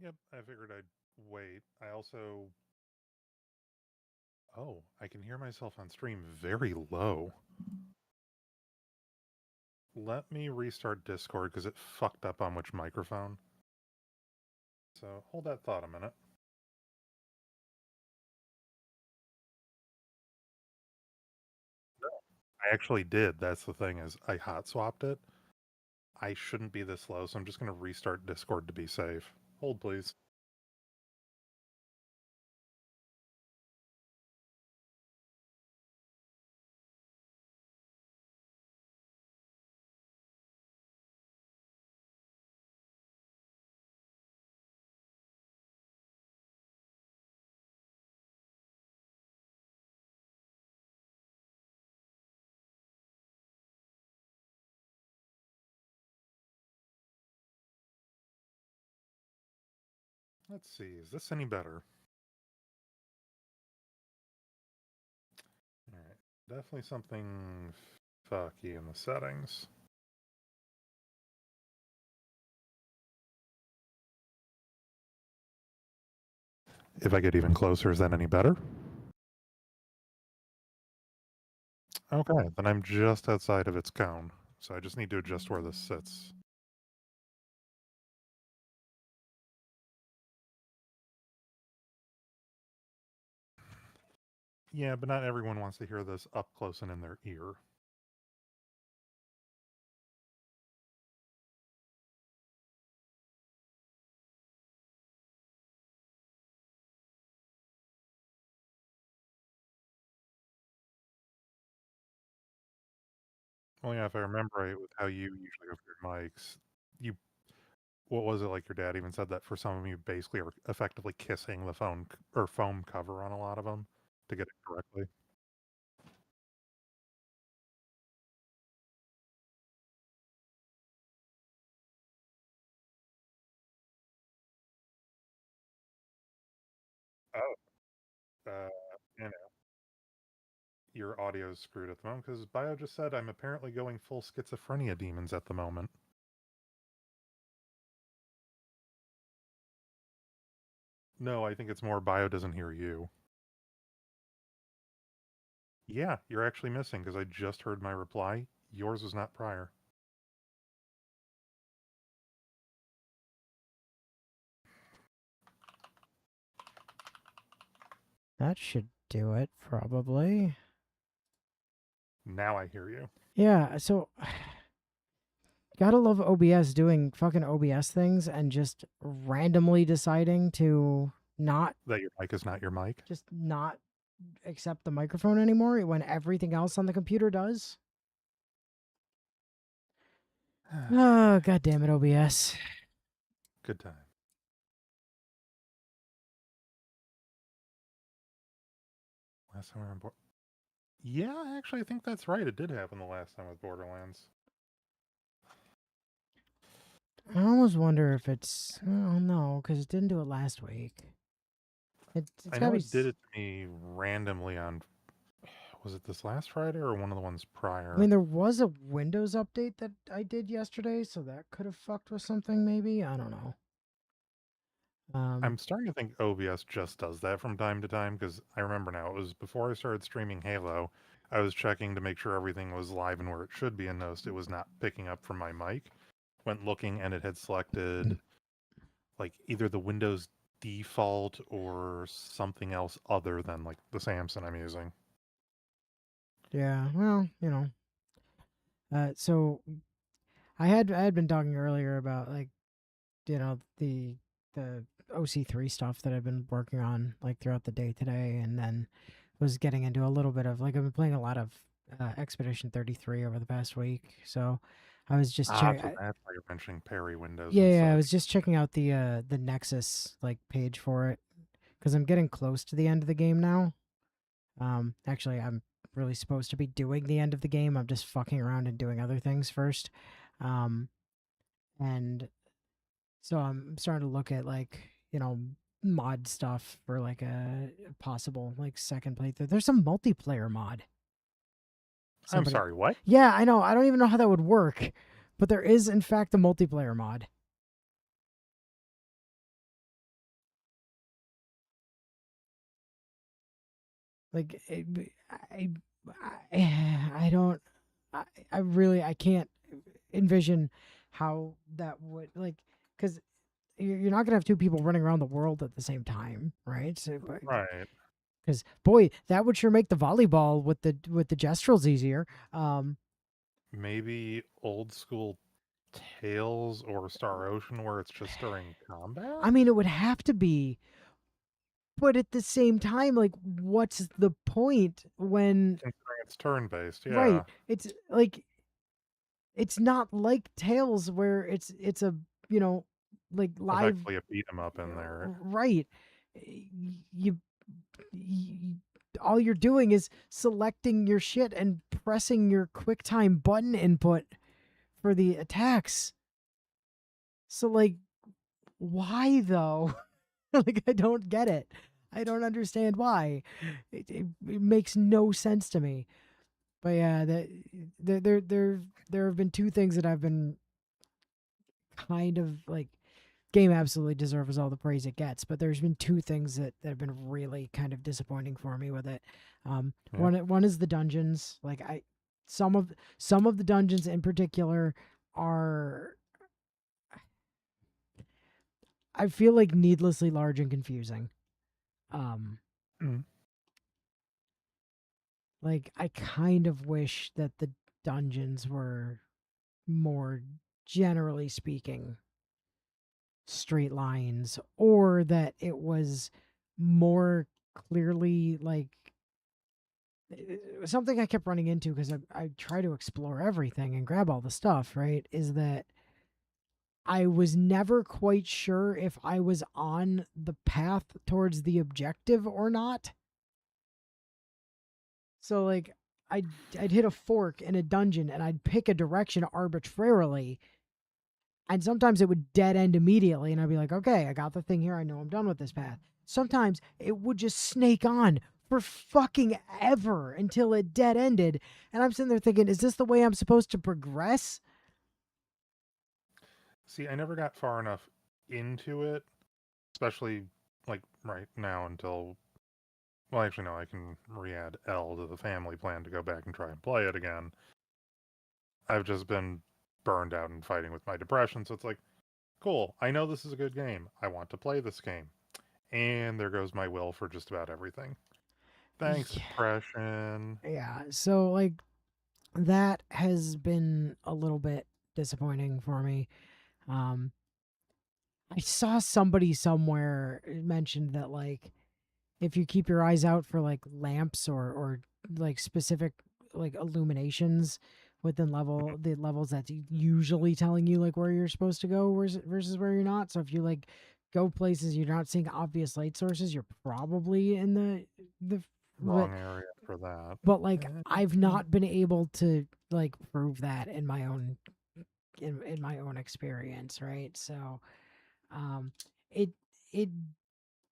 Yep, I figured I'd wait. I also... Oh, I can hear myself on stream very low. Let me restart Discord because it fucked up on which microphone. So hold that thought a minute. I actually did. That's the thing is I hot swapped it. I shouldn't be this low, so I'm just going to restart Discord to be safe. Hold, please. Let's see. Is this any better? All right. Definitely something fucky in the settings. If I get even closer, is that any better? Okay, then I'm just outside of its cone. So I just need to adjust where this sits. Yeah, but not everyone wants to hear this up close and in their ear. Well, yeah, if I remember right with how you usually go for your mics, you what was it like your dad even said that for some of you basically are effectively kissing the phone or foam cover on a lot of them to get it correctly. Oh, uh, you know, your audio is screwed at the moment because Bio just said I'm apparently going full schizophrenia demons at the moment. No, I think it's more Bio doesn't hear you. Yeah, you're actually missing because I just heard my reply. Yours was not prior. That should do it, probably. Now I hear you. Yeah, so gotta love OBS doing fucking OBS things and just randomly deciding to not That your mic is not your mic. just not accept the microphone anymore when everything else on the computer does. Oh, god damn it, OBS. Good time. Last time we were on board. Yeah, actually, I think that's right. It did happen the last time with Borderlands. I almost wonder if it's. Oh, no, because it didn't do it last week. It's I gotta know be. it did it to me randomly on. Was it this last Friday or one of the ones I mean, prior? there was a Windows update that I did yesterday, so that could have fucked with something, maybe. I don't know. I'm starting to think OBS just does that from time to time because I remember now it was before I started streaming Halo. I was checking to make sure everything was live and where it should be and noticed it was not picking up from my mic. Went looking and it had selected like either the Windows default or something else other than like the Samsung I'm using. Yeah, well, so I had been talking earlier about like the OC3 stuff that I've been working on like throughout the day today, and then was getting into a little bit of like I've been playing a lot of Expedition 33 over the past week. So I was just Ah, so that's why you're mentioning Perry windows and yeah, I was such. just checking out the Nexus like page for it because I'm getting close to the end of the game now. Actually, I'm really supposed to be doing the end of the game. I'm just fucking around and doing other things first. Um, and so I'm starting to look at like, mod stuff for like a possible like second playthrough. There's some multiplayer mod. I'm Somebody sorry, what? Yeah, I know. I don't even know how that would work, but there is in fact a multiplayer mod. Like I, I don't. I really I can't envision how that would like because you're not gonna have two people running around the world at the same time, right? So, Right. because boy, that would sure make the volleyball with the gestrals easier. Maybe old school Tales or Star Ocean where it's just during combat? I mean, it would have to be, but at the same time, like, what's the point when? Considering it's turn based, Right, yeah. it's like it's not like Tails where it's a you know like live Effectively a beat 'em up in there. right. You, you all you're doing is selecting your shit and pressing your QuickTime button input for the attacks. So like why though? Like I don't get it. I don't understand why. It makes no sense to me. But yeah, there have been two things that I've been kind of like game absolutely deserves all the praise it gets, but there's been two things that have been really kind of disappointing for me with it. Yeah. One is the dungeons. Like some of the dungeons in particular are I feel like needlessly large and confusing. Um, Mm. like I kind of wish that the dungeons were more generally speaking straight lines or that it was more clearly like something I kept running into because I try to explore everything and grab all the stuff, right? Is that I was never quite sure if I was on the path towards the objective or not. So like I'd hit a fork in a dungeon and I'd pick a direction arbitrarily and sometimes it would dead end immediately and I'd be like, okay, I got the thing here, I know I'm done with this path. Sometimes it would just snake on for fucking ever until it dead ended and I'm sitting there thinking, is this the way I'm supposed to progress? See, I never got far enough into it, especially like right now until well actually no, I can re-add L to the family plan to go back and try and play it again. I've just been burned out and fighting with my depression, so it's like, cool, I know this is a good game. I want to play this game. And there goes my will for just about everything. Thanks, Yeah, depression. yeah. So like that has been a little bit disappointing for me. um I saw somebody somewhere mentioned that like if you keep your eyes out for like lamps or like specific like illuminations within the levels that's usually telling you like where you're supposed to go versus where you're not. So if you like go places you're not seeing obvious light sources, you're probably in the but Wrong area for that. like I've Mm. not been able to like prove that in my own in my own experience, right? So um it it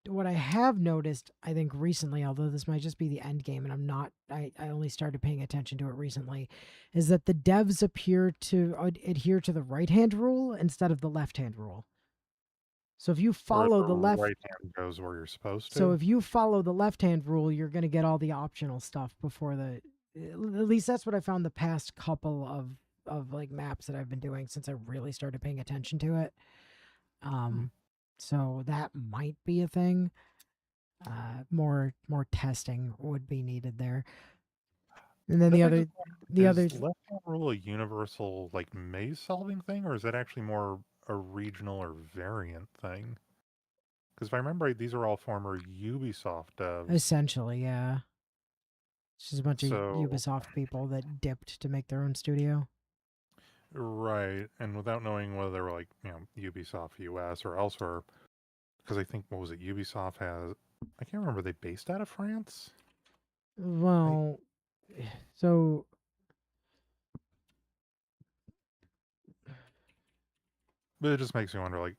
what I have noticed, I think recently, although this might just be the end game, and I only started paying attention to it recently, is that the devs appear to adhere to the right hand rule instead of the left hand rule. So if you Where follow the the left, right hand goes where you're supposed so to. if you follow the left hand rule, you're going to get all the optional stuff before the. At least that's what I found the past couple of like maps that I've been doing since I really started paying attention to it. Hmm. Um, so that might be a thing. More testing would be needed there. And then That begs the the question, other is left hand rule a universal like maze solving thing, or is that actually more a regional or variant thing? Because if I remember right, these are all former Ubisoft devs. essentially, yeah, it's just a bunch of So Ubisoft people that dipped to make their own studio. right, and without knowing whether they were like, Ubisoft US or elsewhere, because I think what was it, Ubisoft has I can't remember, they based out of France? I Well, so But it just makes me wonder, like,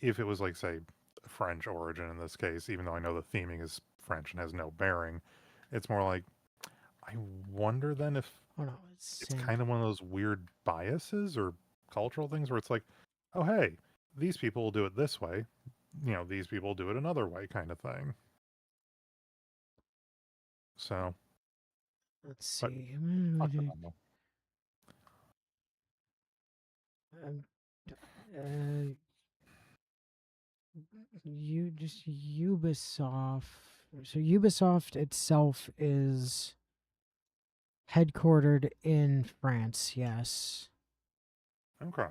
if it was like, say, French origin in this case, even though I know the theming is French and has no bearing, it's more like I wonder then if oh no, it's it's sync. kind of one of those weird biases or cultural things where it's like, oh hey, these people will do it this way, these people do it another way kind of thing. So, Let's but see. fuck it, I don't know. Um, uh, you just Ubisoft. So Ubisoft itself is headquartered in France. Yes, Okay,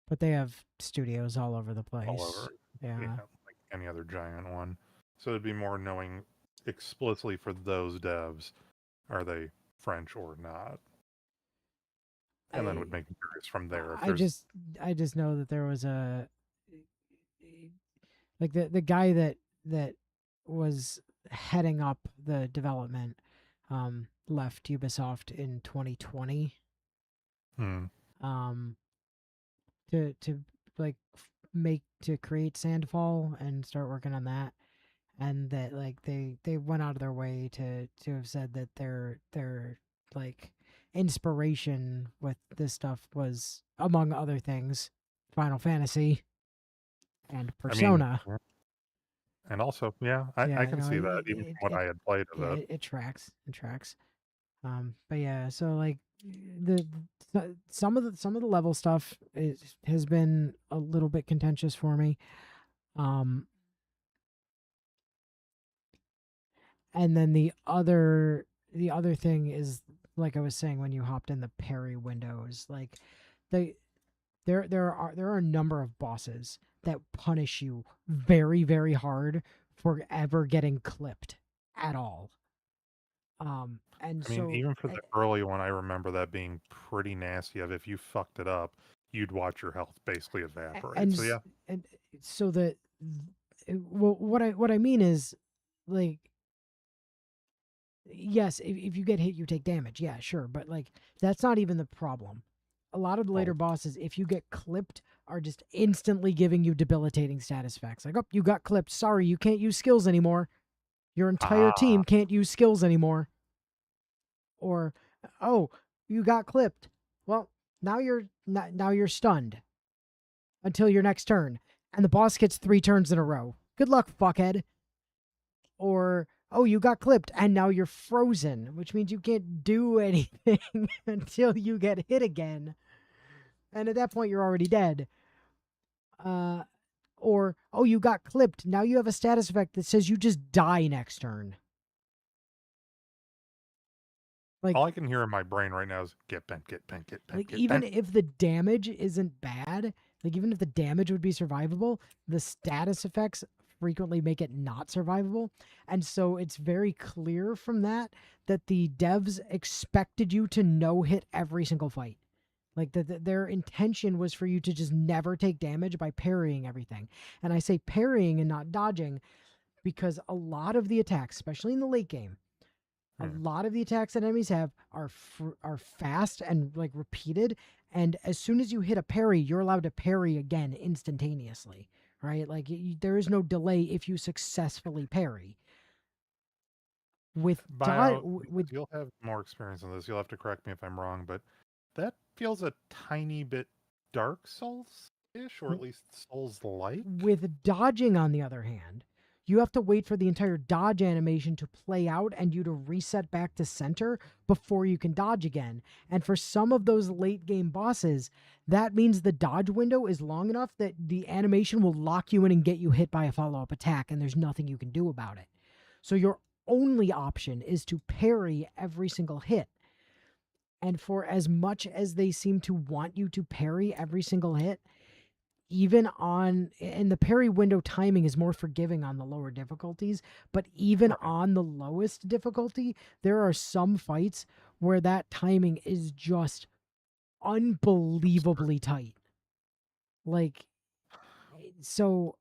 but they have studios all over the all place. over. Yeah, Yeah. like any other giant one. So it'd be more knowing explicitly for those devs, are they French or not? And then I would make me curious from there if I there's. just I just know that there was a like the guy that was heading up the development left Ubisoft in 2020 Hmm. um to like make to create Sandfall and start working on that, and that like they went out of their way to have said that their like inspiration with this stuff was, among other things, Final Fantasy and I mean, Persona. yeah. And also, yeah, I Yeah, can no, see that even from what I had played of yeah, it. it tracks. It tracks. But yeah, so like some of the level stuff has been a little bit contentious for me. Um, and then the other thing is, like I was saying, when you hopped in the parry windows, like they there are a number of bosses that punish you very hard for ever getting clipped at all. And I mean, so even for the early one, I remember that being pretty nasty. Of if you fucked it up, you'd watch your health basically evaporate. and So yeah, and so the well, what I mean is, like, yes, if you get hit you take damage, yeah, sure, but like that's not even the problem. A lot of the later oh, bosses, if you get clipped, are just instantly giving you debilitating status effects, like, oh, you got clipped, sorry, you can't use skills anymore, your entire ah, team can't use skills anymore. Or, oh, you got clipped, well, now you're stunned until your next turn, and the boss gets 3 turns in a row. Good luck, fuckhead. Or, oh, you got clipped and now you're frozen, which means you can't do anything until you get hit again. And at that point, you're already dead. Uh, or, oh, you got clipped. Now you have a status effect that says you just die next turn. Like, all I can hear in my brain right now is get bent, get bent, get bent, get even bent. if the damage isn't bad, like even if the damage would be survivable, the status effects frequently make it not survivable. And so it's very clear from that that the devs expected you to no hit every single fight. Like their intention was for you to just never take damage by parrying everything. And I say parrying and not dodging because a lot of the attacks, especially in the late game, a Hmm. lot of the attacks that enemies have are fast and like repeated, and as soon as you hit a parry, you're allowed to parry again instantaneously, right? Like there is no delay if you successfully parry. With dot with Because you'll have more experience on this. You'll have to correct me if I'm wrong, but that feels a tiny bit Dark Souls-ish, or at least Souls-like. with dodging, on the other hand, you have to wait for the entire dodge animation to play out and you to reset back to center before you can dodge again. And for some of those late game bosses, that means the dodge window is long enough that the animation will lock you in and get you hit by a follow up attack, and there's nothing you can do about it. So your only option is to parry every single hit. And for as much as they seem to want you to parry every single hit, even on, and the parry window timing is more forgiving on the lower difficulties, but even Right. on the lowest difficulty, there are some fights where that timing is just Absurd. unbelievably tight. Like, so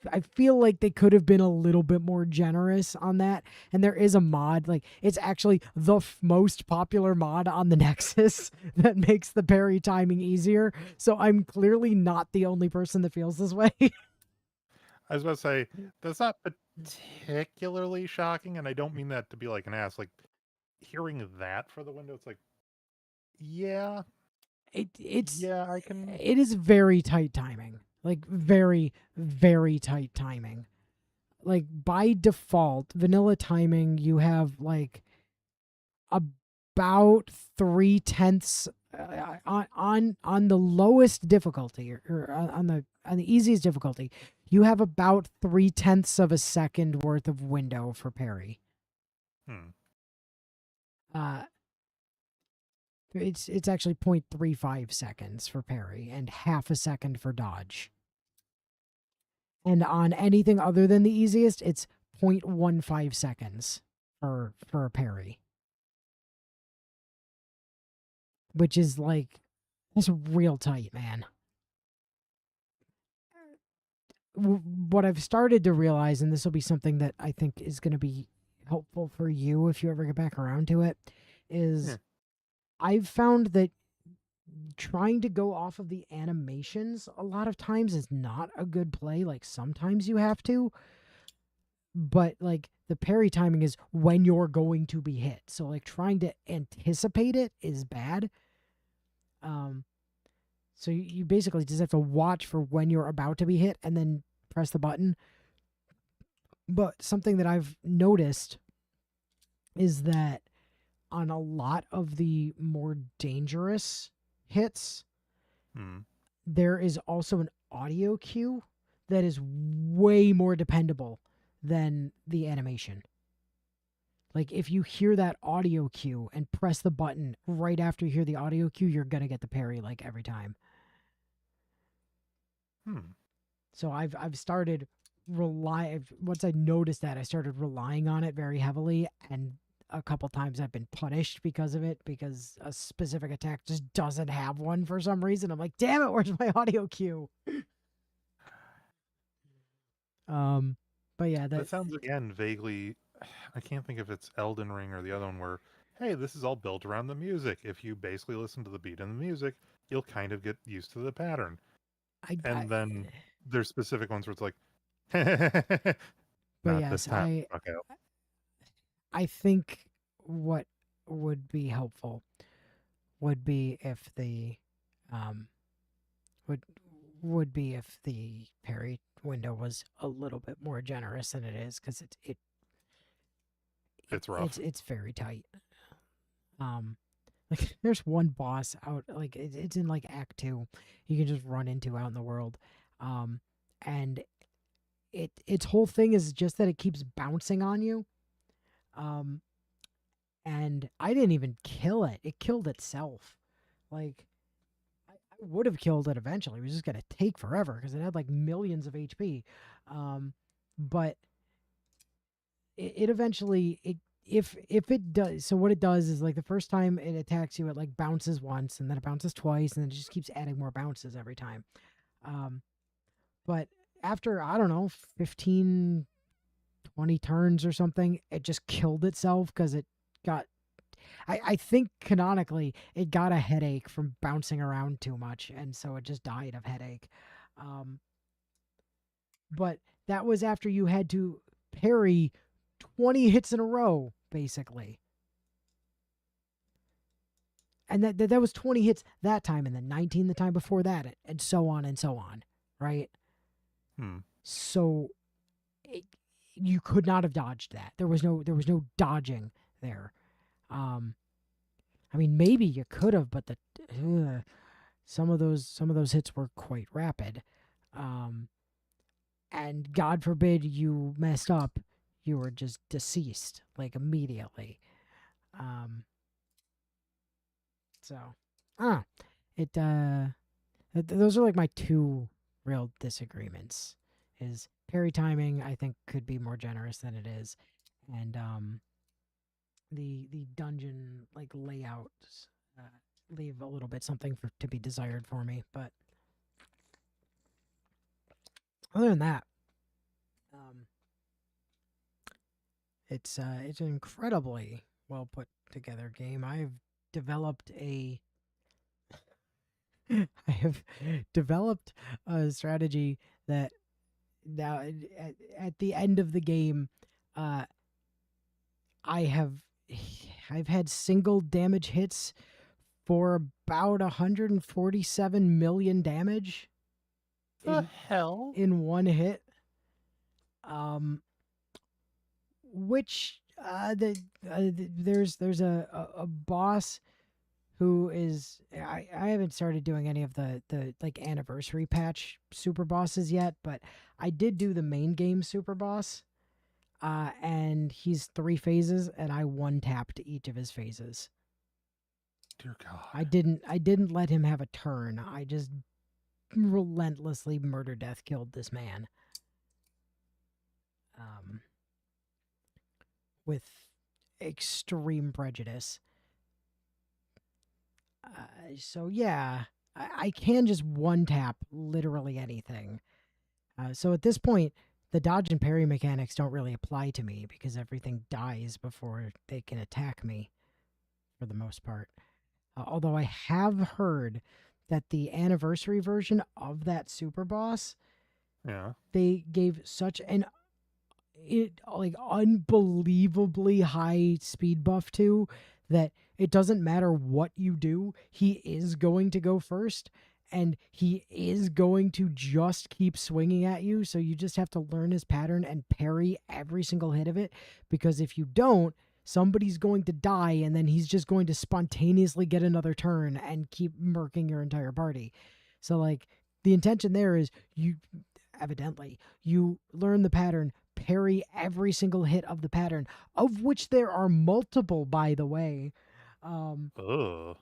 I feel like they could have been a little bit more generous on that. And there is a mod, like it's actually the most popular mod on the Nexus that makes the parry timing easier. So I'm clearly not the only person that feels this way. I was about to say, that's not particularly shocking, and I don't mean that to be like an ass. Like, hearing that for the window, it's like, yeah, It's yeah, I can. it is very tight timing, like very tight timing. like by default, vanilla timing, you have like about 3/10 on the lowest difficulty, or on the easiest difficulty, you have about 3/10 of a second worth of window for parry. Hmm. Uh, it's actually 0.35 seconds for parry and half a second for dodge. And on anything other than the easiest, it's 0.15 seconds for a parry, which is like that's real tight, man. What I've started to realize, and this will be something that I think is going to be helpful for you if you ever get back around to it, Yeah. is I've found that trying to go off of the animations a lot of times is not a good play. Like sometimes you have to, but like the parry timing is when you're going to be hit. So like trying to anticipate it is bad. Um, so you basically just have to watch for when you're about to be hit and then press the button. But something that I've noticed is that on a lot of the more dangerous hits, Hmm. there is also an audio cue that is way more dependable than the animation. Like if you hear that audio cue and press the button right after you hear the audio cue, you're gonna get the parry like every time. Hmm. So I've started once I noticed that I started relying on it very heavily, and a couple times I've been punished because of it because a specific attack just doesn't have one for some reason. I'm like, damn it, where's my audio cue? Um, but yeah, That sounds again vaguely. I can't think if it's Elden Ring or the other one where, hey, this is all built around the music. If you basically listen to the beat and the music, you'll kind of get used to the pattern. I And then there's specific ones where it's like, but not this yes, time. Okay. I think what would be helpful would be if the um would would be if the parry window was a little bit more generous than it is because It's rough. it's very tight. Um, like there's one boss out like it's in like Act Two, you can just run into out in the world, and its whole thing is just that it keeps bouncing on you. Um, and I didn't even kill it; it killed itself. Like I would have killed it eventually. It was just gonna take forever because it had like millions of HP. But it eventually it if it does, so what it does is like the first time it attacks you, it like bounces once and then it bounces twice and then it just keeps adding more bounces every time. Um, but after I don't know 15 20 turns or something, it just killed itself because it got I think canonically it got a headache from bouncing around too much, and so it just died of headache. Um, but that was after you had to parry 20 hits in a row, basically. And that was 20 hits that time, and then 19 the time before that, and so on and so on, right? Hmm. So it, you could not have dodged that. There was no dodging there. Um, I mean, maybe you could have, but some of those hits were quite rapid. Um, and God forbid you messed up, you were just deceased like immediately. Um, so, ah, it those are like my two real disagreements. Is parry timing I think could be more generous than it is, and the dungeon like layouts leave a little bit something to be desired for me. But other than that, um, it's an incredibly well put together game. Developed a I have developed a strategy that now at the end of the game, uh, I have I've had single damage hits for about 147 million damage The in hell? one hit. Um, which there's a boss who is I haven't started doing any of the like anniversary patch super bosses yet, but I did do the main game super boss. And he's 3 phases, and I one tapped each of his phases. Dear God. I didn't let him have a turn. I just relentlessly murder death killed this man. Um, with extreme prejudice. So yeah, I can just one tap literally anything. So at this point, the dodge and parry mechanics don't really apply to me because everything dies before they can attack me for the most part. Although I have heard that the anniversary version of that super boss, Yeah. they gave such an unbelievably high speed buff to that it doesn't matter what you do, he is going to go first and he is going to just keep swinging at you. So you just have to learn his pattern and parry every single hit of it, because if you don't, somebody's going to die and then he's just going to spontaneously get another turn and keep murking your entire party. So like the intention there is you learn the pattern, parry every single hit of the pattern, of which there are multiple, by the way. Um, Ugh.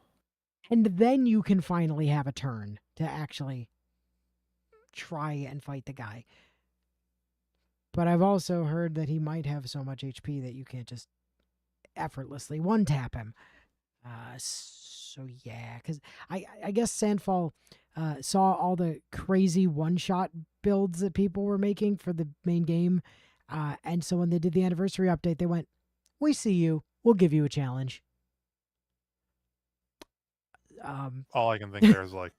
and then you can finally have a turn to actually try and fight the guy. But I've also heard that he might have so much HP that you can't just effortlessly one tap him. So yeah, because I guess Sandfall saw all the crazy one shot builds that people were making for the main game, and so when they did the anniversary update, they went, "We see you. We'll give you a challenge." Um, All I can think there is like,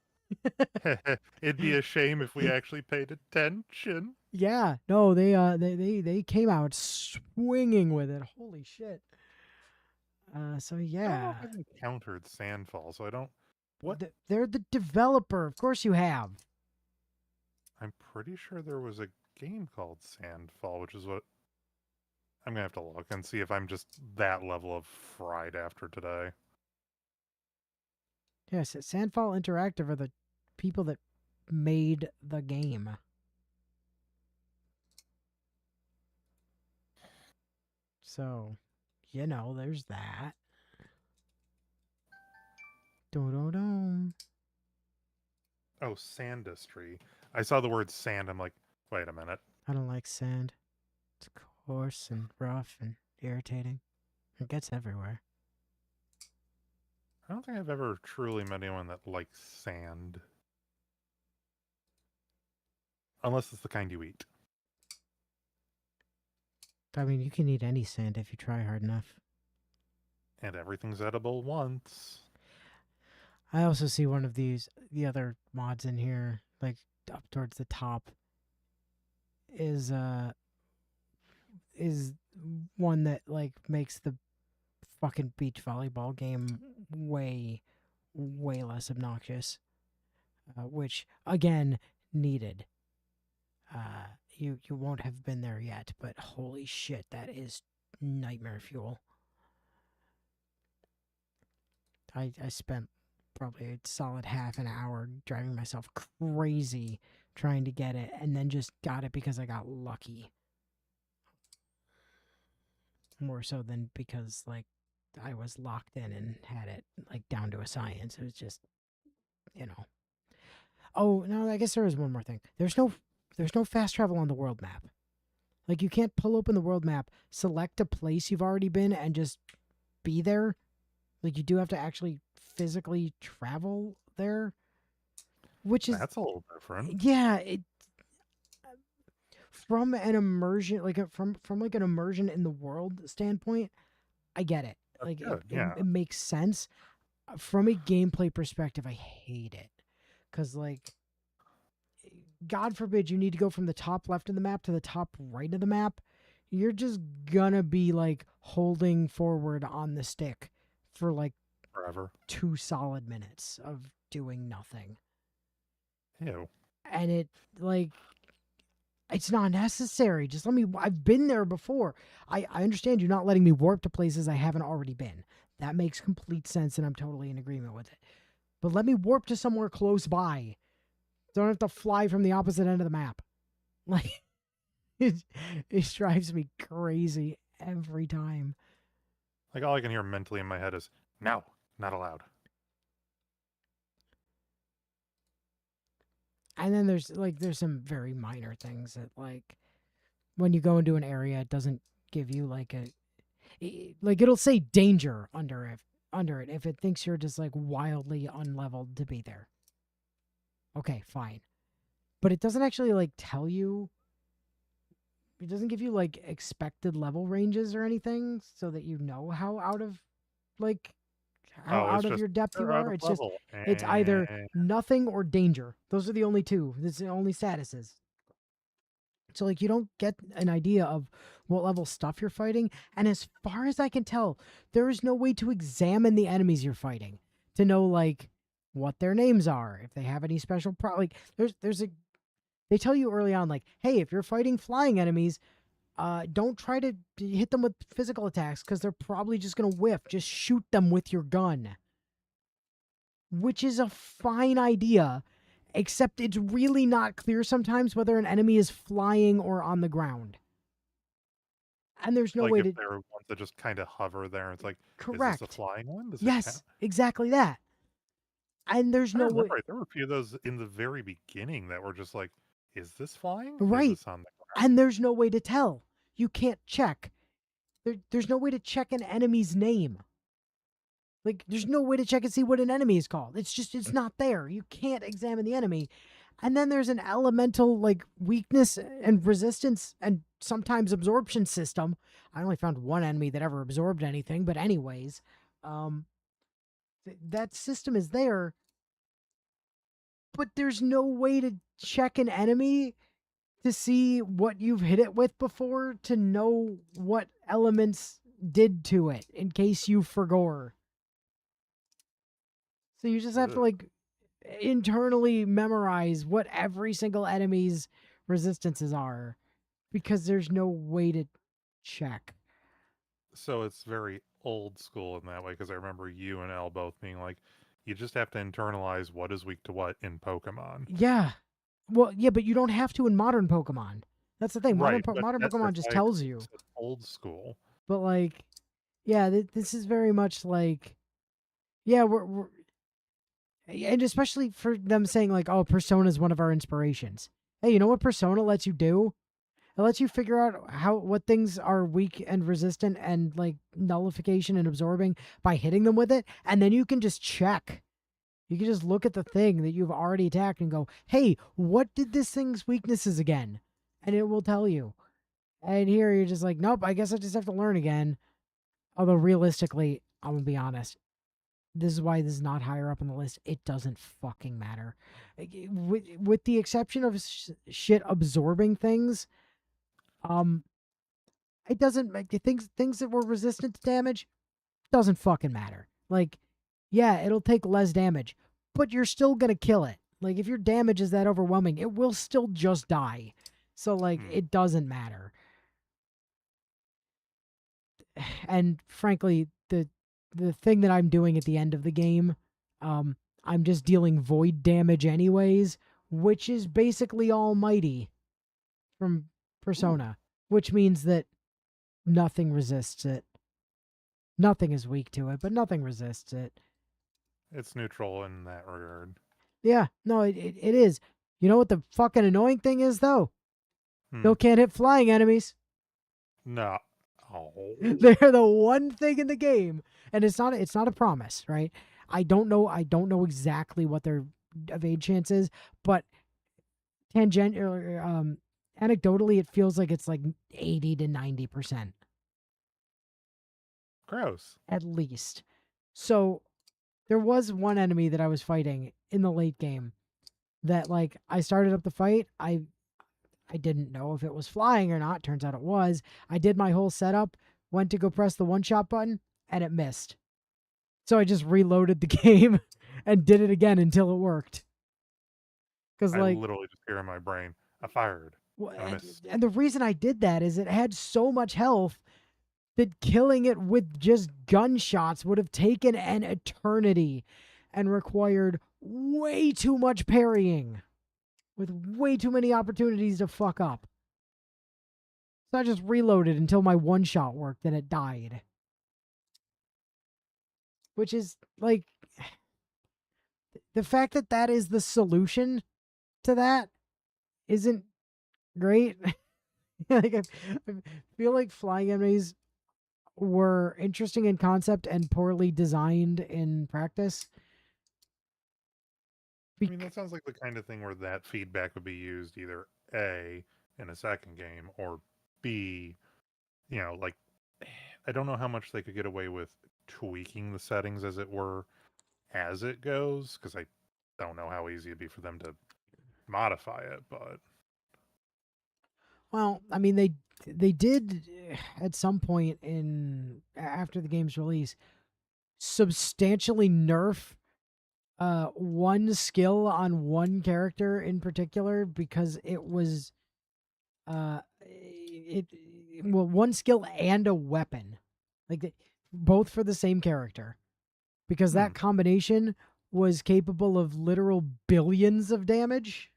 it'd be a shame if we actually paid attention. yeah, no, they came out swinging with it. Holy shit! So I don't know if yeah, I've encountered Sandfall, so I don't. What? they're the developer. Of course you have. I'm pretty sure there was a game called Sandfall, which is what I'm gonna have to look and see if I'm just that level of fried after today. Yes, Sandfall Interactive are the people that made the game. So, there's that. Dun. Oh, Sandustry. I saw the word sand. I'm like, wait a minute. I don't like sand. It's coarse and rough and irritating. It gets everywhere. I don't think I've ever truly met anyone that likes sand. Unless it's the kind you eat. I mean, you can eat any sand if you try hard enough. And everything's edible once. I also see one of the other mods in here, like up towards the top, is is one that like makes the fucking beach volleyball game way less obnoxious, which again needed. You won't have been there yet, but holy shit, that is nightmare fuel. I spent probably a solid half an hour driving myself crazy trying to get it, and then just got it because I got lucky. More so than because like I was locked in and had it like down to a science. It was just, you know. Oh no, I guess there is one more thing. There's no fast travel on the world map. Like you can't pull open the world map, select a place you've already been, and just be there. Like you do have to actually physically travel there, which is That's a little different. yeah. From an immersion, like from like an immersion in the world standpoint, I get it. That's Like good, yeah. it makes sense. From a gameplay perspective, I hate it because like God forbid you need to go from the top left of the map to the top right of the map, you're just gonna be like holding forward on the stick for like Forever. 2 solid minutes of doing nothing. Ew. And it like It's not necessary. Just let me. I've been there before. I understand you not letting me warp to places I haven't already been. That makes complete sense, and I'm totally in agreement with it. But let me warp to somewhere close by. Don't have to fly from the opposite end of the map. Like, it, it drives me crazy every time. Like all I can hear mentally in my head is, "No, not allowed." And then there's some very minor things that, like, when you go into an area, it doesn't give you like like it'll say danger under it if it thinks you're just like wildly unleveled to be there. Okay, fine. But it doesn't actually like tell you, it doesn't give you like expected level ranges or anything so that you know how out of like how Oh, it's out of just your depth you they're out are. of It's just level. it's either nothing or danger. Those are the only two. That's the only statuses. So like you don't get an idea of what level stuff you're fighting, and as far as I can tell, there is no way to examine the enemies you're fighting to know like what their names are, if they have any special like there's a they tell you early on like, hey, if you're fighting flying enemies, don't try to hit them with physical attacks because they're probably just gonna whiff. Just shoot them with your gun, which is a fine idea, except it's really not clear sometimes whether an enemy is flying or on the ground. And there's no Like way if to there are ones that just kind of hover there, it's like, is this a correct. flying one? Does it count? Yes, exactly that. And there's I no remember way there were a few of those in the very beginning that were just like, is this flying? Is right. this on the And ground? there's no way to tell. You can't check. There's no way to check an enemy's name. Like there's no way to check and see what an enemy is called. It's just it's not there. You can't examine the enemy. And then there's an elemental like weakness and resistance and sometimes absorption system. I only found one enemy that ever absorbed anything, but anyways, um that system is there, but there's no way to check an enemy to see what you've hit it with before to know what elements did to it in case you forgore. So you just have to Ugh. like internally memorize what every single enemy's resistances are because there's no way to check. So it's very old school in that way because I remember you and Elle both being like, you just have to internalize what is weak to what in Pokemon. Yeah. Well, yeah, but you don't have to in modern Pokemon. That's the thing. Right, but Modern Pokemon that's just why I tells you. said old school. But like, yeah, this is very much like, yeah, we're and especially for them saying like, oh, Persona is one of our inspirations. Hey, you know what Persona lets you do? It lets you figure out what things are weak and resistant and like nullification and absorbing by hitting them with it, and then you can just check. You can just look at the thing that you've already attacked and go, "Hey, what did this thing's weaknesses again?" And it will tell you. And here you're just like, "Nope, I guess I just have to learn again." Although realistically, I'm gonna be honest, this is why this is not higher up on the list. It doesn't fucking matter. With the exception of shit absorbing things, um, it doesn't make things that were resistant to damage doesn't fucking matter. Like, yeah, it'll take less damage, but you're still gonna kill it. Like, if your damage is that overwhelming, it will still just die. So like, Hmm. it doesn't matter. And frankly, the thing that I'm doing at the end of the game, um, I'm just dealing void damage anyways, which is basically almighty from Ooh, Persona, which means that nothing resists it. Nothing is weak to it, but nothing resists it. it's neutral in that regard. Yeah, no, it is. You know what the fucking annoying thing is though? Hmm. Still can't hit flying enemies. No. Oh. They're the one thing in the game, and it's not a promise, right? I don't know exactly what their evade chance is, but tangent or anecdotally, it feels like it's like 80 to 90% Gross. at least. So there was one enemy that I was fighting in the late game that like I started up the fight. I didn't know if it was flying or not. Turns out it was. I did my whole setup, went to go press the one shot button, and it missed. So I just reloaded the game and did it again until it worked. Because, I like, literally just hear in my brain, I fired. Well, I and, missed. and the reason I did that is it had so much health that killing it with just gunshots would have taken an eternity and required way too much parrying with way too many opportunities to fuck up. So I just reloaded until my one shot worked and it died. Which is like the fact that that is the solution to that isn't great. Like I feel like flying enemies were interesting in concept and poorly designed in practice. I mean, that sounds like the kind of thing where that feedback would be used either A, in a second game, or B, like, I don't know how much they could get away with tweaking the settings, as it were, as it goes, because I don't know how easy it'd be for them to modify it, but Well, I mean they did at some point in after the game's release substantially nerf one skill on one character in particular because it was it well one skill and a weapon both for the same character because hmm. that combination was capable of literal billions of damage.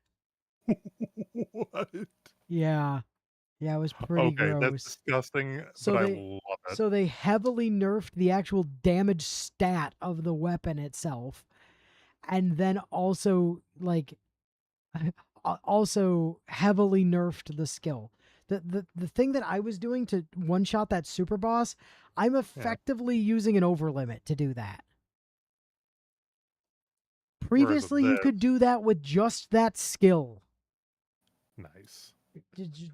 What? Yeah. Yeah, it was pretty Okay, that's gross. disgusting, but So I they love it. so they heavily nerfed the actual damage stat of the weapon itself and then also also heavily nerfed the skill. The thing that I was doing to one shot that super boss, I'm Yeah. effectively using an over limit to do that. Whereas with Previously you this, could do that with just that skill. nice.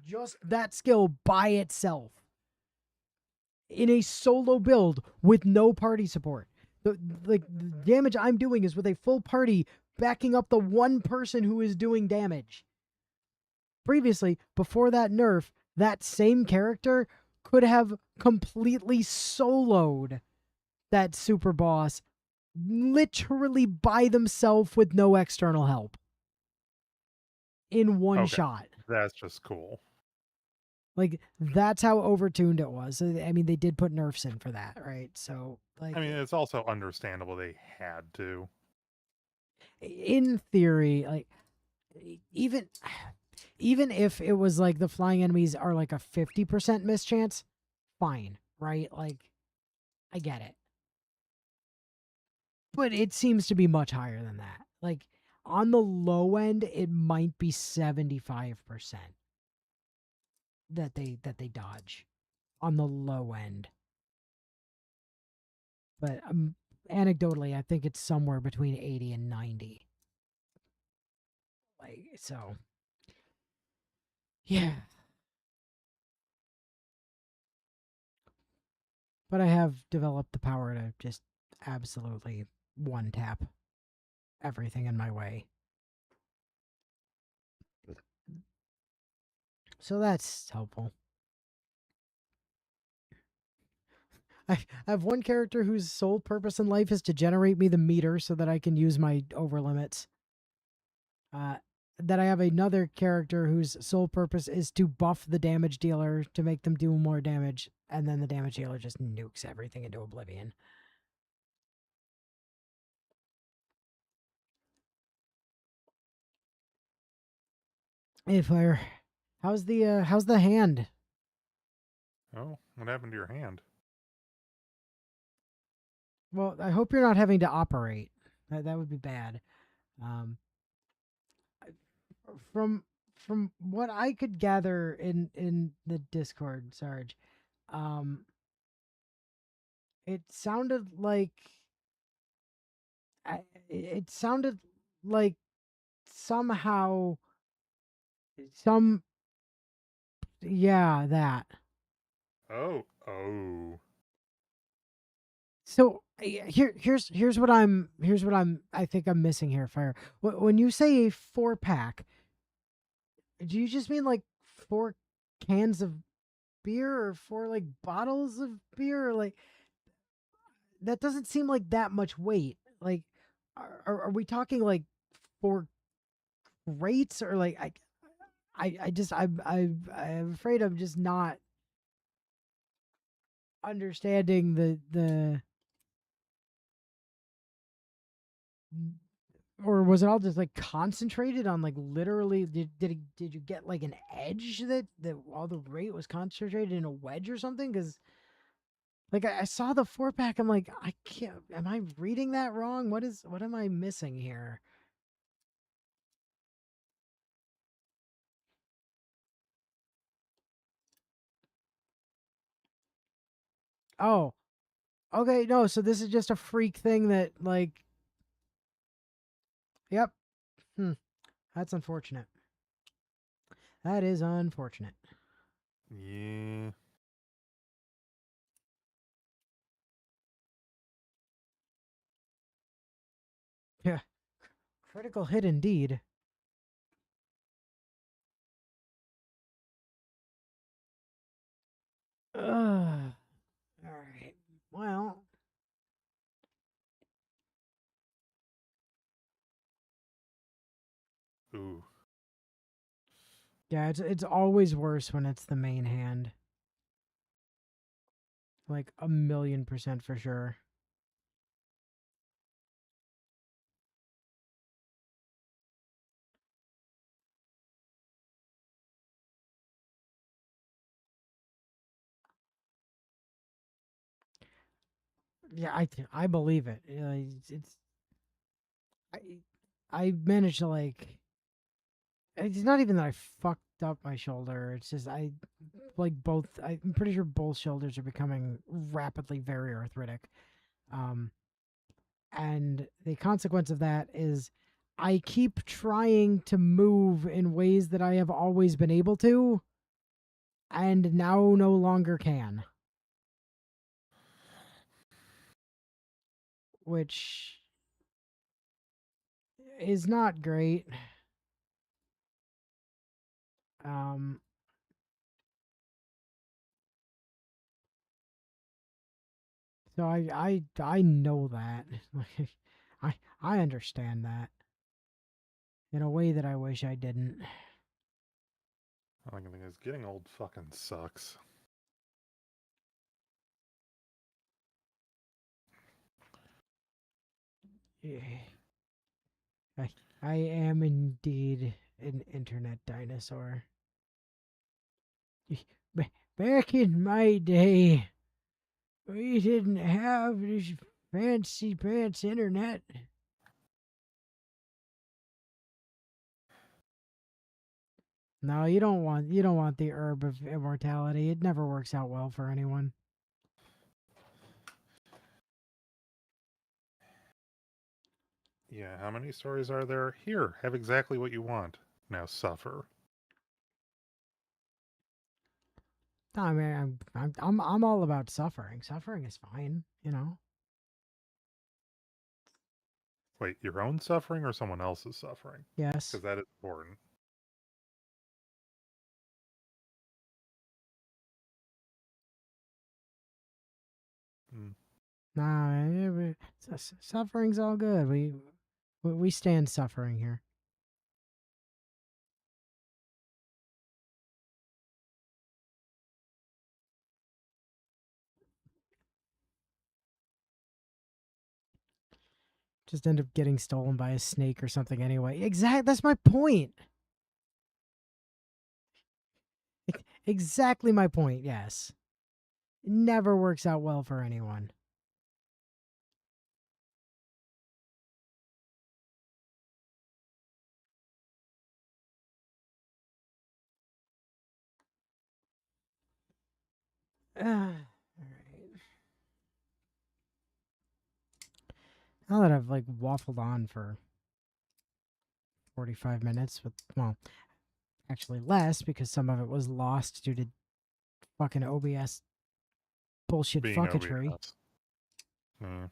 Just that skill by itself in a solo build with no party support. The damage I'm doing is with a full party backing up the one person who is doing damage. Previously, before that nerf, that same character could have completely soloed that super boss literally by themselves with no external help in one Okay, shot. that's just cool. Like that's how overtuned it was. I mean, they did put nerfs in for that, right? So, I like mean, it's also understandable they had to. in theory, like even even if it was like the flying enemies are like a 50% mischance, fine, right? Like I get it. But it seems to be much higher than that. Like on the low end, it might be 75% that they dodge on the low end. But anecdotally, I think it's somewhere between 80 and 90. Like so, yeah. But I have developed the power to just absolutely one tap everything in my way. So that's helpful. I have one character whose sole purpose in life is to generate me the meter so that I can use my over limits. Uh, that I have another character whose sole purpose is to buff the damage dealer to make them do more damage, and then the damage dealer just nukes everything into oblivion. Hey, Fire, how's the hand? Oh, what happened to your hand? Well, I hope you're not having to operate. That would be bad. Um, from from what I could gather in the Discord, Sarge, um, it sounded like it sounded like somehow some yeah that. Oh, oh. So here's what I think I'm missing here, Fire. When you say a 4 pack, do you just mean like 4 cans of beer or 4 bottles of beer or like that doesn't seem like that much weight. Like, are we talking like 4 crates or like I'm afraid I'm just not understanding the or was it all just like concentrated on like literally did you get like an edge that all the rate was concentrated in a wedge or something? Because like I saw the 4 pack, I'm like, I can't, am I reading that wrong? What am I missing here? Oh, okay, no, so this is just a freak thing that like, yep. Hmm, that's unfortunate. That is unfortunate. Yeah. Yeah, critical hit indeed. Ugh. All right. Well, Ooh. yeah, it's always worse when it's the main hand. Like 1,000,000% for sure. Yeah, I believe it. It's I I managed to like. It's not even that I fucked up my shoulder. It's just I like both. I'm pretty sure both shoulders are becoming rapidly very arthritic. Um, and the consequence of that is I keep trying to move in ways that I have always been able to, and now no longer can, which is not great. Um, so I know that. Like, I understand that in a way that I wish I didn't. All I can think is getting old fucking sucks. Yeah, I I am indeed an internet dinosaur. Back in my day, we didn't have this fancy pants internet. No, you don't want the herb of immortality. It never works out well for anyone. Yeah, how many stories are there? Here, have exactly what you want. Now suffer. No, I mean, I'm all about suffering. Suffering is fine, you know. Wait, your own suffering or someone else's suffering? Yes. Because that is important. Mm. Nah, suffering's all good. We stand suffering here. Just end up getting stolen by a snake or something anyway. Exact. That's my point. Exactly my point. Yes. It never works out well for anyone. All right. Now that I've like waffled on for 45 minutes with, well, actually less because some of it was lost due to fucking OBS bullshit Being fucketry. OBS. Mm.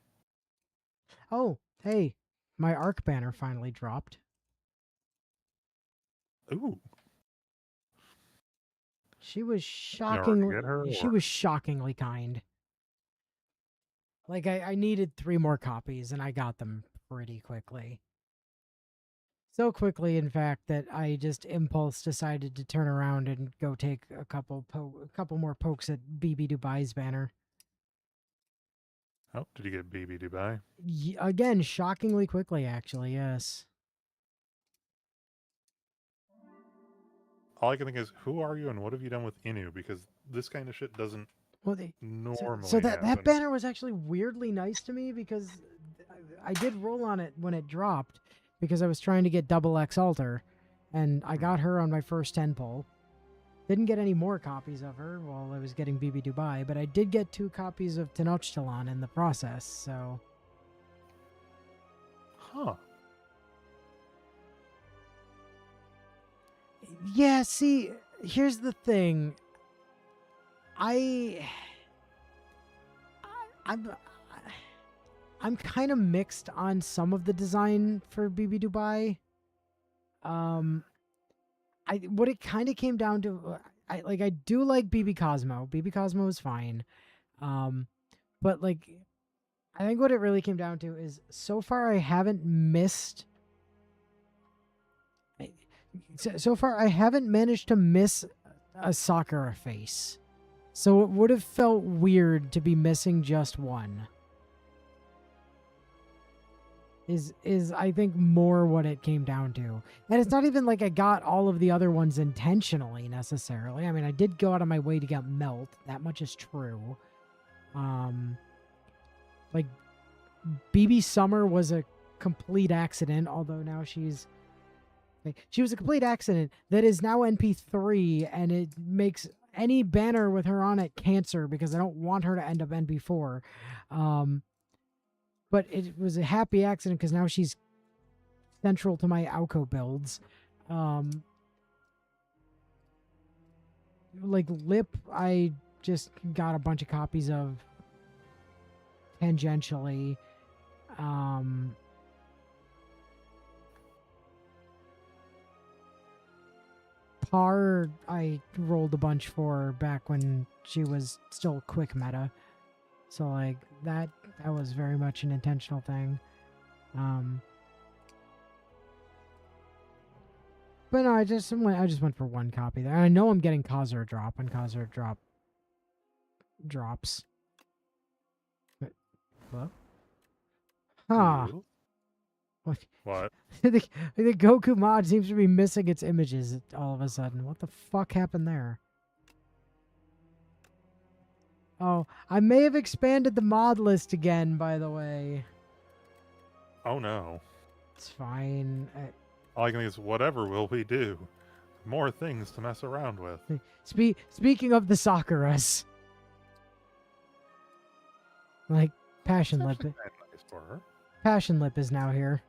Oh, hey, my arc banner finally dropped. Ooh, She was you already get her? she Or was shockingly kind. Like I needed 3 more copies and I got them pretty quickly. So quickly, in fact, that I just impulse decided to turn around and go take a couple more pokes at BB Dubai's banner. Oh, did you get BB Dubai? Again, shockingly quickly, actually. Yes. All I can think is, who are you and what have you done with Inu? Because this kind of shit doesn't Well, so normally that happen. banner was actually weirdly nice to me because I did roll on it when it dropped because I was trying to get double X altar, and I Hmm. got her on my first 10 pull. Didn't get any more copies of her while I was getting BB Dubai, but I did get 2 copies of Tenochtitlan in the process. So Huh. yeah, see, here's the thing. I I'm I'm kind of mixed on some of the design for BB Dubai. Um, I what it kind of came down to, I do like BB Cosmo. BB Cosmo is fine. Um, but like I think what it really came down to is so far I haven't missed. So far I haven't managed to miss a Sakura face. So it would have felt weird to be missing just one. Is I think more what it came down to. And it's not even like I got all of the other ones intentionally necessarily. I mean, I did go out of my way to get Melt. That much is true. Um like BB Summer was a complete accident, although now she was a complete accident that is now NP3 and it makes any banner with her on it cancer because I don't want her to end up NP4. Um but it was a happy accident because now she's central to my Alco builds. Um, like Lip, I just got a bunch of copies of tangentially. Um, Par, I rolled a bunch for back when she was still quick meta. So like that was very much an intentional thing. Um, but no, I just went for one copy there. I know I'm getting Khazur drop when Khazur drops. But, well, huh. Ooh. What? What? The Goku mod seems to be missing its images all of a sudden. What the fuck happened there? Oh, I may have expanded the mod list again, by the way. Oh no. It's fine. All I can think is, whatever will we do? More things to mess around with. Speaking of the Sakuras, like It's Passion Lip, actually kind of nice for her. Passion Lip is now here.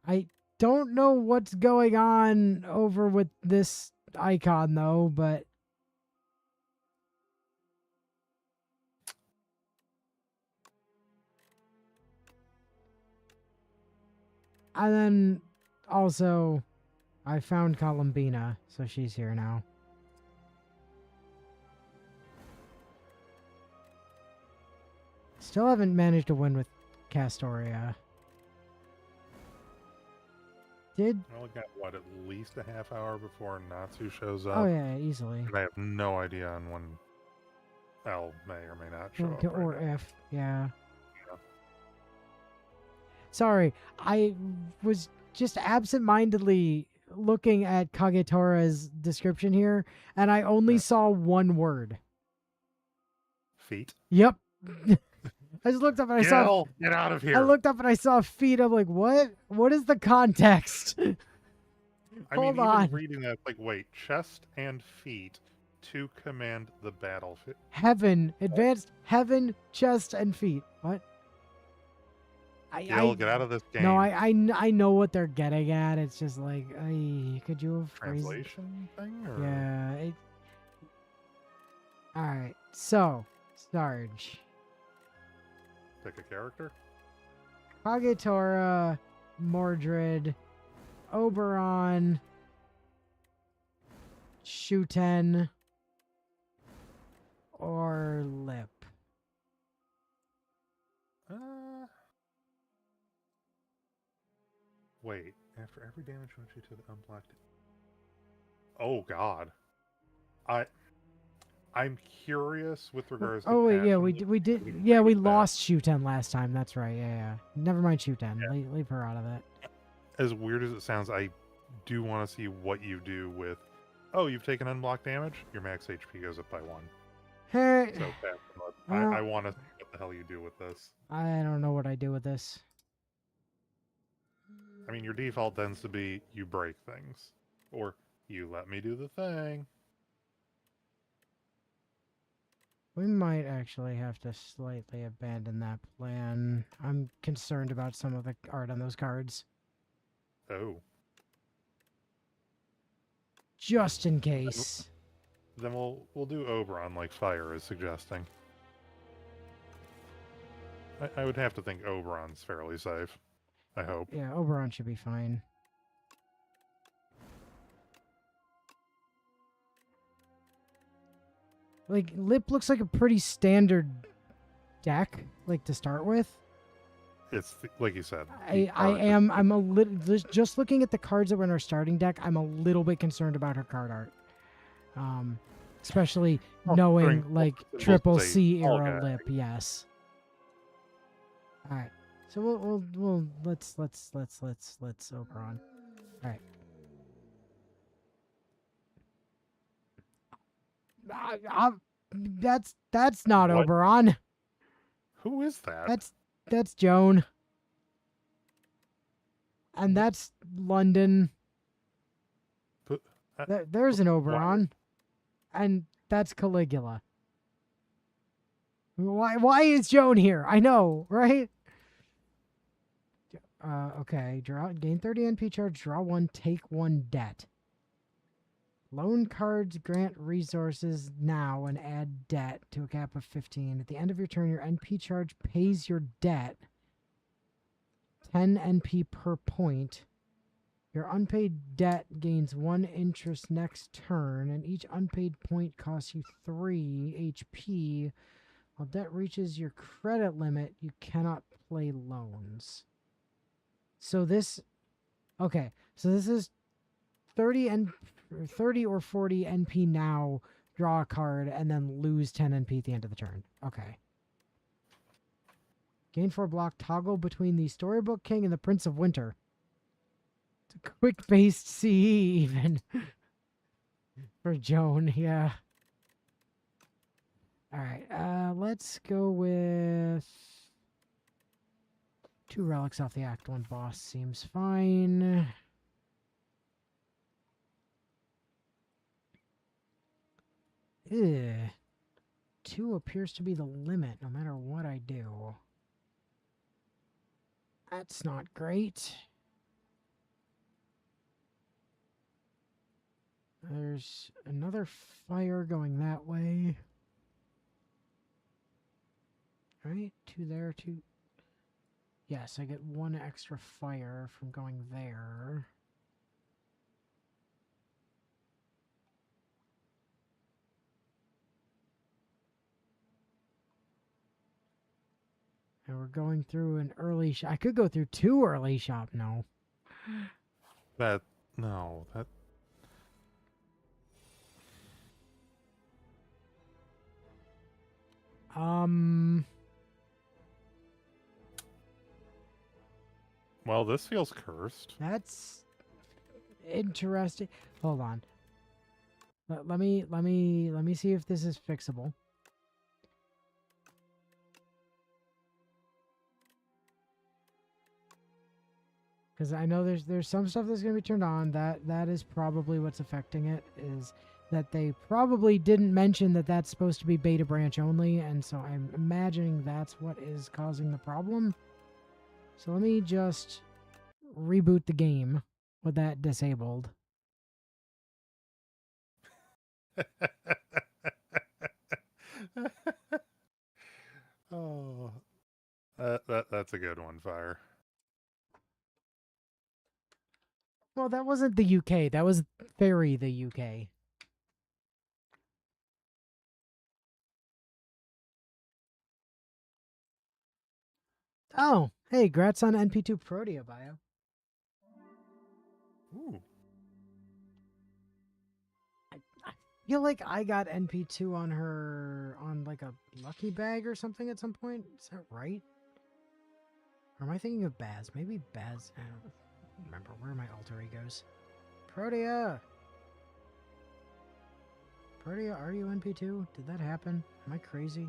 I don't know what's going on over with this icon though, but and then also I found Columbina, so she's here now. Still haven't managed to win with Castoria. Did I only got, what, at least a half hour before Natsu shows oh up? yeah, easily. And I have no idea on when L may or may not show up right Or now. if, yeah. Yeah. Sorry, I was just absent-mindedly looking at Kagetora's description here, and I only saw one word. Feet. Yep. I just looked up and Get out of I here. looked up and I saw feet. I'm like, what? What is the context? I mean, Hold even on. reading that, like, wait, chest and feet to command the battlefield. Heaven, advanced heaven, chest, and feet. What? Gil, get out of this game. No, I know what they're getting at. It's just like, could you have phrased it? Translation thing? Or? Yeah. All right. So, Sarge, Pick a character? Kagetora, Mordred, Oberon, Shuten, or Lip. Wait, after every damage you took unblocked. Oh God, I I'm curious with regards to Oh wait, yeah, passion. we did, yeah, we lost Shuten last time. That's right. Yeah. Never mind Shuten. Leave her out of that. As weird as it sounds, I do want to see what you do with. Oh, you've taken unblocked damage. Your max HP goes up by 1. Hey, So I well, want to see what the hell you do with this. I don't know what I do with this. I mean, your default tends to be you break things, or you let me do the thing. We might actually have to slightly abandon that plan. I'm concerned about some of the art on those cards. Oh, Just in then, case. then we'll do Oberon like Fire is suggesting. I would have to think Oberon's fairly safe. I hope. Yeah, Oberon should be fine. Like, Lip looks like a pretty standard deck, like, to start with. It's like you said. I'm a little, just looking at the cards that were in our starting deck, I'm a little bit concerned about her card art. Especially knowing, like, triple C era Lip, yes. All right. So we'll let's Oberon. All right. That's not What? Oberon. Who is that? That's Joan. And that's London. But, There's an why? Oberon. And that's Caligula. Why is Joan here? I know, right? Okay. Gain 30 NP charge, draw 1, take 1 debt. Loan cards grant resources now and add debt to a cap of 15. At the end of your turn, your NP charge pays your debt 10 NP per point. Your unpaid debt gains 1 interest next turn, and each unpaid point costs you 3 HP. While debt reaches your credit limit, you cannot play loans. So this... Okay, so this is 30 or 40 NP now, draw a card, and then lose 10 NP at the end of the turn. Okay. Gain 4 block, toggle between the Storybook King and the Prince of Winter. It's a quick-based CE even. For Joan, yeah. Alright, let's go with 2 relics off the Act 1 boss seems fine. Ugh. 2 appears to be the limit no matter what I do. That's not great. There's another fire going that way. Right? 2 there, 2. Yes, I get 1 extra fire from going there. And we're going through an early shop. I could go through 2 early shop. No. No, that. Well, this feels cursed. That's interesting. Hold on. Let me see if this is fixable. Because I know there's some stuff that's going to be turned on. That is probably what's affecting it, is that they probably didn't mention that that's supposed to be beta branch only, and so I'm imagining that's what is causing the problem. So let me just reboot the game with that disabled. Oh, that's a good one, Fire. Well, that wasn't the UK. That was Fairy, the UK. Oh, hey, grats on NP2 Protea bio. Ooh. I feel like I got NP2 on her on like a lucky bag or something at some point. Is that right? Or am I thinking of Baz? Maybe Baz. I don't remember where are my alter egos. Protea! Protea, are you NP2? Did that happen? Am I crazy?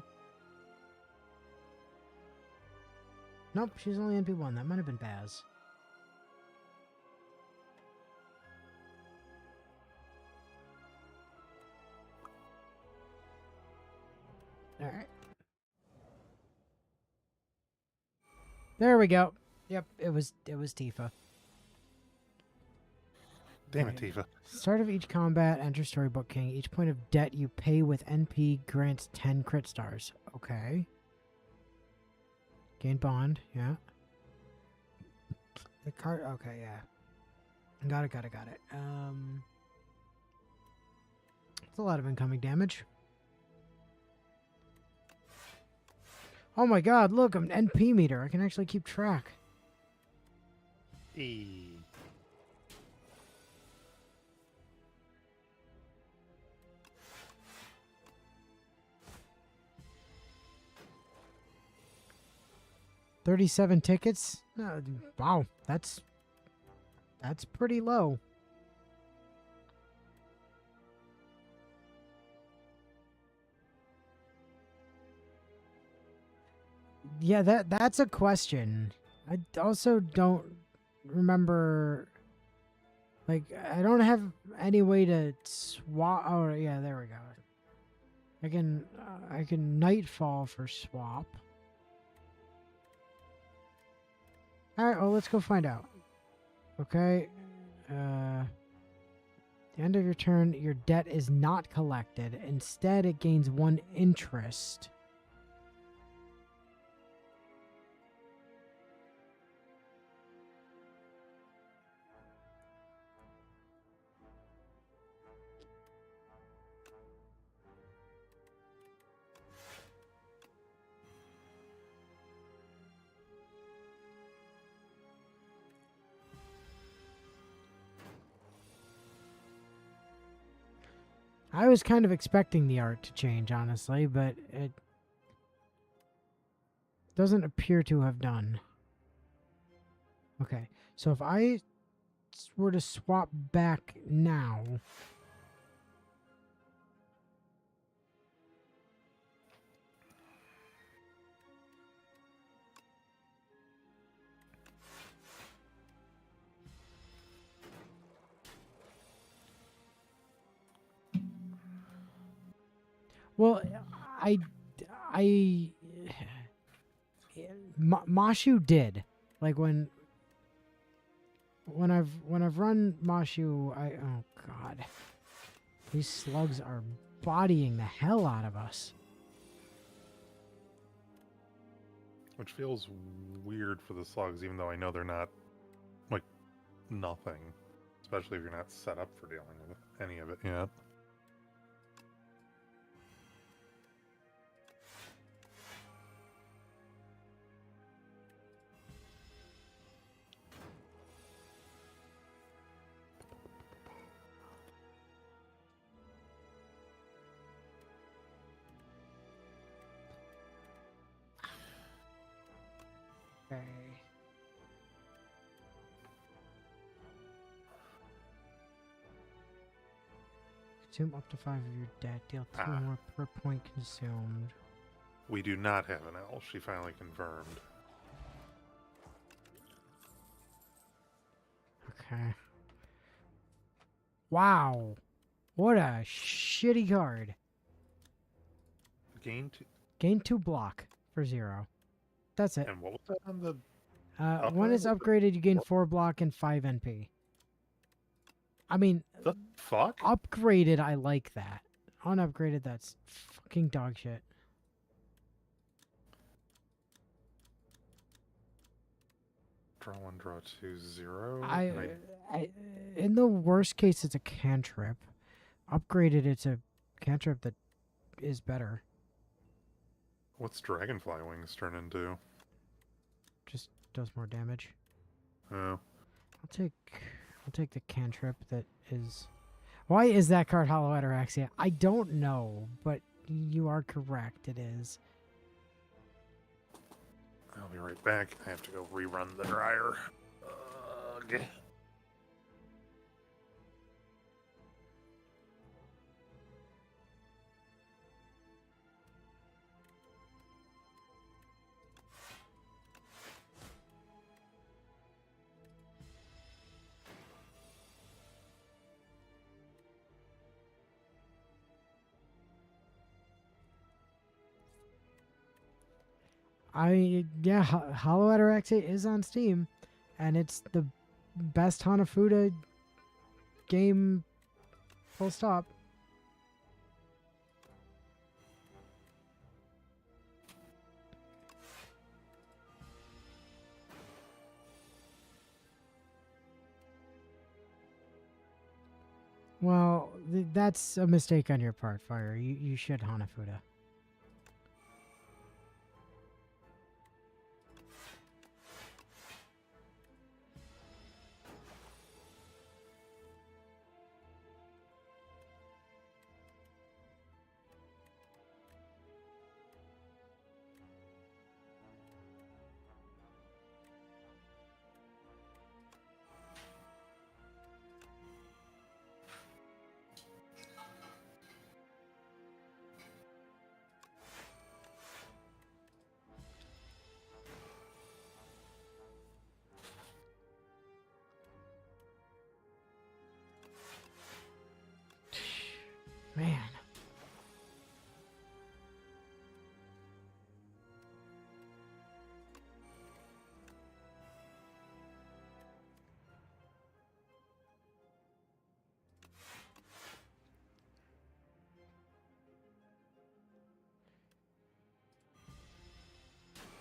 Nope, she's only NP1. That might have been Baz. Alright. There we go. Yep, it was Tifa. Damn it, Tifa. Start of each combat, enter Storybook King. Each point of debt you pay with NP grants 10 crit stars. Okay. Gain bond, yeah. The card, okay, yeah. Got it. It's a lot of incoming damage. Oh my god, look, I'm an NP meter. I can actually keep track. E. $37 tickets? Wow, that's pretty low. Yeah, that's a question. I also don't remember. Like, I don't have any way to swap. Oh, yeah, there we go. I can Nightfall for swap. All right, well, let's go find out. Okay. The end of your turn, your debt is not collected. Instead, it gains 1 interest. I was kind of expecting the art to change, honestly, but it doesn't appear to have done. Okay, so if I were to swap back now... Well, I Mashu did. Like when I've run Mashu, oh god. These slugs are bodying the hell out of us. Which feels weird for the slugs, even though I know they're not, like, nothing. Especially if you're not set up for dealing with any of it yet. Okay. Consume up to 5 of your debt. Deal 2 more per point consumed. We do not have an L. She finally confirmed. Okay. Wow. What a shitty card. Gain 2 block for 0. That's it. And what was that on the... When it's upgraded, you gain 4 block and 5 NP. I mean... The fuck? Upgraded, I like that. Unupgraded, that's fucking dog shit. Draw 1, draw 2, 0. I in the worst case, it's a cantrip. Upgraded, it's a cantrip that is better. What's Dragonfly Wings turn into? Just does more damage. Oh. I'll take I'll take the cantrip that is... Why is that card Hollow Ataraxia? I don't know, but you are correct, it is. I'll be right back. I have to go rerun the dryer. Ugh. Hollow Ataraxia is on Steam, and it's the best Hanafuda game, full stop. Well, that's a mistake on your part, Fire. You should Hanafuda. Man.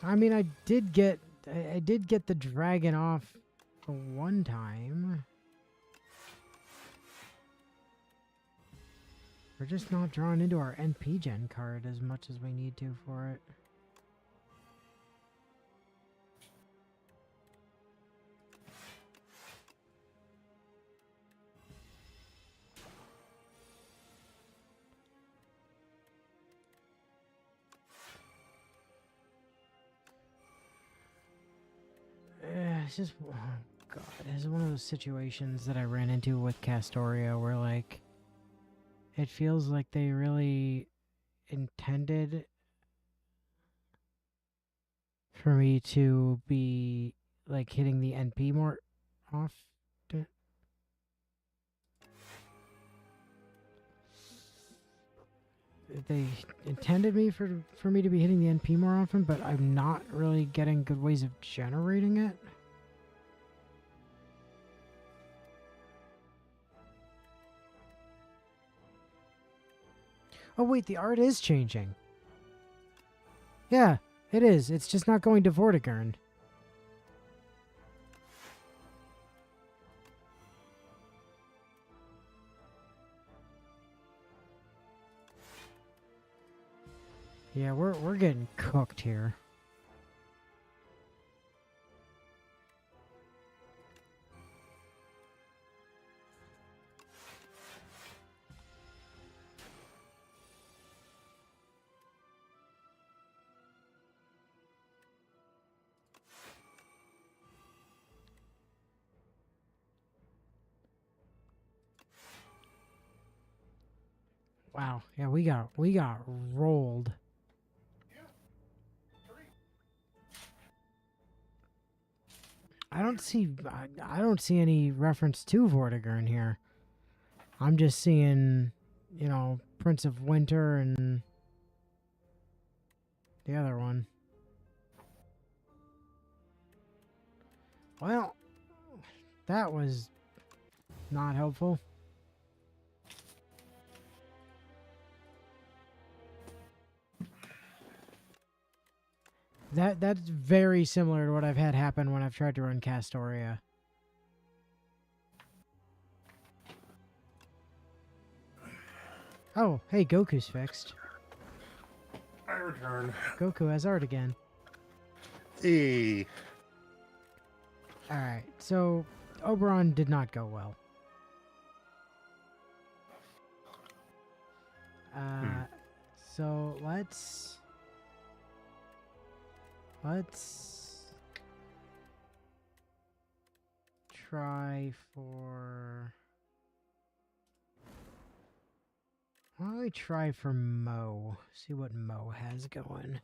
I mean, I did get the dragon off the one time. We're just not drawn into our NP gen card as much as we need to for it. It's just, oh god, it's one of those situations that I ran into with Castoria where, like, it feels like they really intended for me to be, like, hitting the NP more often. They intended me for me to be hitting the NP more often, but I'm not really getting good ways of generating it. Oh wait, the art is changing. Yeah, it is. It's just not going to Vortigern. Yeah, we're getting cooked here. Wow. Yeah, we got rolled. I don't see any reference to Vortigern here. I'm just seeing, you know, Prince of Winter and the other one. Well, that was not helpful. That's very similar to what I've had happen when I've tried to run Castoria. Oh, hey, Goku's fixed. I return. Goku has art again. Hey. Alright, so Oberon did not go well. So let's try for. Why don't we try for Mo? See what Mo has going.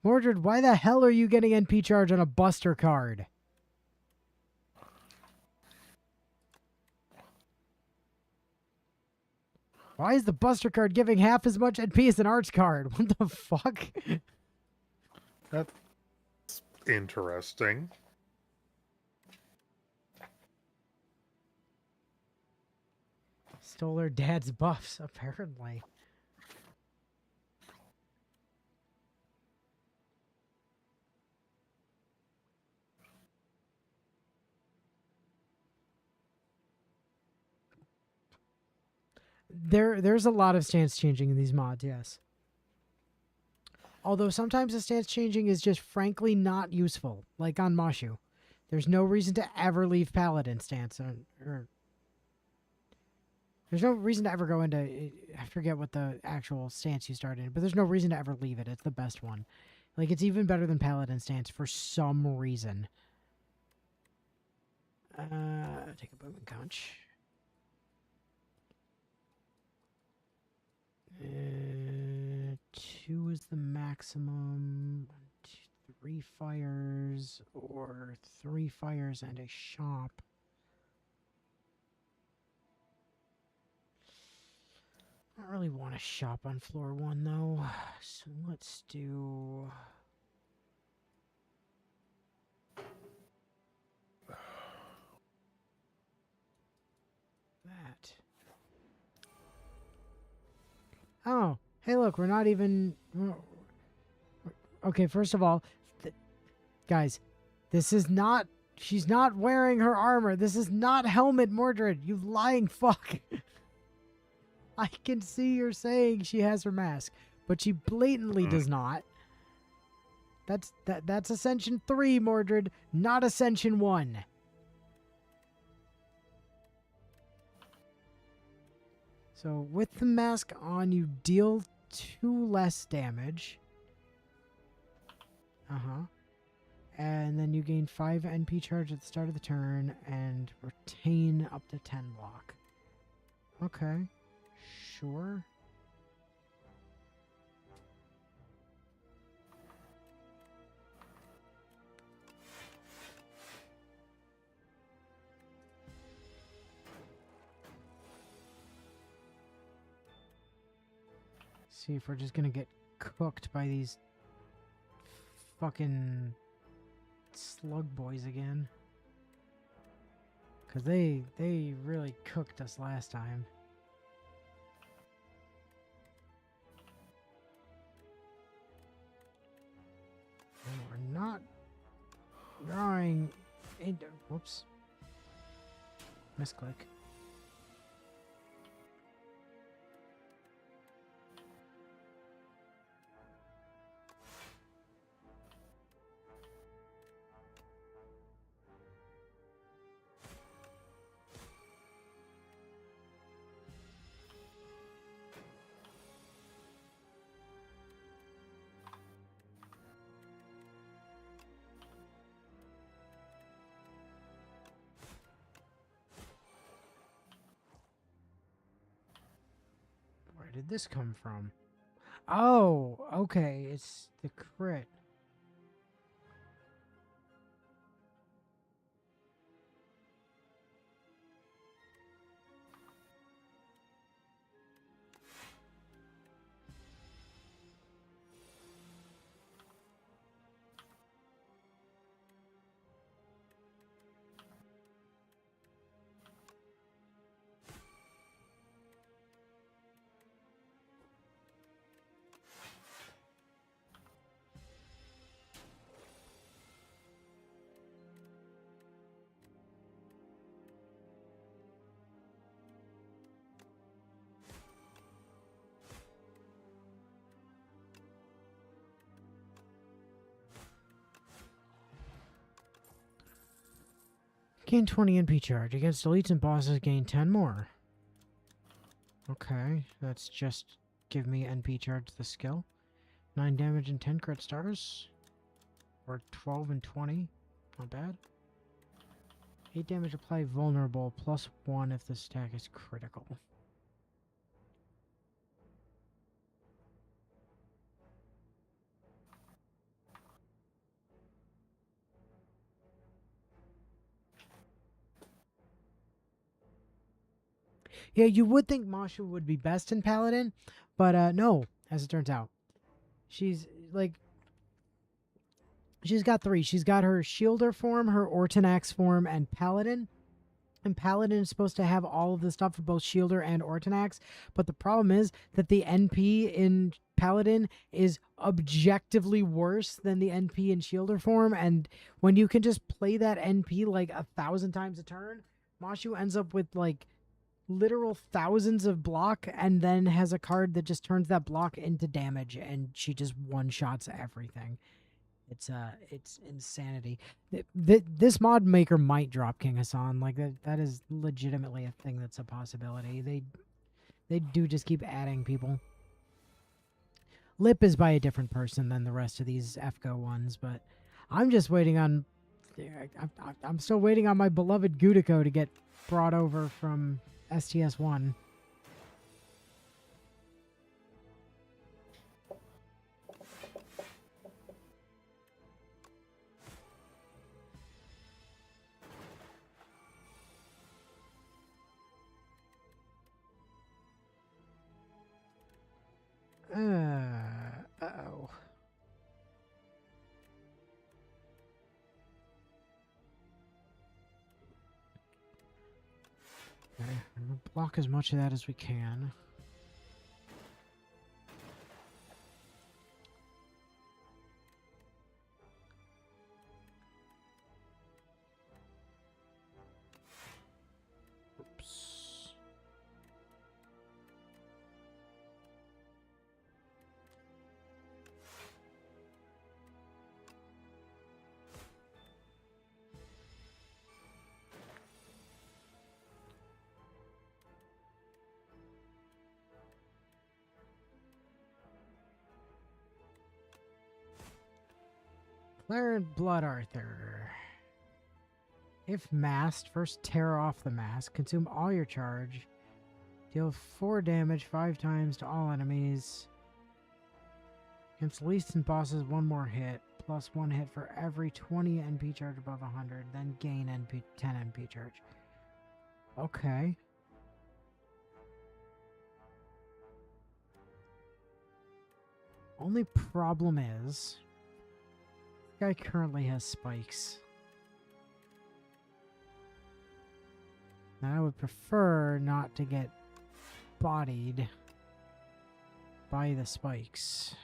Mordred, why the hell are you getting NP charge on a Buster card? Why is the Buster card giving half as much NP as an Arch card? What the fuck? That's interesting. Stole her dad's buffs, apparently. There's a lot of stance changing in these mods, yes. Although sometimes the stance changing is just frankly not useful, like on Mashu. There's no reason to ever leave Paladin stance, or there's no reason to ever go into. I forget what the actual stance you start in, but there's no reason to ever leave it. It's the best one. Like, it's even better than Paladin stance for some reason. Take a booming conch. 2 is the maximum. 3 fires or 3 fires and a shop. I don't really want a shop on floor 1 though. So let's do that. Oh, hey, look, we're not even. Okay, first of all, guys, this is not. She's not wearing her armor. This is not helmet Mordred. You lying fuck. I can see you're saying she has her mask, but she blatantly does not. That's Ascension 3, Mordred, not Ascension 1. So with the mask on, you deal 2 less damage. And then you gain 5 NP charge at the start of the turn and retain up to 10 block. Okay. Sure. See if we're just gonna get cooked by these fucking slug boys again. Cause they really cooked us last time. And we're not drawing into. Whoops. Misclick. Where did this come from? Oh, okay. It's the crit. Gain 20 NP charge. Against elites and bosses, gain 10 more. Okay, that's just give me NP charge the skill. 9 damage and 10 crit stars. Or 12 and 20. Not bad. 8 damage apply vulnerable, plus 1 if this attack is critical. Yeah, you would think Masha would be best in Paladin, but no, as it turns out. She's, like... She's got 3. She's got her Shielder form, her Ortonax form, and Paladin. And Paladin is supposed to have all of the stuff for both Shielder and Ortonax, but the problem is that the NP in Paladin is objectively worse than the NP in Shielder form, and when you can just play that NP like 1,000 times a turn, Mashu ends up with like literal thousands of block and then has a card that just turns that block into damage, and she just one-shots everything. It's insanity. This mod maker might drop King Hassan. Like that is legitimately a thing that's a possibility. They do just keep adding people. Lip is by a different person than the rest of these FGO ones, but I'm just waiting on... I'm still waiting on my beloved Gudiko to get brought over from STS1. Uh-oh. Okay, I'm gonna block as much of that as we can. Oops. Clarent Blood Arthur. If masked, first tear off the mask, consume all your charge, deal 4 damage 5 times to all enemies. Against least and bosses, 1 more hit, plus 1 hit for every 20 NP charge above 100, then gain 10 NP charge. Okay. Only problem is, this guy currently has spikes. Now I would prefer not to get bodied by the spikes.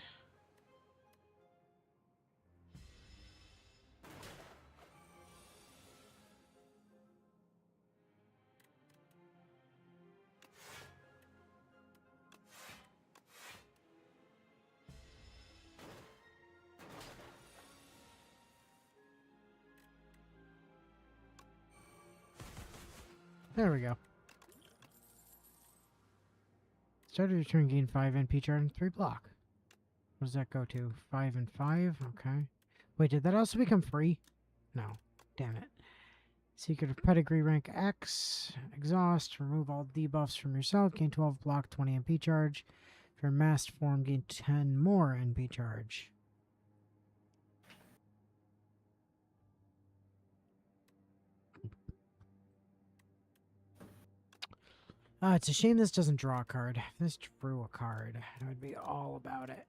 There we go. Started your turn, gain 5 NP charge and 3 block. What does that go to? 5 and 5? Okay. Wait, did that also become free? No. Damn it. Secret of Pedigree rank X. Exhaust. Remove all debuffs from yourself. Gain 12 block, 20 NP charge. If you're masked form, gain 10 more NP charge. It's a shame this doesn't draw a card. If this drew a card, I would be all about it.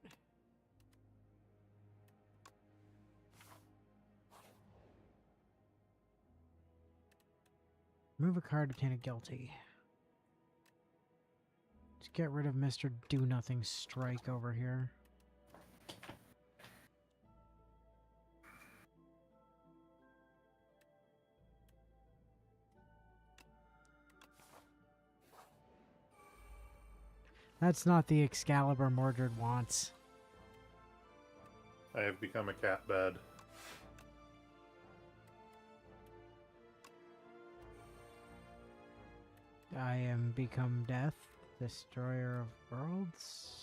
Remove a card, obtain a guilty. Let's get rid of Mr. Do-Nothing Strike over here. That's not the Excalibur Mordred wants. I have become a cat bed. I am become death, destroyer of worlds.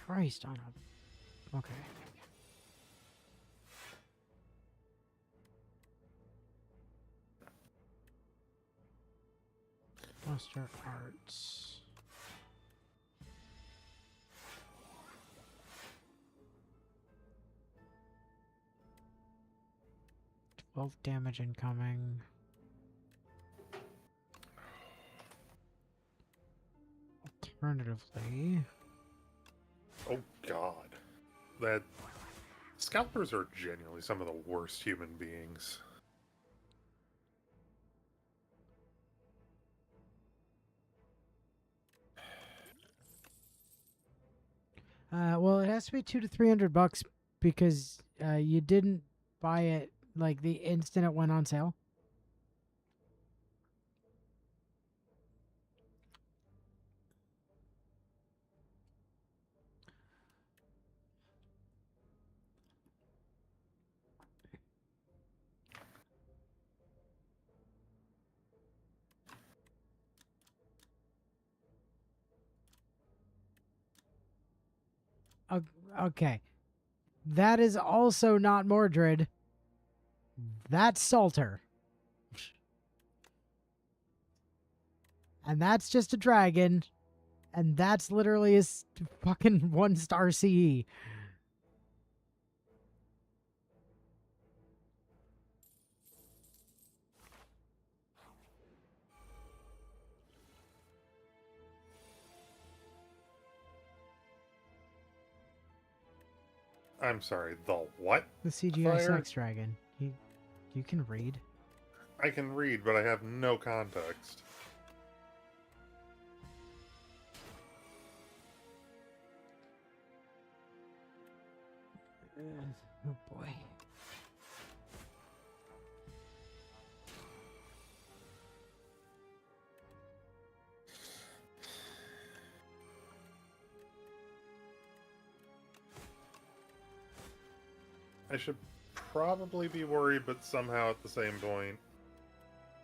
Christ on a... Okay. Buster Arts. 12 damage incoming. Alternatively... Oh god. That... Scalpers are genuinely some of the worst human beings. Well, it has to be $200 to $300 because you didn't buy it like the instant it went on sale. Okay, that is also not Mordred. That's Salter, and that's just a dragon, and that's literally a fucking 1-star CE. I'm sorry, the what? The CGI Fire? sex dragon. You can read. I can read, but I have no context. Oh boy. I should probably be worried, but somehow at the same point...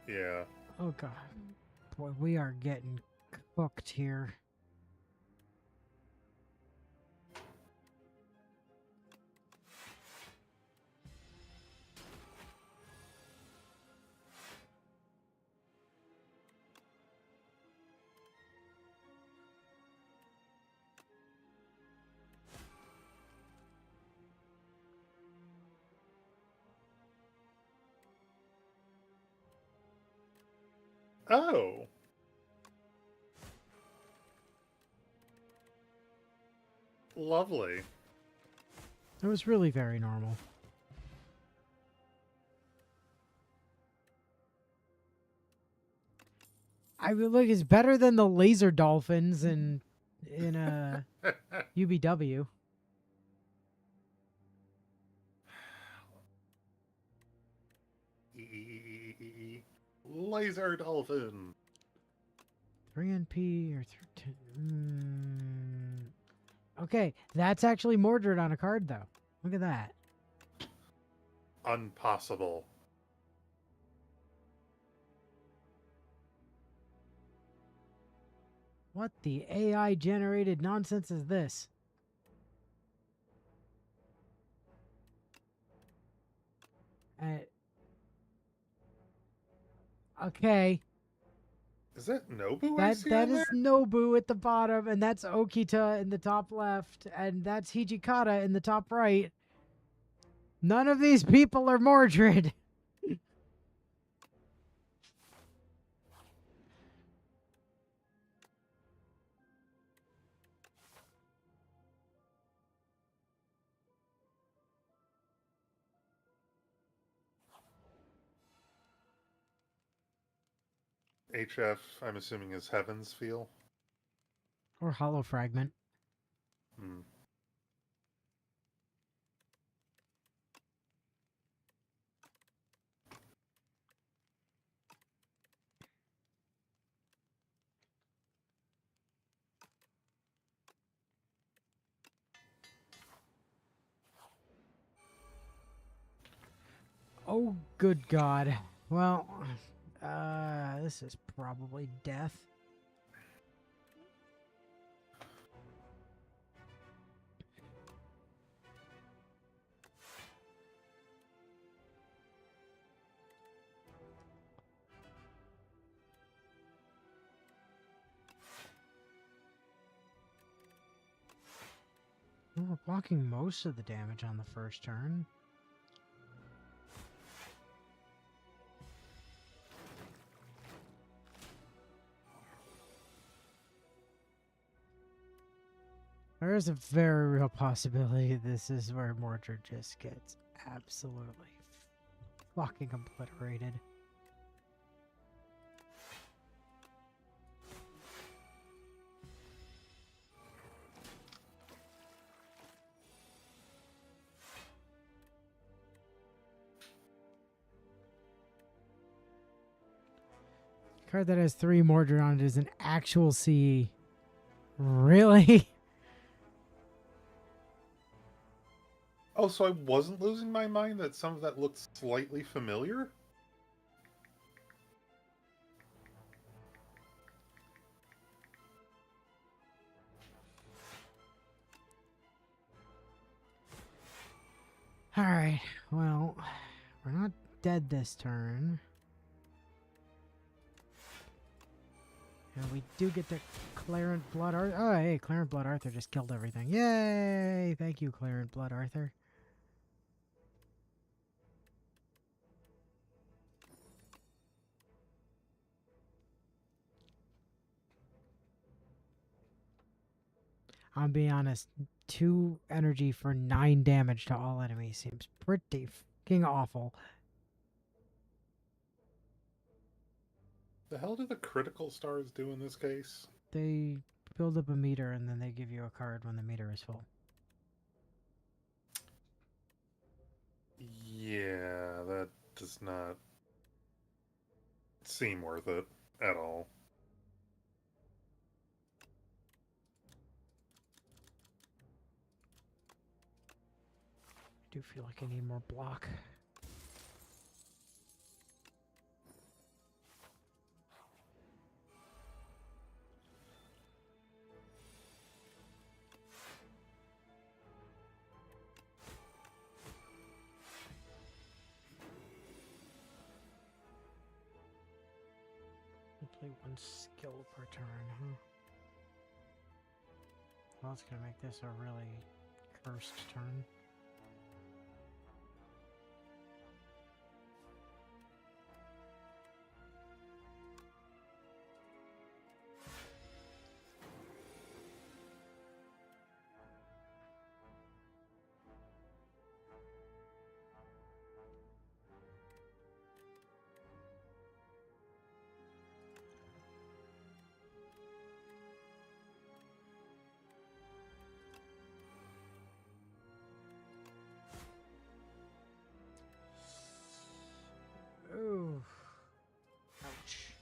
Yeah. Oh god. Boy, we are getting cooked here. Oh! Lovely. It was really very normal. I mean, look, it's better than the laser dolphins in UBW. Laser dolphin. 3 NP or 3. Okay, that's actually Mordred on a card, though. Look at that. Impossible. What the AI generated nonsense is this? Okay. Is that Nobu I That see that on is there? Nobu at the bottom, and that's Okita in the top left, and that's Hijikata in the top right. None of these people are Mordred. HF, I'm assuming, is Heaven's Feel. Or Hollow Fragment. Hmm. Oh, good God. Well, this is probably death. Well, we're blocking most of the damage on the first turn. There is a very real possibility this is where Mordred just gets absolutely fucking obliterated. Card that has 3 Mordred on it is an actual CE. Really? Oh, so I wasn't losing my mind that some of that looked slightly familiar? Alright, well, we're not dead this turn. And we do get to Clarent Blood Arthur. Oh, hey, Clarent Blood Arthur just killed everything. Yay! Thank you, Clarent Blood Arthur. I'm being honest, 2 energy for 9 damage to all enemies seems pretty fucking awful. The hell do the critical stars do in this case? They build up a meter and then they give you a card when the meter is full. Yeah, that does not seem worth it at all. I do feel like I need more block. Play 1 skill per turn, huh? Well, it's gonna make this a really cursed turn. Ooh. Ouch.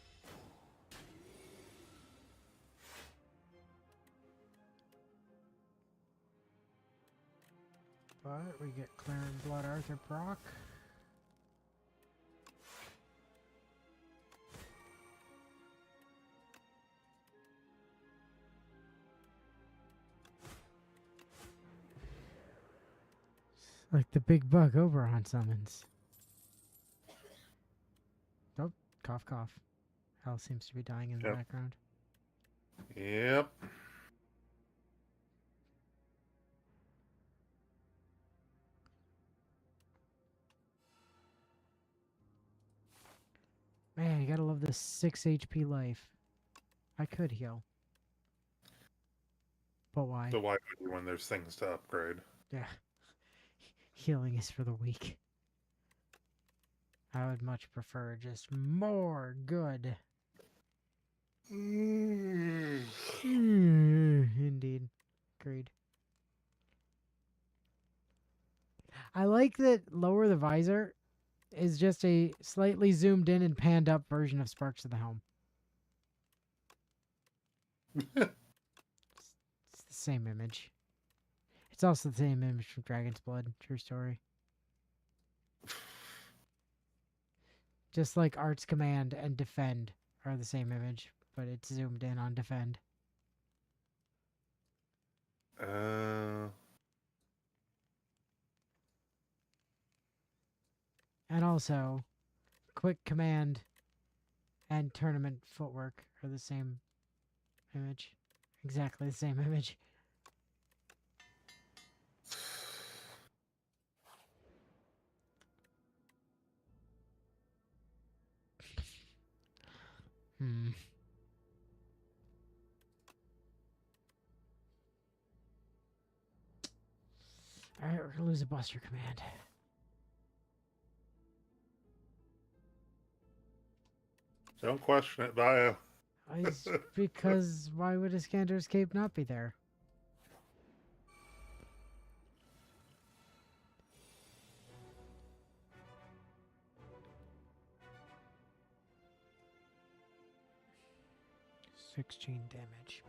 But we get Clarent Blood Arthur proc. Like the big bug Oberon summons. Oh, cough, cough. Hell seems to be dying in the Yep. background. Yep. Man, you gotta love this 6 HP life. I could heal. But why? So why would you when there's things to upgrade? Yeah. Healing is for the weak. I would much prefer just more good. Indeed. Agreed. I like that Lower the Visor is just a slightly zoomed in and panned up version of Sparks of the Helm. It's the same image. It's also the same image from Dragon's Blood. True story. Just like Art's command and defend are the same image, but it's zoomed in on defend. And also, quick command and tournament footwork are the same image. Exactly the same image. Hmm. Alright, we're gonna lose a Buster command. Don't question it, Bio. It's because why would Iskander's Cape not be there? $16 damage.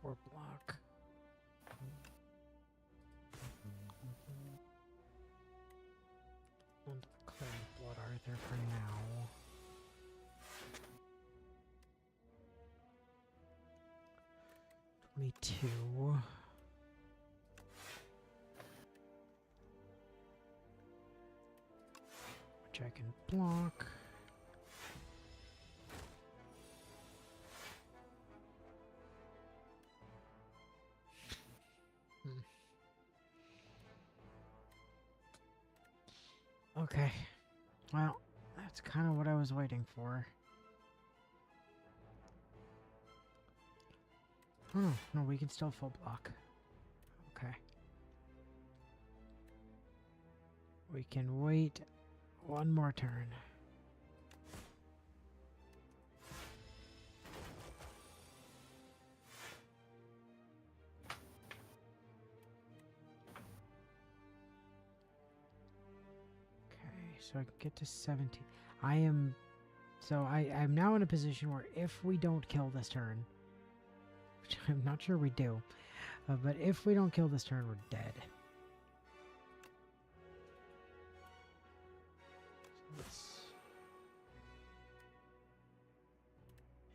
For block. We'll declare Blood Arthur for now. $22. Which I can block. Okay. Well, that's kind of what I was waiting for. Oh, no, we can still full block. Okay. We can wait one more turn. So I can get to 17. I'm now in a position where if we don't kill this turn, which I'm not sure we do, but if we don't kill this turn, we're dead. So let's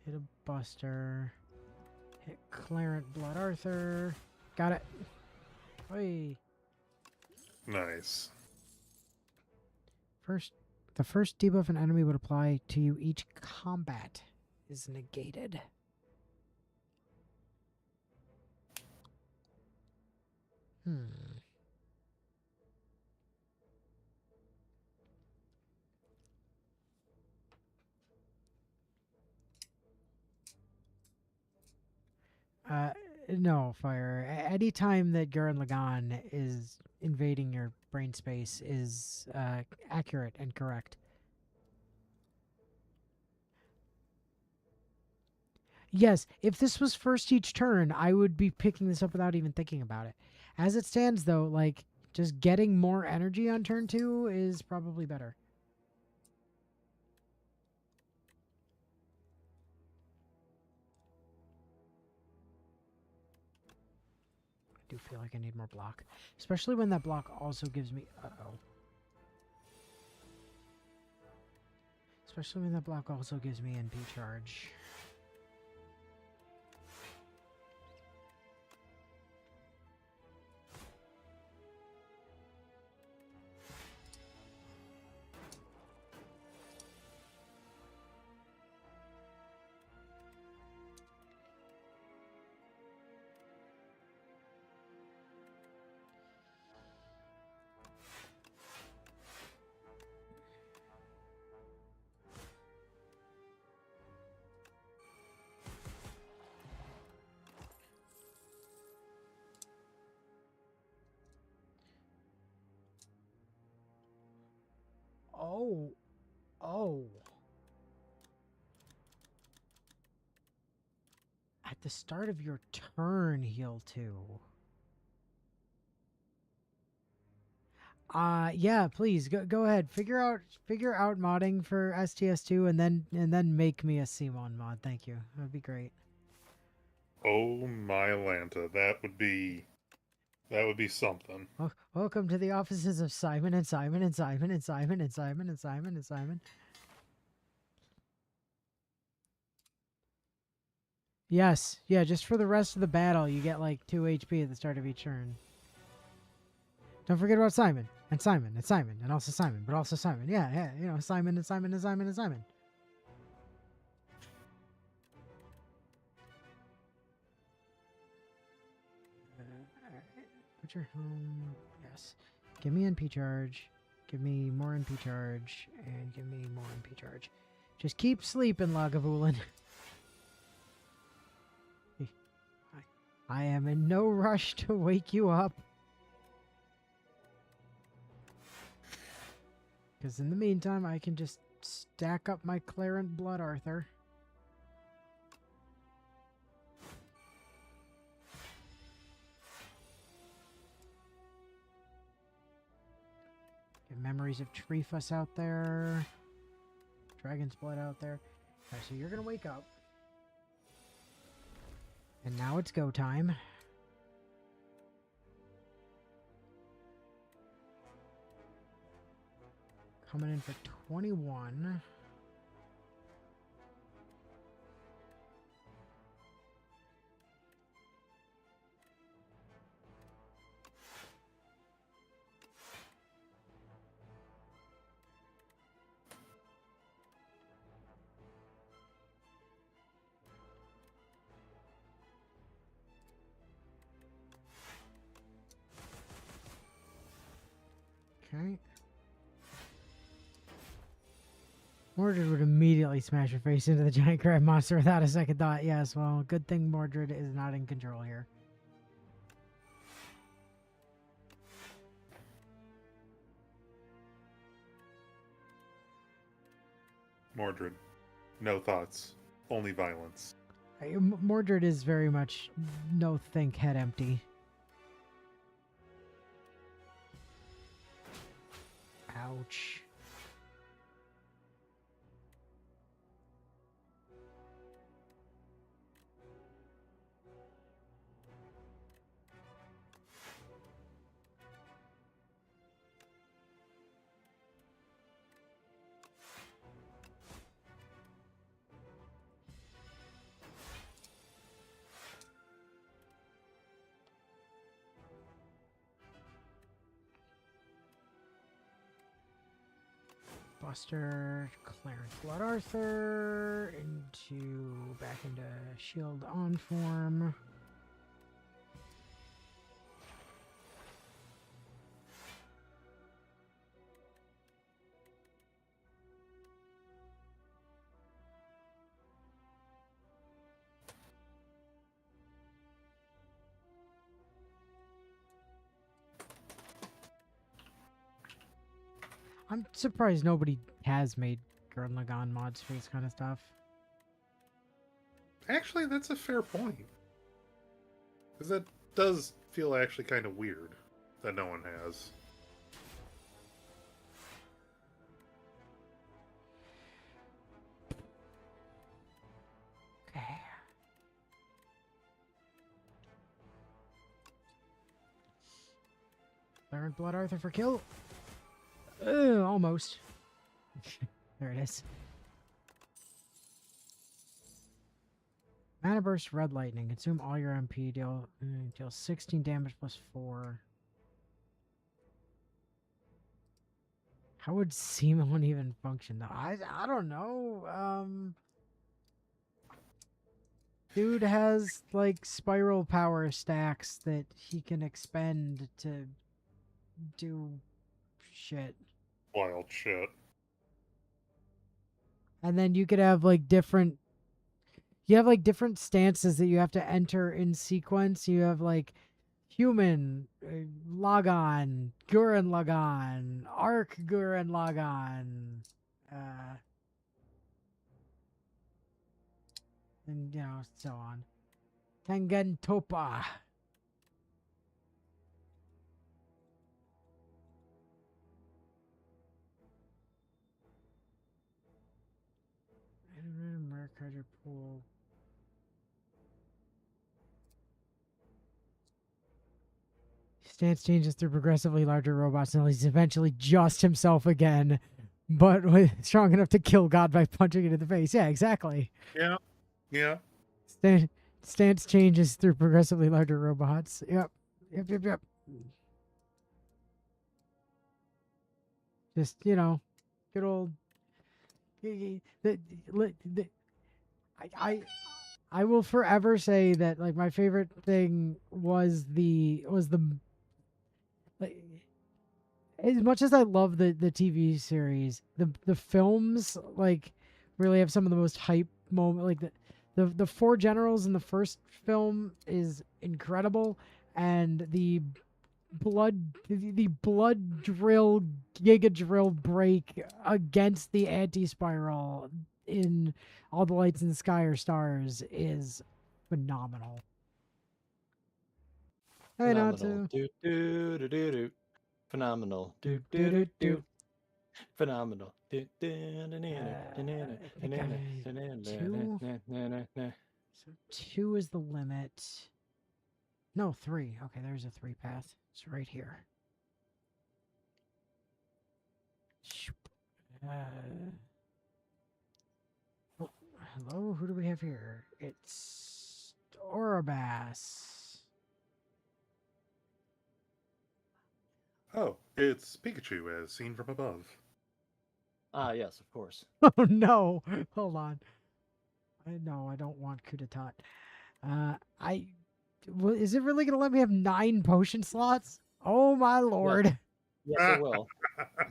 hit a Buster, hit Clarent Blood Arthur. Got it. Hey. Nice. The first debuff an enemy would apply to you each combat is negated. No, Fire. Anytime that Gurren Lagann is invading your brain space is accurate and correct. Yes, if this was first each turn, I would be picking this up without even thinking about it. As it stands, though, like, just getting more energy on turn 2 is probably better. I do feel like I need more block. Especially when that block also gives me... Uh-oh. Especially when that block also gives me NP charge. Oh. Oh. At the start of your turn, heal 2. Yeah, please go ahead. Figure out modding for STS2 and then make me a C1 mod. Thank you. That'd be great. Oh my Lanta, that would be something. Oh, welcome to the offices of Simon and Simon and Simon and Simon and Simon and Simon and Simon. Yes, yeah, just for the rest of the battle, you get like 2 HP at the start of each turn. Don't forget about Simon and Simon and Simon and also Simon, but also Simon. Yeah, you know, Simon and Simon and Simon and Simon. Alright. Put your home. Yes. Give me NP charge. Give me more NP charge. And give me more NP charge. Just keep sleeping, Lagavulin. I am in no rush to wake you up. Because in the meantime, I can just stack up my Clarent Blood Arthur. Get Memories of Trefus out there. Dragon's Blood out there. Alright, so you're going to wake up. And now it's go time. Coming in for 21. Okay. Mordred would immediately smash her face into the giant crab monster without a second thought. Yes, well, good thing Mordred is not in control here. Mordred, no thoughts, only violence. Mordred is very much no think, head empty. Ouch. Buster, Clarence Blood Arthur, back into Shield on form. I'm surprised nobody has made Gurren Lagann mods for this kind of stuff. Actually, that's a fair point. Because that does feel actually kind of weird that no one has. Okay. Clarence Blood Arthur for kill. Almost. There it is. Mana Burst, Red Lightning. Consume all your MP. Deal 16 damage plus 4. How would Simon even function, though? I don't know. Dude has, like, spiral power stacks that he can expend to do shit. Wild shit. And then you could have, like, different... You have, like, different stances that you have to enter in sequence. You have, like, Human, Logon, Gurren Lagann, Arc Gurren Lagann, and so on. Tengen Toppa. Mercador Pool. Stance changes through progressively larger robots until he's eventually just himself again, but strong enough to kill God by punching it in the face. Yeah, exactly. Yeah. Yeah. Stance changes through progressively larger robots. Yep. Yep. Just, good old. I will forever say that like my favorite thing was the like, as much as I love the TV series, the films like really have some of the most hype moment. Like the four generals in the first film is incredible, and the blood drill giga drill break against the anti-spiral in All the Lights in the Sky Are Stars is phenomenal. Hey, not Phenomenal. to Do do do do do. Phenomenal. do Do do do do do do. do. Phenomenal. Do do do I think two. do. So two is the limit. No, three. Okay, there's a three path. It's right here. Oh, hello, who do we have here? It's Orabas. Oh, it's Pikachu as seen from above. Ah, yes, of course. Oh no! Hold on. I don't want coup d'etat. Is it really gonna let me have 9 potion slots? Oh my lord! Yes, it will.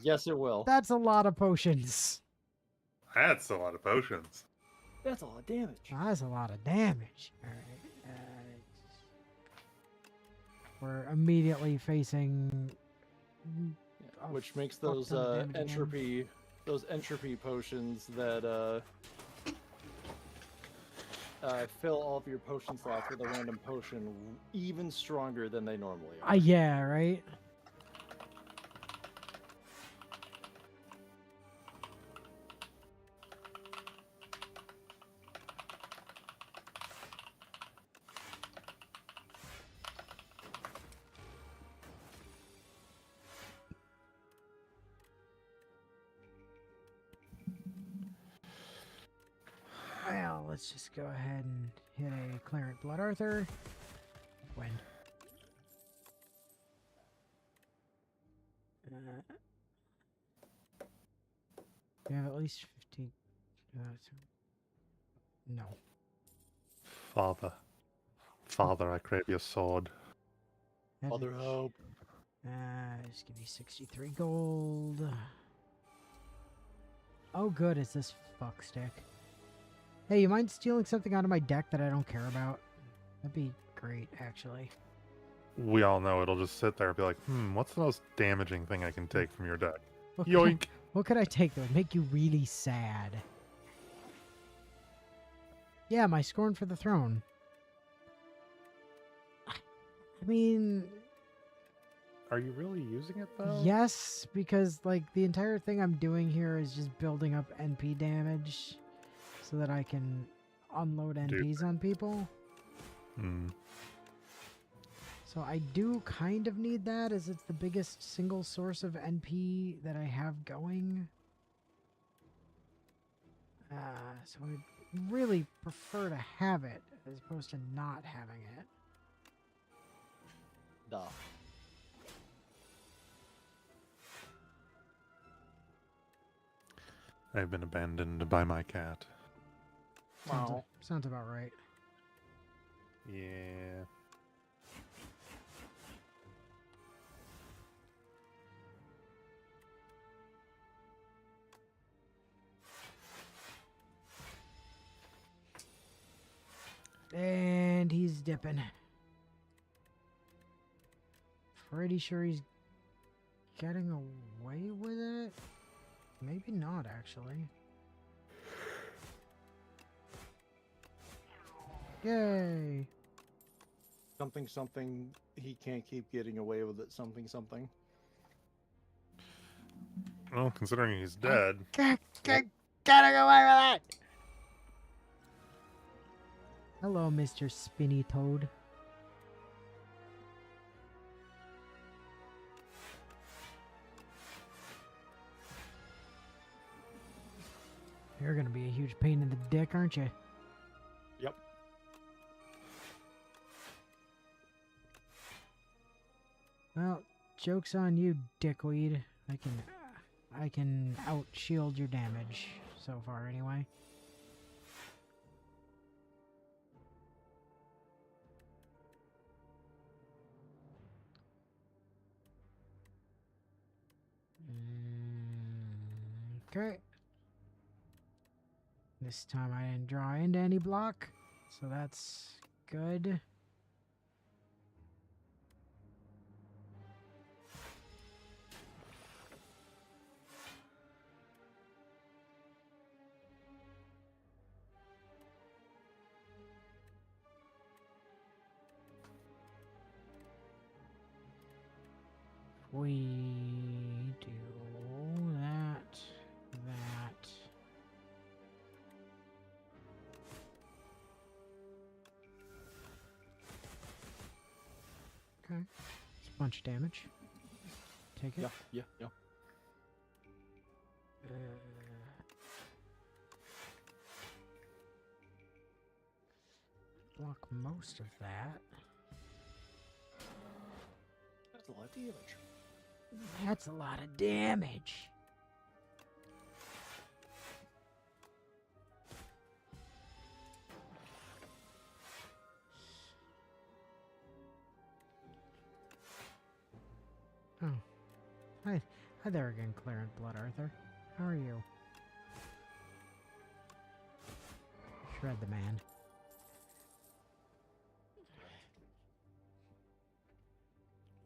Yes, it will. That's a lot of potions. That's a lot of potions. That's a lot of damage. That's a lot of damage. All right. We're immediately facing. Yeah, which makes fuck those ton of damage again. entropy potions that fill all of your potion slots with a random potion even stronger than they normally are. Yeah, right. Well, let's just go ahead and hit a Clarent Blood Arthur. Win. We have at least 15. No. Father, I crave your sword. Other hope. Just give me 63 gold. Oh, good. It's this fuck stick. Hey, you mind stealing something out of my deck that I don't care about? That'd be great, actually. We all know it'll just sit there and be like, what's the most damaging thing I can take from your deck? What Yoink! What could I take that would make you really sad? Yeah, my Scorn for the Throne. I mean... Are you really using it, though? Yes, because, like, the entire thing I'm doing here is just building up NP damage so that I can unload NPs on people. So I do kind of need that, as it's the biggest single source of NP that I have going. So I'd really prefer to have it, as opposed to not having it. Duh. I've been abandoned by my cat. Sounds about right. Yeah. And he's dipping. pretty sure he's getting away with it. Maybe not, actually. Yay! Something, something, he can't keep getting away with it. Something, something. Well, considering he's dead. Getting away with it! Hello, Mr. Spinny Toad. You're gonna be a huge pain in the dick, aren't you? Yep. Well, joke's on you, dickweed. I can out shield your damage so far, anyway. Okay. This time I didn't draw into any block, so that's good. We do that. Okay. It's a bunch of damage. Take it. Yeah. Block most of that. That's a lot of damage. That's a lot of damage. Oh. Hi there again, Clarent Blood Arthur. How are you? Shred the man.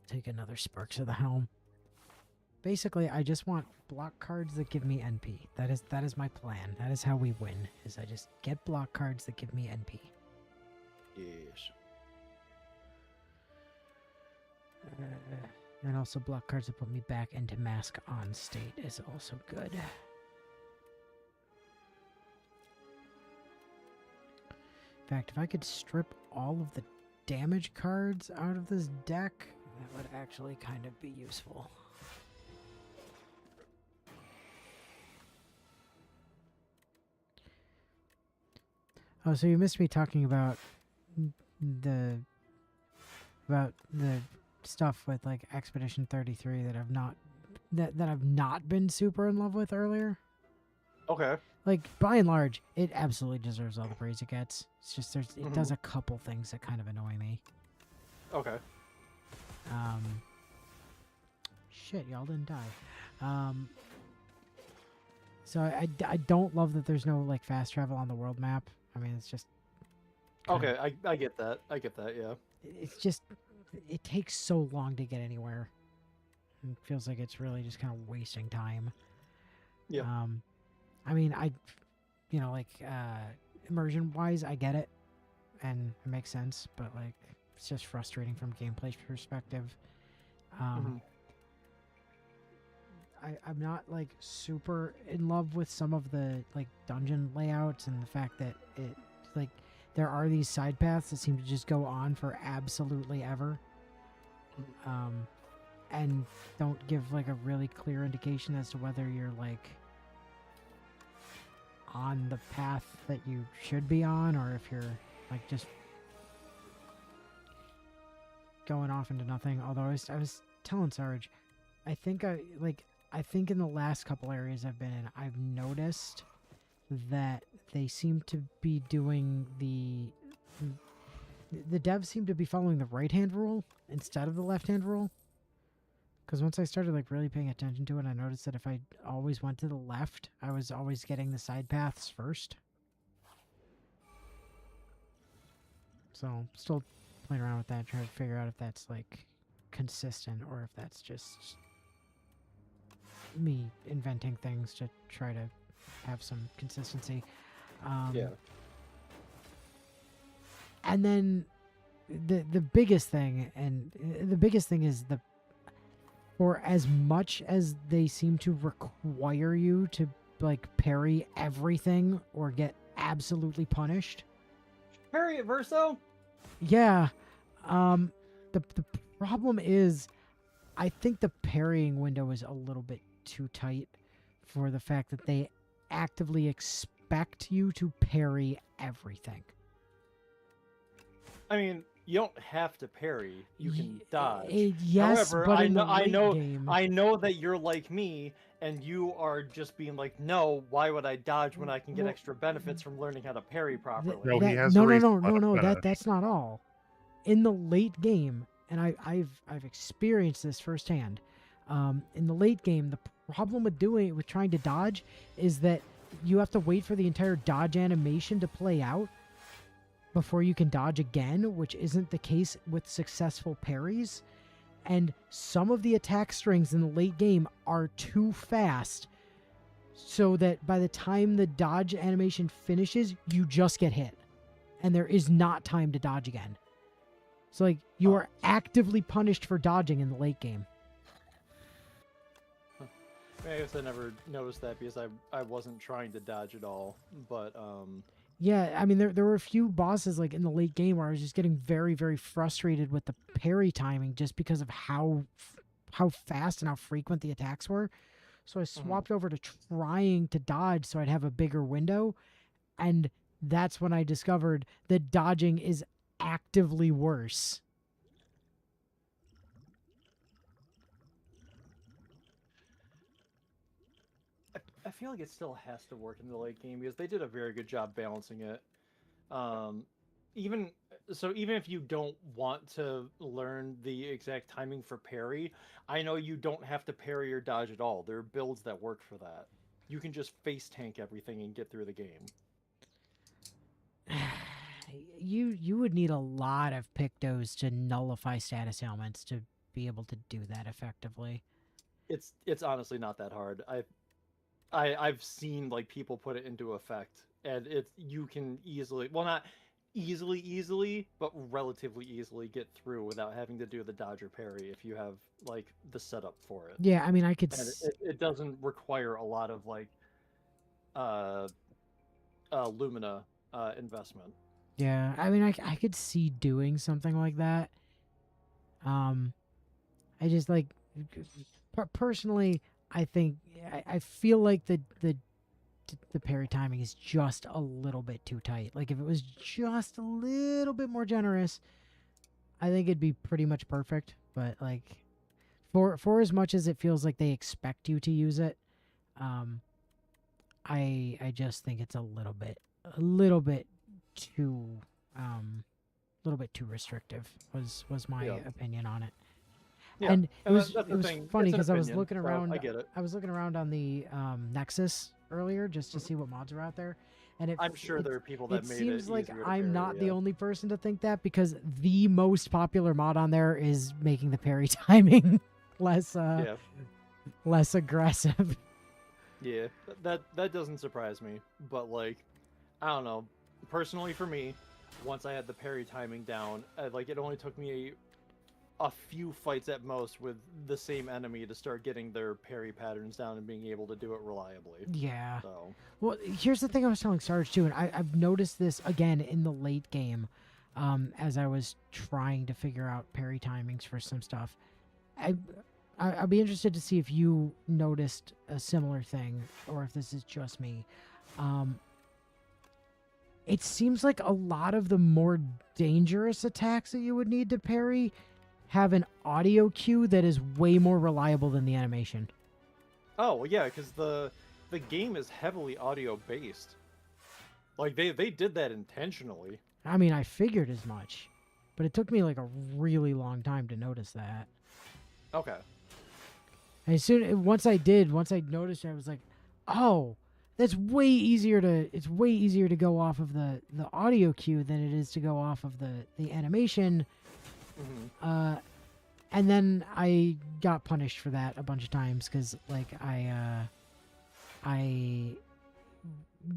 Take another Sparks of the Helm. Basically, I just want block cards that give me NP. That is my plan. That is how we win. Is I just get block cards that give me NP. Yes. And also block cards that put me back into mask on state is also good. In fact, if I could strip all of the damage cards out of this deck, that would actually kind of be useful. Oh, so you missed me talking about the stuff with like Expedition 33 that I've not been super in love with earlier. Okay. Like by and large, it absolutely deserves all the praise it gets. It's just it does a couple things that kind of annoy me. Okay. Shit, y'all didn't die. So I don't love that there's no like fast travel on the world map. I mean, it's just Okay, I get that. I get that, yeah. it's just it takes so long to get anywhere. It feels like it's really just kind of wasting time. Yeah. I mean, immersion wise, I get it, and it makes sense, but like it's just frustrating from gameplay perspective. I'm not like super in love with some of the like dungeon layouts and the fact that it like there are these side paths that seem to just go on for absolutely ever. And don't give like a really clear indication as to whether you're like on the path that you should be on or if you're like just going off into nothing. Although I was telling Sarge, I think in the last couple areas I've been in, I've noticed that they seem to be doing the devs seem to be following the right-hand rule instead of the left-hand rule. Because once I started like really paying attention to it, I noticed that if I always went to the left, I was always getting the side paths first. So, still playing around with that, trying to figure out if that's like consistent or if that's just me inventing things to try to have some consistency. Yeah. And then the biggest thing, is for as much as they seem to require you to like parry everything or get absolutely punished. Parry it, Verso. Yeah. The problem is, I think the parrying window is a little bit too tight for the fact that they actively expect you to parry everything. I mean, you don't have to parry. You can dodge. Yes, However, but I in know, the I late know, game, I know that you're like me, and you are just being like, no. Why would I dodge when I can get Well, extra benefits from learning how to parry properly? No, he has no, a no, reason no, to let no, him no. finish. That's not all. In the late game, and I've experienced this firsthand. In the late game, the problem with trying to dodge is that you have to wait for the entire dodge animation to play out before you can dodge again, which isn't the case with successful parries. And some of the attack strings in the late game are too fast, so that by the time the dodge animation finishes, you just get hit, and there is not time to dodge again. So like you are actively punished for dodging in the late game. I guess I never noticed that because I wasn't trying to dodge at all. But Yeah, I mean there were a few bosses like in the late game where I was just getting very, very frustrated with the parry timing just because of how fast and how frequent the attacks were. So I swapped over to trying to dodge so I'd have a bigger window, and that's when I discovered that dodging is actively worse. I feel like it still has to work in the late game because they did a very good job balancing it. Even if you don't want to learn the exact timing for parry, I know you don't have to parry or dodge at all. There are builds that work for that. You can just face tank everything and get through the game. You would need a lot of pictos to nullify status ailments to be able to do that effectively. It's honestly not that hard. I've seen like people put it into effect, and you can easily, well, not easily, but relatively easily get through without having to do the dodge or parry if you have like the setup for it. Yeah, I mean I could And it doesn't require a lot of like Lumina investment. yeah, I mean I could see doing something like that. I just like personally I think I feel like the parry timing is just a little bit too tight. Like if it was just a little bit more generous, I think it'd be pretty much perfect. But like for as much as it feels like they expect you to use it, I just think it's a little bit too restrictive was my opinion on it. Yeah, and it was thing. Funny It's an because I was opinion, looking so around. I get it. I was looking around on the Nexus earlier just to see what mods are out there, and I'm sure there are people that made it. It seems like easier to I'm parry, not the yeah. only person to think that, because the most popular mod on there is making the parry timing less aggressive. Yeah, that doesn't surprise me. But like, I don't know. Personally, for me, once I had the parry timing down, like it only took me a few fights at most with the same enemy to start getting their parry patterns down and being able to do it reliably. Yeah. So. Well, here's the thing I was telling Sarge too, and I've noticed this again in the late game, as I was trying to figure out parry timings for some stuff. I'd be interested to see if you noticed a similar thing, or if this is just me. It seems like a lot of the more dangerous attacks that you would need to parry have an audio cue that is way more reliable than the animation. Oh, well, yeah, because the game is heavily audio based. Like they did that intentionally. I mean, I figured as much, but it took me like a really long time to notice that. Okay. And once I noticed it, I was like, "Oh, that's way easier to. It's way easier to go off of the audio cue than it is to go off of the animation." Mm-hmm. And then I got punished for that a bunch of times because, like, I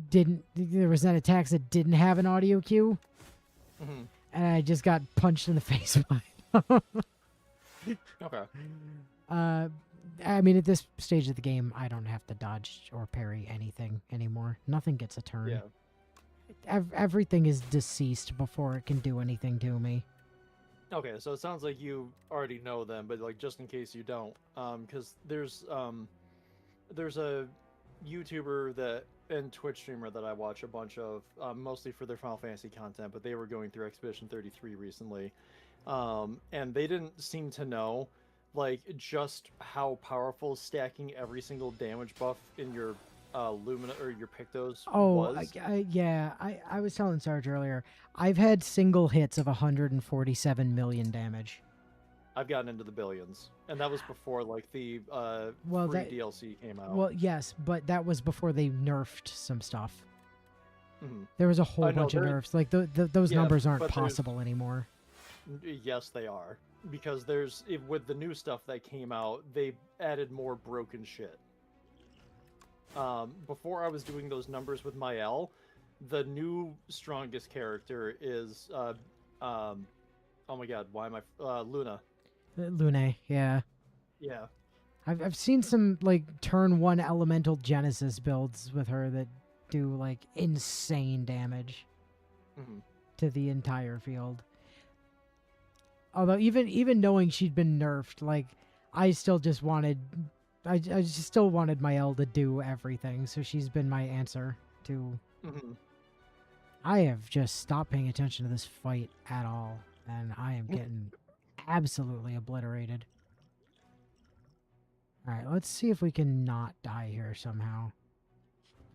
didn't. There was an attack that didn't have an audio cue, Hmm. and I just got punched in the face by it. Okay. I mean, at this stage of the game, I don't have to dodge or parry anything anymore. Nothing gets a turn. Yeah. Everything is deceased before it can do anything to me. Okay, so it sounds like you already know them, but like just in case you don't, because there's a YouTuber that and Twitch streamer that I watch a bunch of, mostly for their Final Fantasy content, but they were going through Expedition 33 recently, and they didn't seem to know like just how powerful stacking every single damage buff in your Lumina or your Pictos was. Yeah, I was telling Sarge earlier, I've had single hits of 147 million damage. I've gotten into the billions, and that was before like the Well, free that- DLC came out. Well, yes, but that was before they nerfed some stuff. Mhm. There was a whole No, bunch of there- nerfs. Like, those Yeah, numbers aren't but there's- possible anymore. Yes, they are, because with the new stuff that came out, they added more broken shit. Before I was doing those numbers with my L, the new strongest character is oh my god, why am I Luna? Lune, yeah. Yeah. I've seen some, like, turn 1 elemental Genesis builds with her that do, like, insane damage Hmm. to the entire field. Although even knowing she'd been nerfed, like, I still just wanted I just still wanted my L to do everything, so she's been my answer to. Hmm. I have just stopped paying attention to this fight at all, and I am getting absolutely obliterated. Alright, let's see if we can not die here somehow.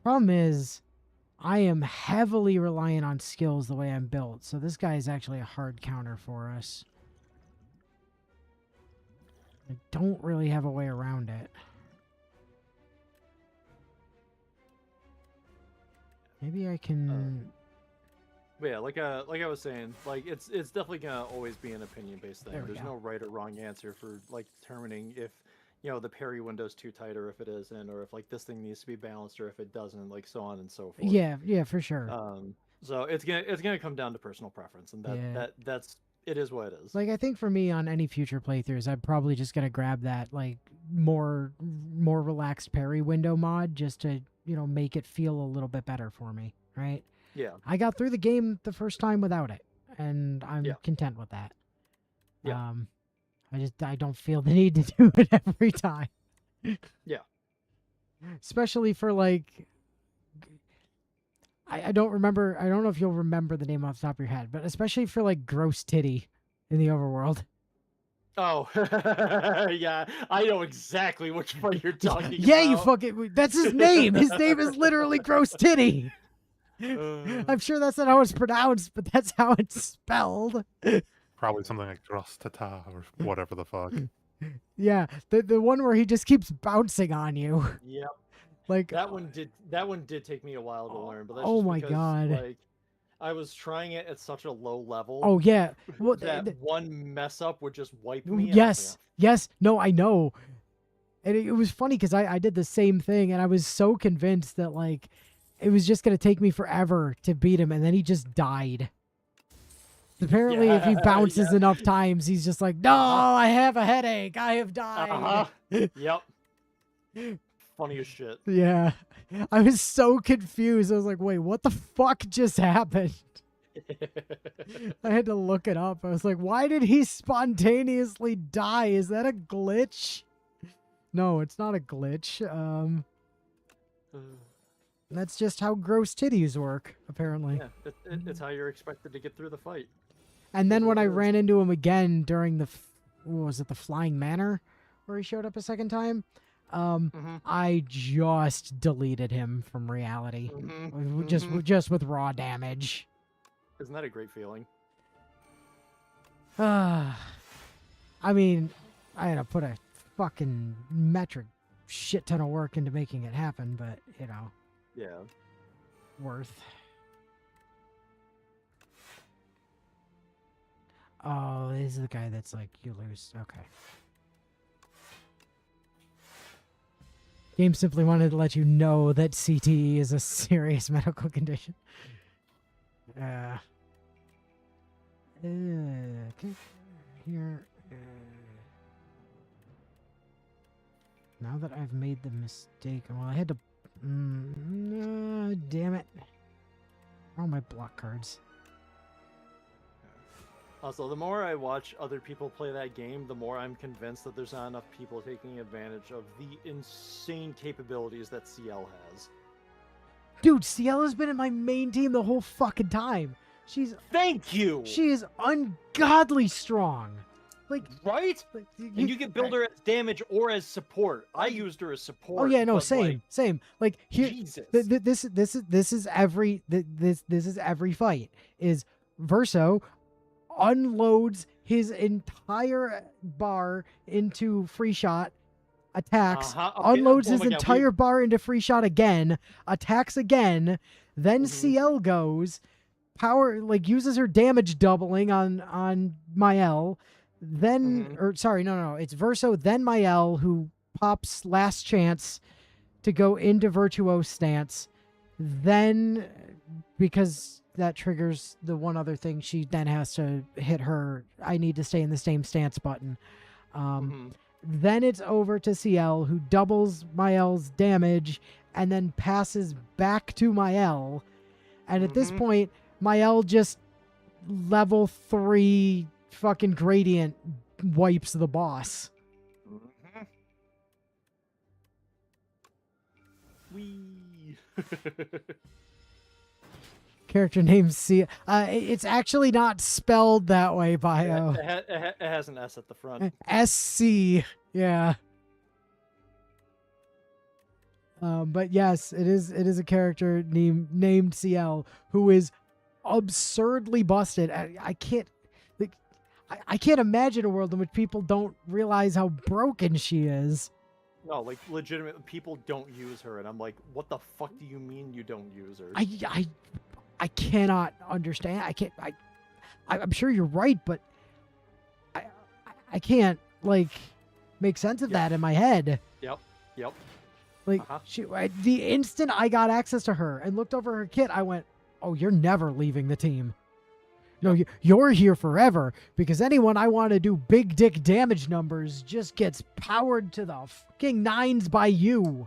Problem is, I am heavily reliant on skills the way I'm built, so this guy is actually a hard counter for us. I don't really have a way around it. Maybe I can... But yeah, like I was saying, like it's definitely gonna always be an opinion based thing. There we There's go. no right or wrong answer for like determining if the parry window's too tight or if it isn't, or if like this thing needs to be balanced or if it doesn't, like so on and so forth. Yeah, for sure. So it's gonna come down to personal preference, and that's it is what it is. Like, I think for me, on any future playthroughs, I'm probably just gonna grab that, like, more relaxed parry window mod just to, make it feel a little bit better for me, right? Yeah. I got through the game the first time without it, and I'm content with that. Yeah. I don't feel the need to do it every time. Yeah. Especially for, like, I don't remember, I don't know if you'll remember the name off the top of your head, but especially for, like, Gross Titty in the overworld. Oh, yeah, I know exactly which one you're talking about. Yeah, you fucking, that's his name. His name is literally Gross Titty. I'm sure that's not how it's pronounced, but that's how it's spelled. Probably something like Drostata or whatever the fuck. Yeah, the one where he just keeps bouncing on you. Yep. Like, That one did take me a while to learn, but that's oh just my because, God. like, I was trying it at such a low level. oh yeah. Well, that one mess up would just wipe me. and Yes. No, I know. And it was funny because I did the same thing, and I was so convinced that, like, it was just gonna take me forever to beat him, and then he just died. Apparently, if he bounces enough times, he's just like, "No, I have a headache. I have died." Yep. Funny as shit. Yeah, I was so confused. I was like, "Wait, what the fuck just happened?" I had to look it up. I was like, "Why did he spontaneously die? Is that a glitch?" No, it's not a glitch. That's just how gross titties work, apparently. Yeah, it's how you're expected to get through the fight. And then when I Yes. ran into him again during the, what was it, the Flying Manor, where he showed up a second time, I just deleted him from reality, just with raw damage. Isn't that a great feeling? I mean, I had to put a fucking metric shit ton of work into making it happen, but Yeah. worth. Oh, this is the guy that's like, you lose. Okay. Game simply wanted to let you know that CTE is a serious medical condition. Okay, here. Now that I've made the mistake, well, I had to. Damn it! All my block cards. Also, the more I watch other people play that game, the more I'm convinced that there's not enough people taking advantage of the insane capabilities that CL has. Dude, CL has been in my main team the whole fucking time. Thank you. She is ungodly strong. Like, right? And you can build her as damage or as support. I used her as support. Oh yeah, no, but, same. Like here, Jesus. this is every fight. Is Verso unloads his entire bar into free shot, attacks, Okay, unloads oh his my God, entire bar into free shot again, attacks again, then CL goes, power, like, uses her damage doubling on Mael, then or sorry, no, it's Verso, then Mael, who pops last chance to go into Virtuoso stance, then because that triggers the one other thing, she then has to hit her I need to stay in the same stance button. Then it's over to CL, who doubles Mael's damage and then passes back to Mael. And at this point, Mael just level 3 fucking gradient wipes the boss. Wee. Character name C. It's actually not spelled that way, Bio. It has an S at the front. SC. Yeah. But yes, it is a character named CL who is absurdly busted. I can't imagine a world in which people don't realize how broken she is. No, like legitimate people don't use her, and I'm like, what the fuck do you mean you don't use her? I cannot understand. I'm sure you're right, but I can't like make sense of that in my head. Yep. Like the instant I got access to her and looked over her kit, I went, "Oh, you're never leaving the team. No, you're here forever because anyone I want to do big dick damage numbers just gets powered to the fucking nines by you."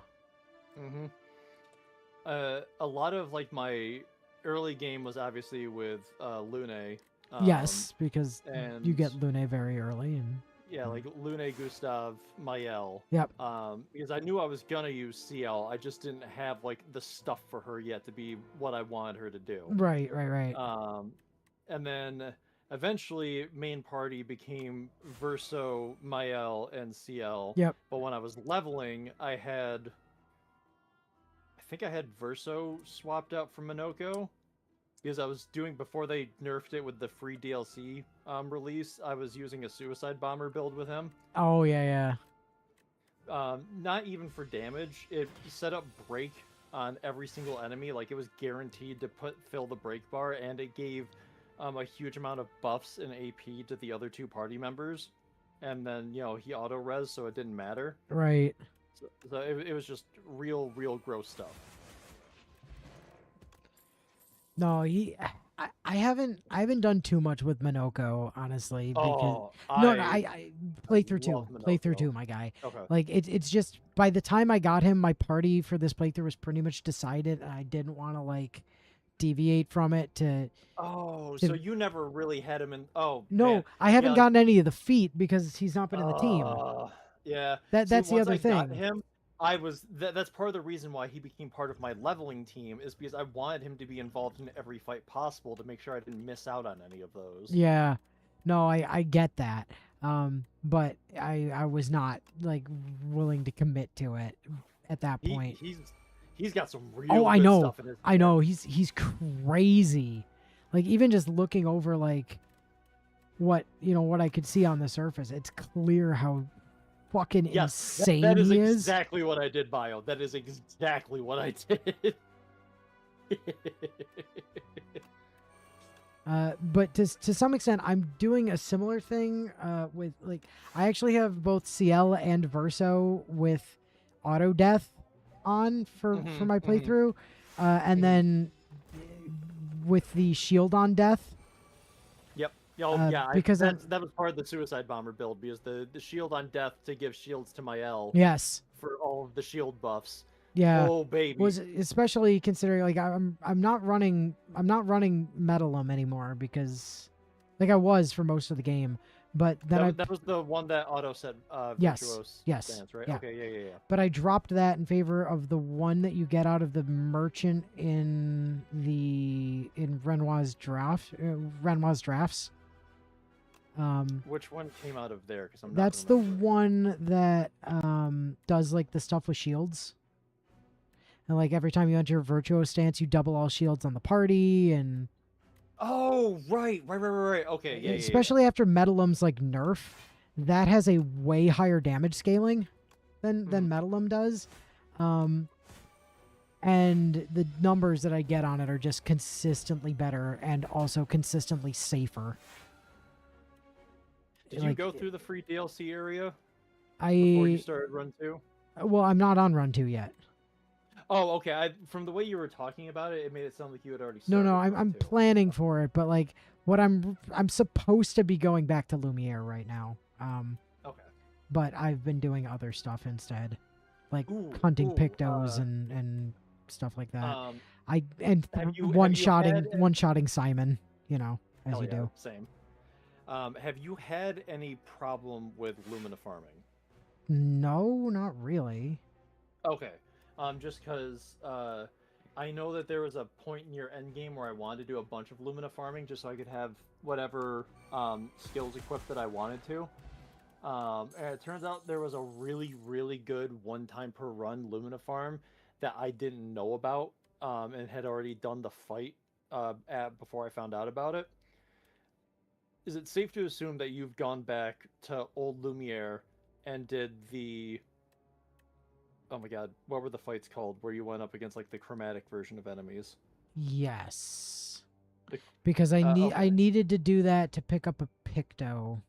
A lot of like my early game was obviously with Lune. Yes, because and you get Lune very early, and yeah, like Lune, Gustav, Mael. Yep. Because I knew I was gonna use CL, I just didn't have like the stuff for her yet to be what I wanted her to do. Right. And then eventually main party became Verso, Mael, and CL. Yep. But when I was leveling, I think I had Verso swapped out for Minoko. Because I was doing, before they nerfed it with the free DLC release, I was using a Suicide Bomber build with him. Oh, yeah. Not even for damage. It set up break on every single enemy. Like, it was guaranteed to fill the break bar, and it gave a huge amount of buffs and AP to the other two party members. And then, he auto-res, so it didn't matter. Right. So it was just real gross stuff. No, I haven't done too much with Minoko, honestly. Because, I play through two, my guy. Okay. Like it's just by the time I got him, my party for this playthrough was pretty much decided, and I didn't want to like deviate from it to. So you never really had him in. Oh no, man. I haven't gotten any of the feat because he's not been in the team. Yeah, that's the other thing. Got him, I was that's part of the reason why he became part of my leveling team, is because I wanted him to be involved in every fight possible to make sure I didn't miss out on any of those. Yeah, no, I get that, but I was not like willing to commit to it at that point. He's got some real stuff in his I know he's crazy. Like even just looking over like what I could see on the surface, it's clear how fucking insane that is he is. Exactly what I did, Bio. That is exactly what I did. But to some extent, I'm doing a similar thing with like I actually have both CL and Verso with auto death on for my playthrough, and then with the shield on death. Yep. Oh, yeah. Because that was part of the suicide bomber build because the shield on death to give shields to my L yes, for all of the shield buffs. yeah, Oh baby. was especially considering like I'm not running Metalum anymore because like I was for most of the game, but then that was the one that auto said yes, virtuos yes, stance, right? yeah. Okay, yeah. But I dropped that in favor of the one that you get out of the merchant in Renoir's drafts. Which one came out of there? Because I'm not. That's the one that does like the stuff with shields. And like every time you enter a virtuo stance, you double all shields on the party, and oh right. Okay, yeah. Especially after Metalum's like nerf, that has a way higher damage scaling than Metalum does. And the numbers that I get on it are just consistently better and also consistently safer. Did you go through the free DLC area before you started Run 2? Well, I'm not on Run 2 yet. Oh, okay. From the way you were talking about it, it made it sound like you had already started. No, I'm planning for it, but like what I'm supposed to be going back to Lumiere right now. Okay. But I've been doing other stuff instead, like hunting Pictos and stuff like that. One-shotting Simon, you know, as you do. Same. Have you had any problem with Lumina farming? No, not really. Okay. Just because I know that there was a point in your end game where I wanted to do a bunch of Lumina farming just so I could have whatever skills equipped that I wanted to. And it turns out there was a really, really good one-time per run Lumina farm that I didn't know about and had already done the fight before I found out about it. Is it safe to assume that you've gone back to Old Lumiere and did the... Oh my god, what were the fights called where you went up against like the chromatic version of enemies? Yes. Because I needed to do that to pick up a Picto,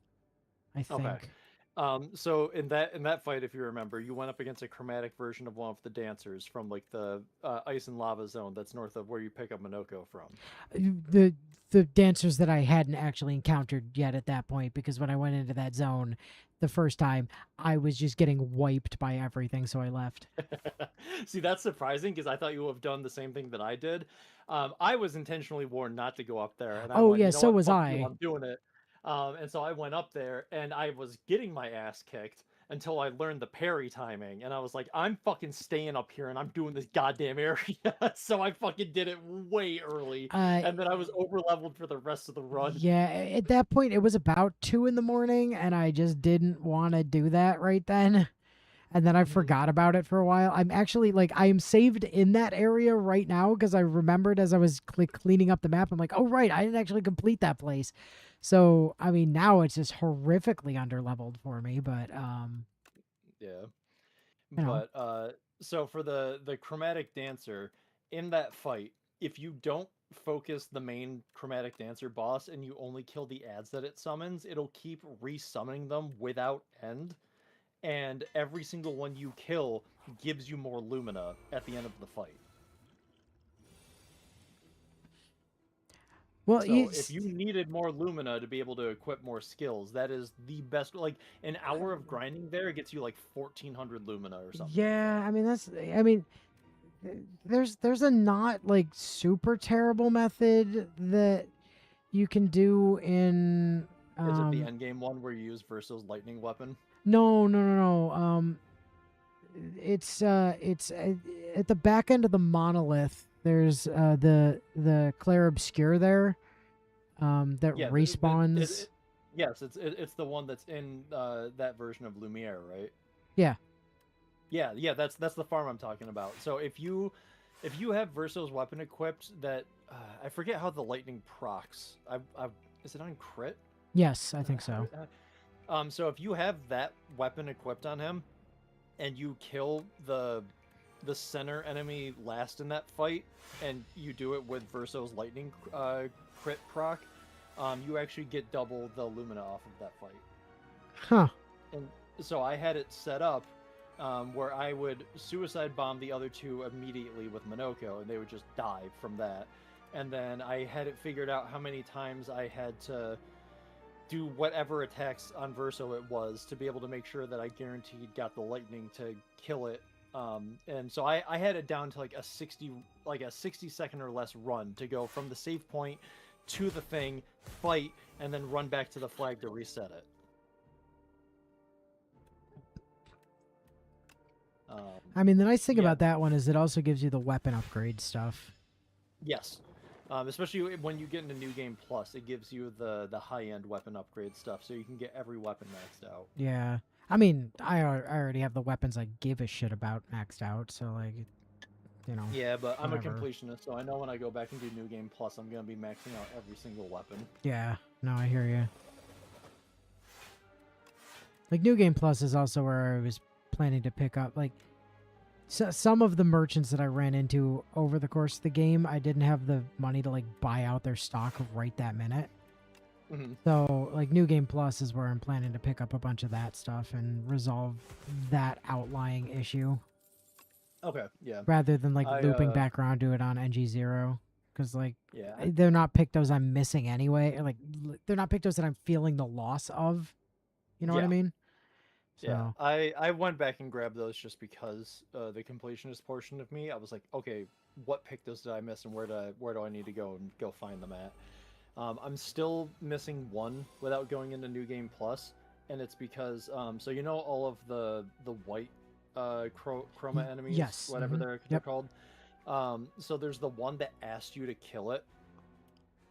I think. Okay. So in that fight, if you remember, you went up against a chromatic version of one of the dancers from like the ice and lava zone that's north of where you pick up Minoko from. The dancers that I hadn't actually encountered yet at that point, because when I went into that zone the first time, I was just getting wiped by everything, so I left. See, that's surprising because I thought you would have done the same thing that I did. I was intentionally warned not to go up there, and so was I. I'm doing it. And so I went up there, and I was getting my ass kicked until I learned the parry timing, and I was like, I'm fucking staying up here, and I'm doing this goddamn area. So I fucking did it way early, and then I was over-leveled for the rest of the run. Yeah, at that point, it was about 2 in the morning, and I just didn't want to do that right then. And then I forgot about it for a while. I'm actually, like, I am saved in that area right now because I remembered as I was cleaning up the map. I'm like, oh, right, I didn't actually complete that place. So, I mean, now it's just horrifically underleveled for me, but, yeah. But, so for the chromatic dancer, in that fight, if you don't focus the main chromatic dancer boss and you only kill the ads that it summons, it'll keep resummoning them without end. And every single one you kill gives you more Lumina at the end of the fight. Well, so if you needed more Lumina to be able to equip more skills, that is the best. Like an hour of grinding there gets you like 1,400 Lumina or something. Yeah, I mean, there's a not like super terrible method that you can do in. Is it the endgame one where you use Verso's lightning weapon? No. It's at the back end of the monolith. There's the Claire Obscure there, that respawns. Yes, it's the one that's in that version of Lumiere, right? Yeah. Yeah. That's the farm I'm talking about. So if you have Verso's weapon equipped, that I forget how the lightning procs. Is it on crit? Yes, I think so. So if you have that weapon equipped on him, and you kill the center enemy last in that fight, and you do it with Verso's lightning crit proc, you actually get double the Lumina off of that fight. Huh. And so I had it set up where I would suicide bomb the other two immediately with Minoko, and they would just die from that. And then I had it figured out how many times I had to do whatever attacks on Verso it was to be able to make sure that I guaranteed got the lightning to kill it. And so I had it down to like a 60-second or less run to go from the save point to the thing, fight, and then run back to the flag to reset it. I mean, the nice thing yeah. about that one is it also gives you the weapon upgrade stuff. Yes. Especially when you get into New Game Plus, it gives you the high-end weapon upgrade stuff, so you can get every weapon maxed out. Yeah. I mean, I already have the weapons I give a shit about maxed out, so, like, you know. Yeah, but I'm whatever. a completionist, so I know when I go back and do New Game Plus, I'm going to be maxing out every single weapon. Yeah. No, I hear you. Like, New Game Plus is also where I was planning to pick up, like, some of the merchants that I ran into over the course of the game, I didn't have the money to, like, buy out their stock right that minute. Mm-hmm. So, like, New Game Plus is where I'm planning to pick up a bunch of that stuff and resolve that outlying issue. Okay, yeah. Rather than, like, looping back around to it on NG0. Because, like, yeah. they're not pictos I'm missing anyway. Like, they're not pictos that I'm feeling the loss of. You know what I mean? So. Yeah, I went back and grabbed those just because the completionist portion of me, I was like, okay, what pictos did I miss and where do I need to go and go find them at? I'm still missing one without going into New Game Plus, and it's because so you know all of the white chroma enemies, yes, whatever they're Yep. called. So there's the one that asked you to kill it,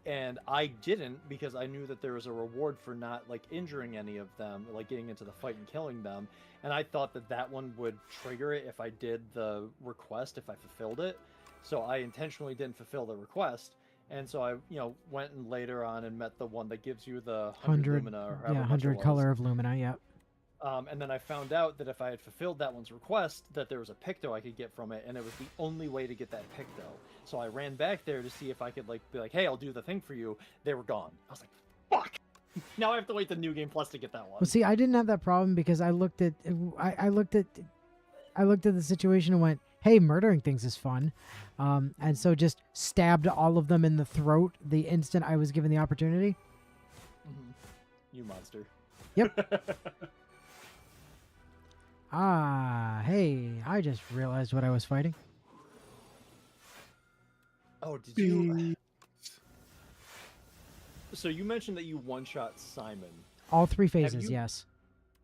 and I didn't because I knew that there was a reward for not like injuring any of them, like getting into the fight and killing them, and I thought that one would trigger it if I did the request, if I fulfilled it. So I intentionally didn't fulfill the request. And so I, went and later on and met the one that gives you the 100 Lumina or however 100 much color of Lumina, yep. And then I found out that if I had fulfilled that one's request, that there was a Picto I could get from it, and it was the only way to get that Picto. So I ran back there to see if I could be like, hey, I'll do the thing for you. They were gone. I was like, fuck! Now I have to wait the New Game Plus to get that one. Well, see, I didn't have that problem because I looked at the situation and went, hey, murdering things is fun. And so just stabbed all of them in the throat the instant I was given the opportunity. Mm-hmm. You monster. Yep. Hey, I just realized what I was fighting. Oh, did you? So you mentioned that you one-shot Simon. All three phases, yes.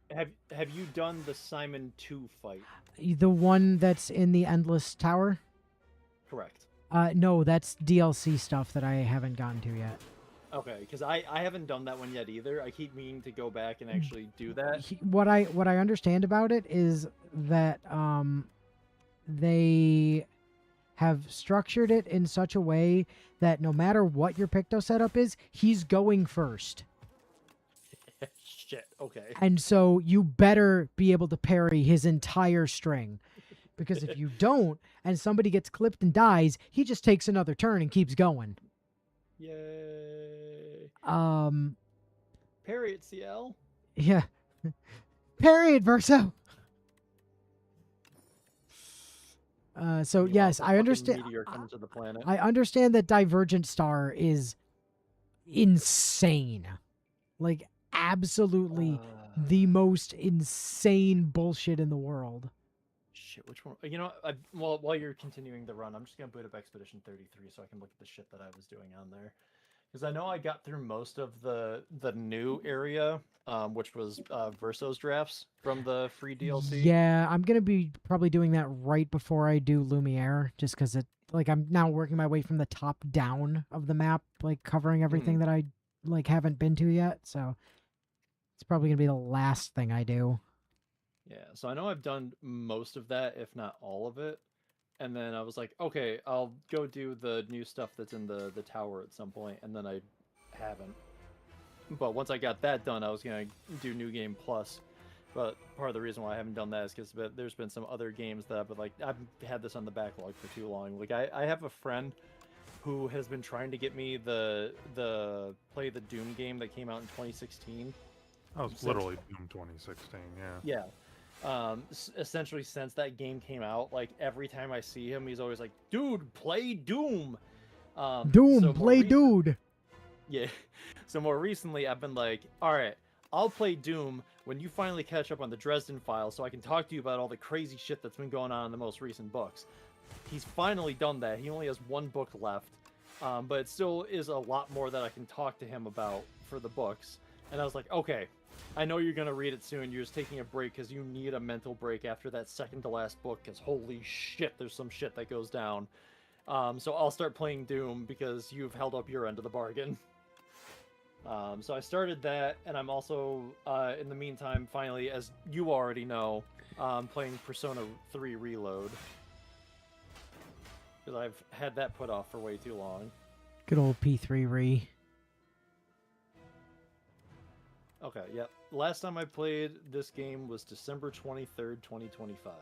Have you done the Simon 2 fight? The one that's in the Endless Tower? Correct. No, that's DLC stuff that I haven't gotten to yet. Okay, because I haven't done that one yet either. I keep meaning to go back and actually do that. What I understand about it is that they have structured it in such a way that no matter what your Picto setup is, he's going first. Shit, okay. And so you better be able to parry his entire string. Because if you don't, and somebody gets clipped and dies, he just takes another turn and keeps going. Yay. Parry it, CL. Yeah. Parry it, Verso. So yes, I understand. Meteor comes to the planet. I understand that Divergent Star is insane. Like, absolutely the most insane bullshit in the world. Shit, which one? You know, while you're continuing the run, I'm just gonna boot up Expedition 33 so I can look at the shit that I was doing on there. Because I know I got through most of the new area, which was Verso's drafts from the free DLC. Yeah, I'm gonna be probably doing that right before I do Lumiere, just because I'm now working my way from the top down of the map, like covering everything that I haven't been to yet. So it's probably gonna be the last thing I do. Yeah, so I know I've done most of that, if not all of it. And then I was like, okay, I'll go do the new stuff that's in the tower at some point, and then I haven't. But once I got that done, I was going to do New Game Plus. But part of the reason why I haven't done that is because there's been some other games that I've had this on the backlog for too long. Like, I have a friend who has been trying to get me the play the Doom game that came out in 2016. Oh, it's literally Doom 2016, yeah. Yeah. Essentially, since that game came out, like every time I see him, he's always like, "Dude, play Doom." Doom, So play dude. Yeah. So more recently, I've been like, "All right, I'll play Doom when you finally catch up on the Dresden Files, so I can talk to you about all the crazy shit that's been going on in the most recent books." He's finally done that. He only has one book left, but it still is a lot more that I can talk to him about for the books. And I was like, okay, I know you're gonna read it soon. You're just taking a break because you need a mental break after that second to last book. Because holy shit, there's some shit that goes down. So I'll start playing Doom because you've held up your end of the bargain. So I started that, and I'm also, in the meantime, finally, as you already know, playing Persona 3 Reload. Because I've had that put off for way too long. Good old P3 re. Okay, yep. Last time I played this game was December 23rd, 2025.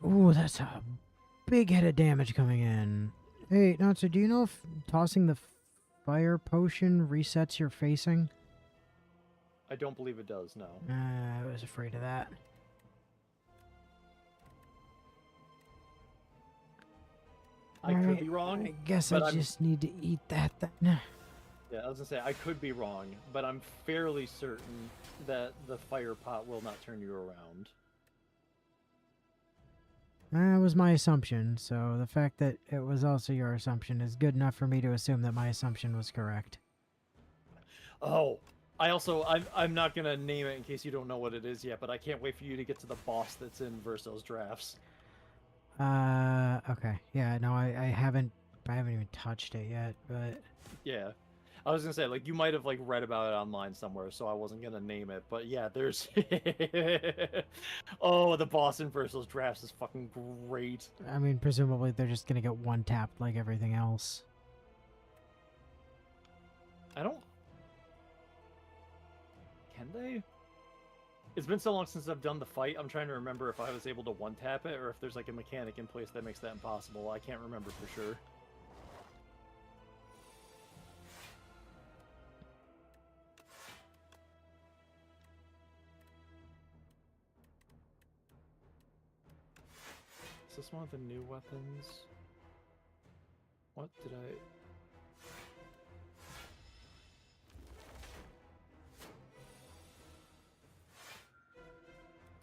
Ooh, that's a big hit of damage coming in. Hey, Natsu, do you know if tossing the fire potion resets your facing? I don't believe it does, no. I was afraid of that. I could be wrong. I guess I just need to eat that then. Yeah, I was gonna say, I could be wrong, but I'm fairly certain that the fire pot will not turn you around. That was my assumption, so the fact that it was also your assumption is good enough for me to assume that my assumption was correct. Oh, I'm not gonna name it in case you don't know what it is yet, but I can't wait for you to get to the boss that's in Verso's drafts. Okay. Yeah, no, I haven't even touched it yet, but Yeah. I was gonna say, like, you might have, like, read about it online somewhere, so I wasn't gonna name it, but yeah, there's... Oh, the boss in Verso's drafts is fucking great. I mean, presumably they're just gonna get one tapped like everything else. I don't... Can they? It's been so long since I've done the fight, I'm trying to remember if I was able to one-tap it, or if there's, like, a mechanic in place that makes that impossible. I can't remember for sure. Is this one of the new weapons? What did I...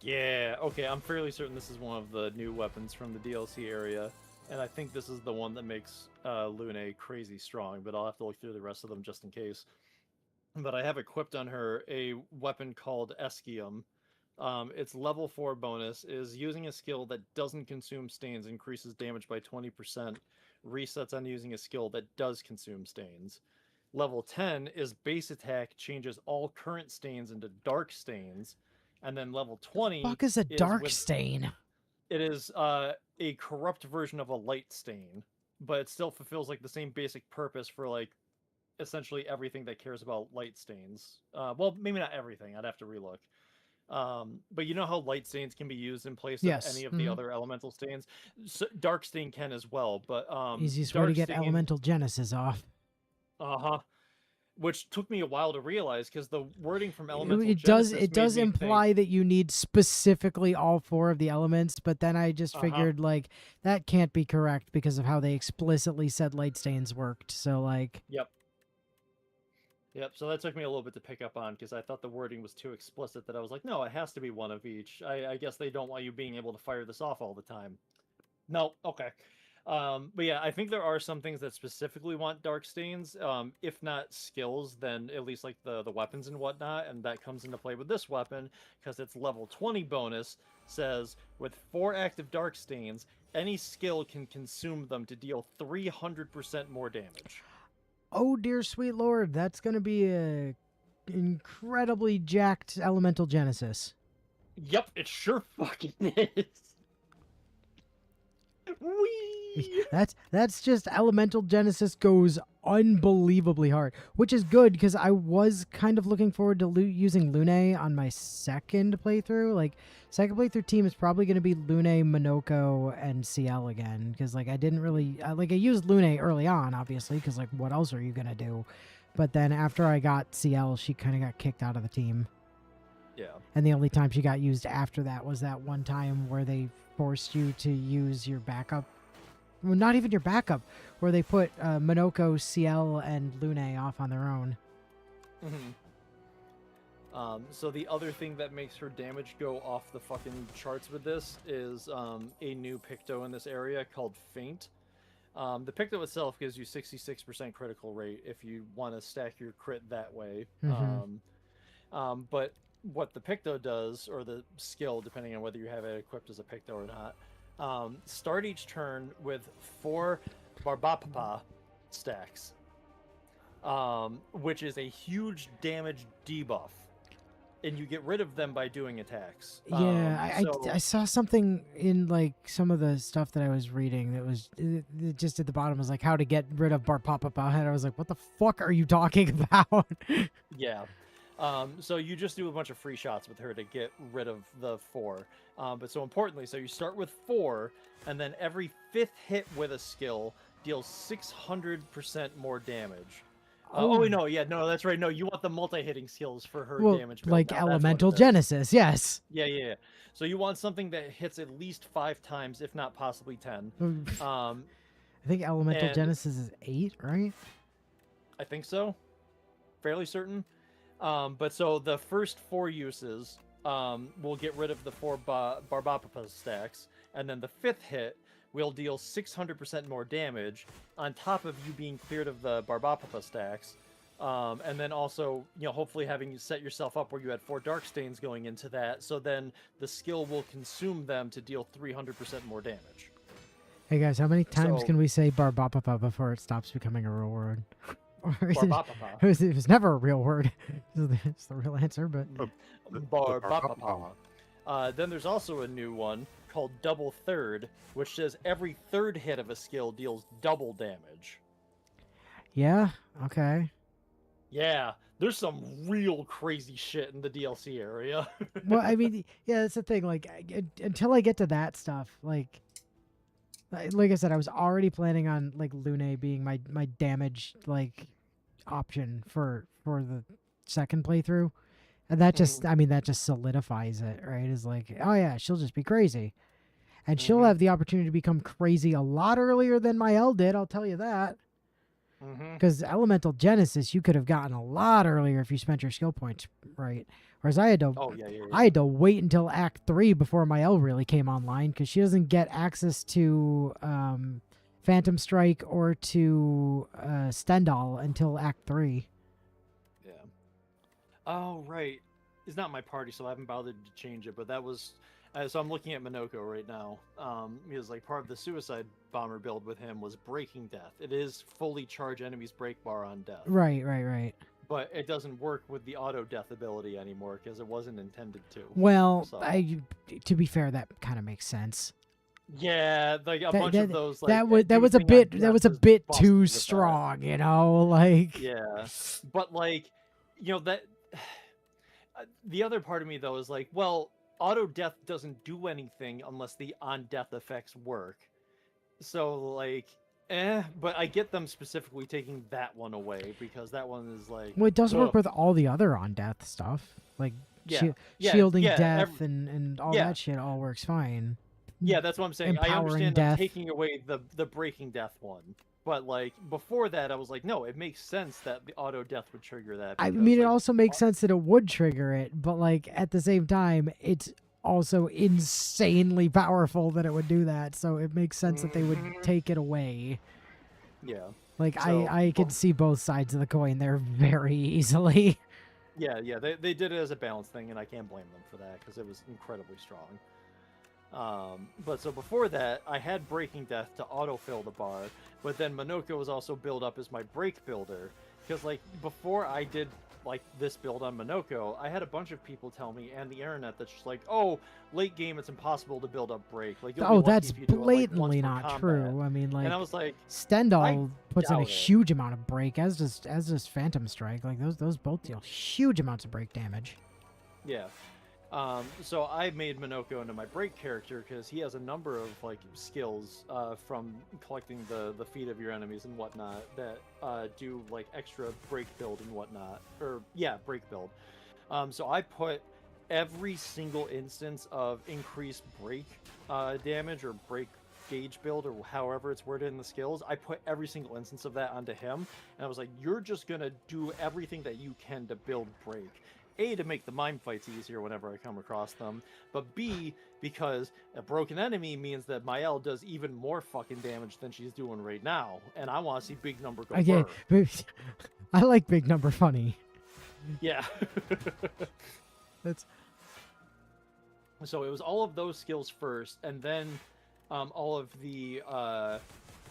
Yeah, okay, I'm fairly certain this is one of the new weapons from the DLC area, and I think this is the one that makes Lune crazy strong, but I'll have to look through the rest of them just in case. But I have equipped on her a weapon called Eskium. Its level 4 bonus is using a skill that doesn't consume stains, increases damage by 20%, resets on using a skill that does consume stains. Level 10 is base attack, changes all current stains into dark stains. And then level 20 Fuck is a dark stain? It is a corrupt version of a light stain, but it still fulfills like the same basic purpose for like essentially everything that cares about light stains. Well, maybe not everything. I'd have to relook. But you know how light stains can be used in place of any of the other elemental stains? So, dark stain can as well, but easiest way to get elemental genesis off. Uh-huh. Which took me a while to realize because the wording from elemental genesis it does imply that you need specifically all 4 of the elements, but then I just figured like that can't be correct because of how they explicitly said light stains worked. So like Yep, so that took me a little bit to pick up on because I thought the wording was too explicit that I was like, no, it has to be one of each. I guess they don't want you being able to fire this off all the time. No, okay. But yeah, I think there are some things that specifically want dark stains. If not skills, then at least like the weapons and whatnot, and that comes into play with this weapon because its level 20 bonus says with 4 active dark stains, any skill can consume them to deal 300% more damage. Oh dear sweet lord, that's gonna be a incredibly jacked elemental genesis. Yep, it sure fucking is. Whee! That's just Elemental Genesis goes unbelievably hard, which is good because I was kind of looking forward to using Lune on my second playthrough. Like second playthrough team is probably going to be Lune, Monoko, and CL again because like I didn't really I used Lune early on, obviously, because like what else are you gonna do? But then after I got CL, she kind of got kicked out of the team. Yeah. And the only time she got used after that was that one time where they forced you to use your backup. Well, not even your backup, where they put Monoko, CL, and Lune off on their own. So the other thing that makes her damage go off the fucking charts with this is a new Picto in this area called Faint. The Picto itself gives you 66% critical rate if you want to stack your crit that way. But what the Picto does, or the skill, depending on whether you have it equipped as a Picto or not, start each turn with 4 Barbapapa stacks, which is a huge damage debuff. And you get rid of them by doing attacks. Yeah, I saw something in like some of the stuff that I was reading that was it just at the bottom was like how to get rid of Barbapapa, and I was like, what the fuck are you talking about? Yeah. So you just do a bunch of free shots with her to get rid of the 4. But so importantly, so you start with 4, and then every 5th hit with a skill deals 600% more damage. No, that's right. No, you want the multi-hitting skills for her damage build. Like Elemental Genesis, yes. Yeah. So you want something that hits at least 5 times, if not possibly 10. I think Elemental Genesis is 8, right? I think so. Fairly certain. But so the first 4 uses will get rid of the 4 Barbapapa stacks, and then the 5th hit will deal 600% more damage on top of you being cleared of the Barbapapa stacks, and then also, hopefully having you set yourself up where you had 4 Dark Stains going into that, so then the skill will consume them to deal 300% more damage. Hey guys, how many times can we say Barbapapa before it stops becoming a real word? Barbapapa. It was never a real word. It's the real answer, but... Barbapapa. Then there's also a new one called Double Third, which says every 3rd hit of a skill deals double damage. Yeah, okay. Yeah, there's some real crazy shit in the DLC area. Well, I mean, yeah, that's the thing. Like, until I get to that stuff, like I said, I was already planning on like Lune being my damage like option for the second playthrough. And that just, I mean, that just solidifies it, right? Is like, oh yeah, she'll just be crazy. And she'll have the opportunity to become crazy a lot earlier than my L did, I'll tell you that. Because Elemental Genesis, you could have gotten a lot earlier if you spent your skill points right. Whereas I had to, I had to wait until Act 3 before my L really came online, because she doesn't get access to Phantom Strike or to Stendhal until Act 3. Oh, right. It's not my party, so I haven't bothered to change it, but that was... so I'm looking at Monoko right now. Because like part of the Suicide Bomber build with him was Breaking Death. It is fully charge enemies break bar on death. Right. But it doesn't work with the auto death ability anymore, because it wasn't intended to. Well, so. To be fair, that kind of makes sense. Yeah, like a bunch of those. Like, that was a bit too strong, you know, like. Yeah, but like, that... The other part of me, though, is like, well, auto death doesn't do anything unless the on death effects work. So, like, but I get them specifically taking that one away, because that one is like... Well, it does work with all the other on death stuff. Like, shielding death and all that shit all works fine. Yeah, that's what I'm saying. Empowering I understand death. Taking away the breaking death one. But, like, before that, I was like, no, it makes sense that the auto death would trigger that. I mean, it also makes sense that it would trigger it, but, like, at the same time, it's also insanely powerful that it would do that, so it makes sense that they would take it away. Yeah. Like, so, I can see both sides of the coin there very easily. Yeah, they did it as a balance thing, and I can't blame them for that, because it was incredibly strong. But so before that, I had Breaking Death to autofill the bar, but then Monoko was also built up as my break builder, Because like before I did like this build on Minoko, I had a bunch of people tell me and the internet that's just like, oh, late game it's impossible to build up break. Like you'll be lucky that's if you do it, like, once blatantly per not combat. true. I mean, And like I was like, Stendhal puts in a doubt it. huge amount of break, as does Phantom Strike. Like those both deal huge amounts of break damage. yeah. So I made Minoko into my break character because he has a number of like skills from collecting the feet of your enemies and whatnot that do like extra break build and whatnot, or yeah, break build. So I put every single instance of increased break damage or break gauge build or however it's worded in the skills. I put every single instance of that onto him, and I was like, you're just gonna do everything that you can to build break. A, to make the mime fights easier whenever I come across them, but B, because a broken enemy means that Mael does even more fucking damage than she's doing right now, and I want to see big number go Okay, burr. I like big number funny. Yeah. That's So it was all of those skills first, and then all of the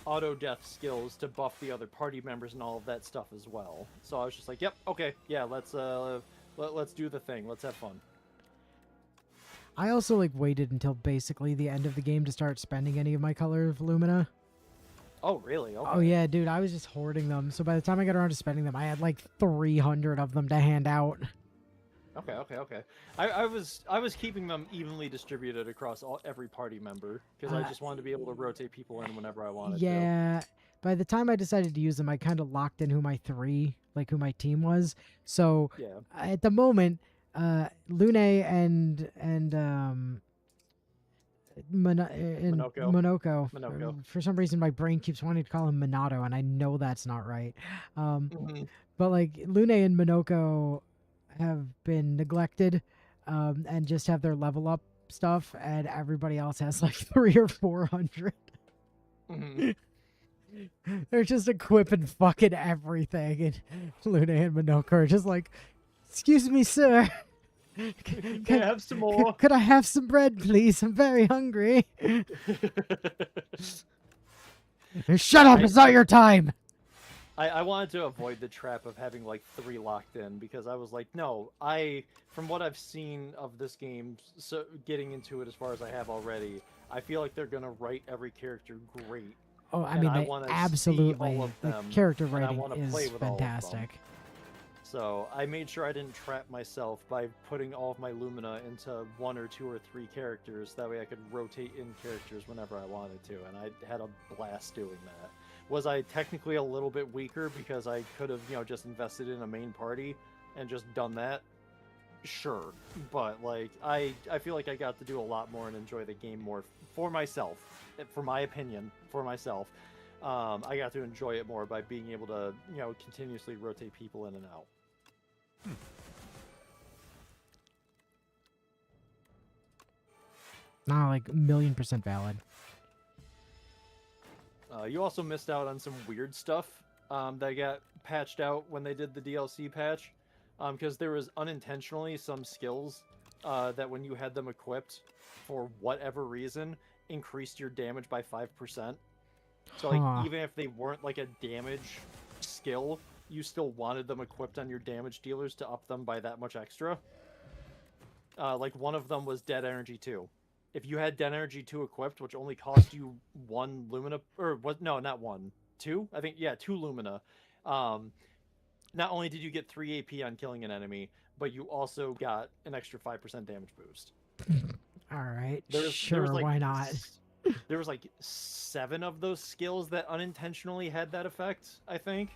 auto death skills to buff the other party members and all of that stuff as well. So I was just like, yep, okay, yeah, let's do the thing. Let's have fun. I also like waited until basically the end of the game to start spending any of my color of Lumina. Oh, really? Okay. Oh yeah, dude, I was just hoarding them. So by the time I got around to spending them, I had like 300 of them to hand out. Okay. I was keeping them evenly distributed across every party member because I just wanted to be able to rotate people in whenever I wanted to. Yeah. By the time I decided to use them, I kind of locked in who my team was. So Yeah. at the moment, Lune and Monoko. Monoko. For some reason, my brain keeps wanting to call him Minato, and I know that's not right. Mhm. But like Lune and Monoko have been neglected, and just have their level up stuff, and everybody else has like 300 or 400. Mhm. They're just equipping fucking everything, and Luna and Minoko are just like, "Excuse me, sir. Can I have some more? Could I have some bread, please? I'm very hungry." Shut up! It's not your time. I wanted to avoid the trap of having like 3 locked in because I was like, no, from what I've seen of this game, so getting into it as far as I have already, I feel like they're gonna write every character great. Oh, I And mean, I they wanna see absolutely. all of The them, character and I writing wanna is play with all of them. fantastic. So I made sure I didn't trap myself by putting all of my Lumina into 1 or 2 or 3 characters. That way I could rotate in characters whenever I wanted to, and I had a blast doing that. Was I technically a little bit weaker because I could have, just invested in a main party and just done that? Sure. But, like, I feel like I got to do a lot more and enjoy the game more for myself. For my opinion, for myself. I got to enjoy it more by being able to, continuously rotate people in and out. Nah, like 1,000,000% valid. You also missed out on some weird stuff that got patched out when they did the DLC patch, because there was unintentionally some skills that when you had them equipped, for whatever reason, increased your damage by 5%. So like even if they weren't like a damage skill, you still wanted them equipped on your damage dealers to up them by that much extra. Like one of them was Dead Energy 2. If you had Dead Energy 2 equipped, which only cost you 1 Lumina, or what? No, not 1, 2. I think 2 Lumina. Not only did you get 3 AP on killing an enemy, but you also got an extra 5% damage boost. All right, There was like, why not? There was like 7 of those skills that unintentionally had that effect, I think.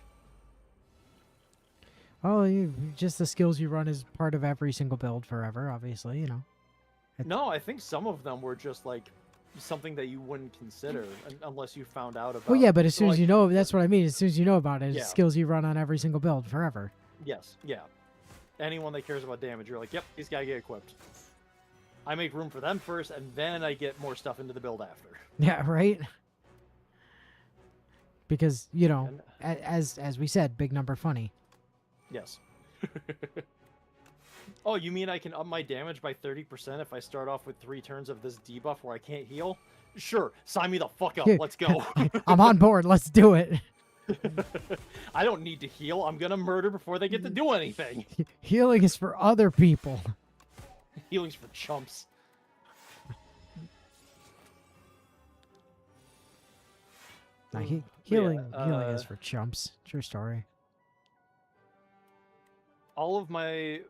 Oh, just the skills you run as part of every single build forever, obviously, No, I think some of them were just like something that you wouldn't consider unless you found out about. Well, yeah, but as so, soon as like, you know, that's what I mean. As soon as you know about it, Yeah. it's skills you run on every single build forever. Yes, yeah. Anyone that cares about damage, you're like, yep, these guys get equipped. I make room for them first, and then I get more stuff into the build after. Yeah, right. Because And- as we said, big number funny. Yes. Oh, you mean I can up my damage by 30% if I start off with 3 turns of this debuff where I can't heal? Sure, sign me the fuck up. Here, Let's go. I'm on board. Let's do it. I don't need to heal. I'm gonna murder before they get to do anything. Healing is for other people. Healing's for chumps. Nah, But yeah, healing is for chumps. True story. all of my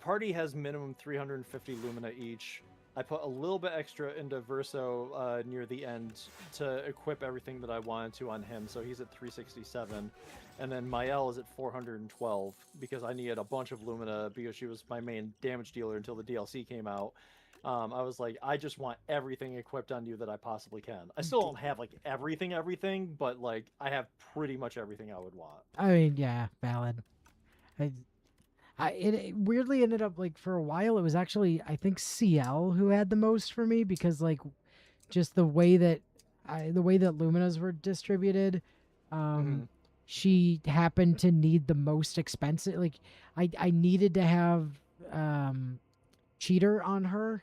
party has minimum 350 lumina each. I put a little bit extra into Verso near the end to equip everything that I wanted to on him, so he's at 367. And then Mael is at 412 because I needed a bunch of lumina because she was my main damage dealer until the DLC came out. I was like, I just want everything equipped on you that I possibly can. I still don't have like everything, but like I have pretty much everything I would want. I mean, yeah, valid. It weirdly ended up like for a while it was actually I think CL who had the most for me because like just the way that Luminas were distributed, Mhm. she happened to need the most expensive. Like I needed to have cheater on her,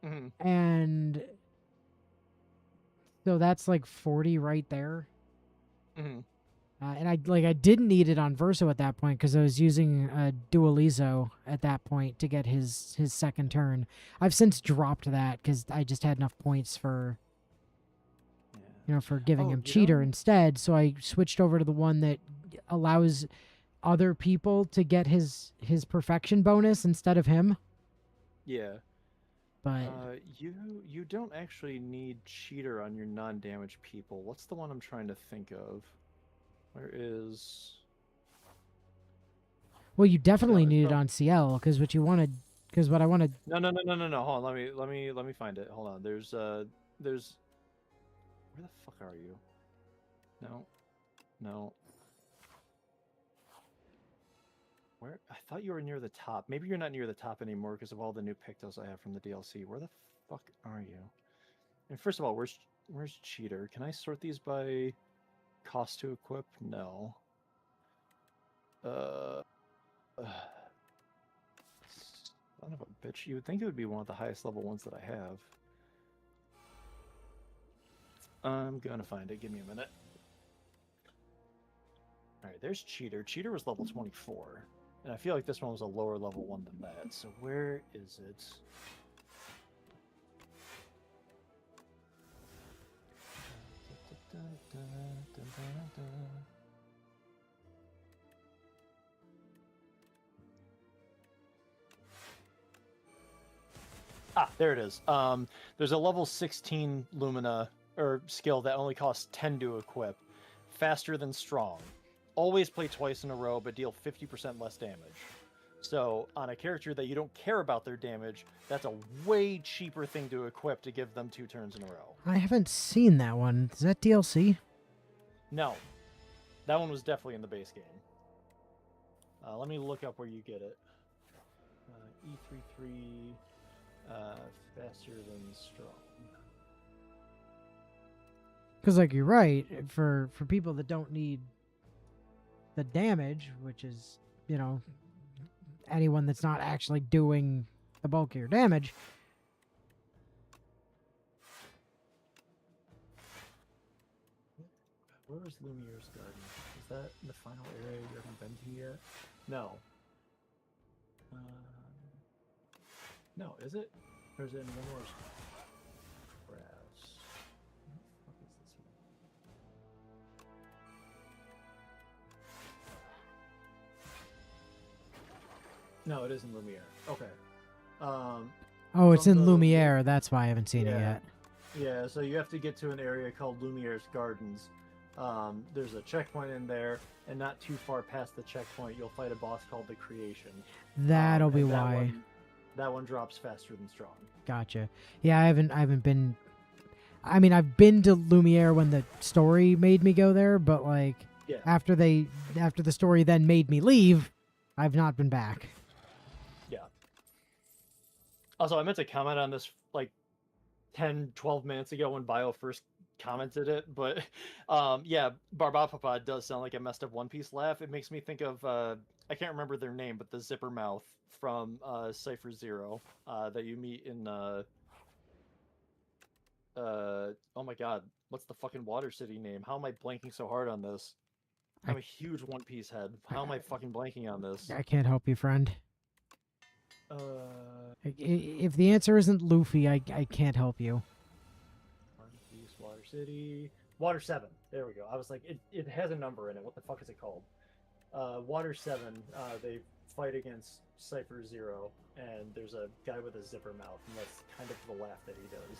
Mhm. and so that's like 40 right there. Mhm. And I didn't need it on Verso at that point because I was using Dualizo at that point to get his second turn. I've since dropped that because I just had enough points for for giving Oh, him you cheater know? instead. So I switched over to the one that allows other people to get his perfection bonus instead of him. Yeah. But You don't actually need cheater on your non-damage people. What's the one I'm trying to think of? Where is? well, you No, definitely it's need it no, on CL because what I wanted. no. Hold on, let me find it. Hold on. There's. Where the fuck are you? No, no. Where? I thought you were near the top. Maybe you're not near the top anymore because of all the new Pictos I have from the DLC. Where the fuck are you? And first of all, where's cheater? Can I sort these by cost to equip? No. Uh, son of a bitch. You would think it would be one of the highest level ones that I have. I'm gonna find it. Give me a minute. Alright, there's Cheater. Cheater was level 24. And I feel like this one was a lower level one than that. So where is it? Ah, there it is. There's a level 16 Lumina or skill that only costs 10 to equip. Faster than strong. Always play twice in a row, but deal 50% less damage. So on a character that you don't care about their damage, that's a way cheaper thing to equip to give them 2 turns in a row. I haven't seen that one. Is that DLC? No, that one was definitely in the base game. Let me look up where you get it. E33, faster than strong. Because like you're right, for people that don't need the damage, which is anyone that's not actually doing the bulk of your damage. Where is Lumiere's garden? Is that the final area you haven't been to yet? No. No, is it? Or is it in Lumiere's grass? What the fuck is this one? No, it is in Lumiere. Okay. Oh, it's from in the- Lumiere. That's why I haven't seen it Yeah. yet. Yeah, so you have to get to an area called Lumiere's Gardens. There's a checkpoint in there, and not too far past the checkpoint, you'll fight a boss called the Creation. That'll be and why. That one drops faster than strong. Gotcha. Yeah, I haven't been. I mean, I've been to Lumiere when the story made me go there, but like Yeah. after the story then made me leave, I've not been back. Yeah. Also, I meant to comment on this like 10, 12 minutes ago when Bio first commented it, but yeah, Barbapapa does sound like a messed up One Piece laugh. It makes me think of I can't remember their name, but the Zipper Mouth from Cypher Zero that you meet in Oh my god, what's the fucking Water City name? How am I blanking so hard on this? I, I'm a huge One Piece head. How am I fucking blanking on this? I can't help you, friend. Uh, If the answer isn't Luffy, I can't help you. One Piece, Water City, Water 7. There we go. I was like, it has a number in it. What the fuck is it called? Water 7. They fight against Cypher Zero, and there's a guy with a zipper mouth, and that's kind of the laugh that he does.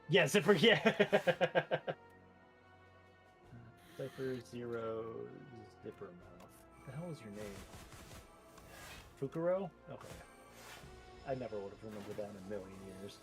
Yeah, zipper. Yeah. Cypher Zero zipper mouth. What the hell is your name? Fukuro? Okay. I never would have remembered that in a million years.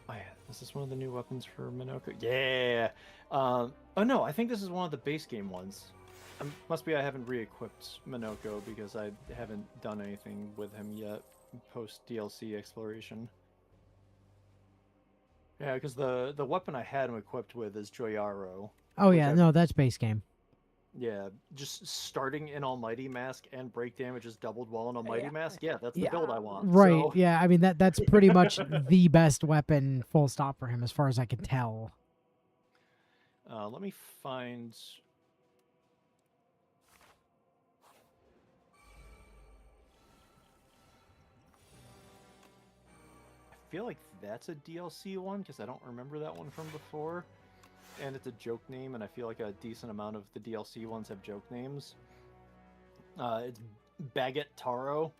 Oh yeah, this is one of the new weapons for Minoko. Yeah. Oh no, I think this is one of the base game ones. Must be I haven't re-equipped Minoko because I haven't done anything with him yet post DLC exploration. Yeah, because the weapon I had him equipped with is Joyaro. Oh which yeah, I- no, that's base game. Yeah, just starting in Almighty Mask and break damage is doubled while in Almighty Yeah. Mask. Yeah, that's the Yeah, build I want. right. So, Yeah, I mean that's pretty much the best weapon, full stop, for him as far as I can tell. let me find. I feel like that's a DLC one because I don't remember that one from before, and it's a joke name, and I feel like a decent amount of the DLC ones have joke names. It's Baguette Taro.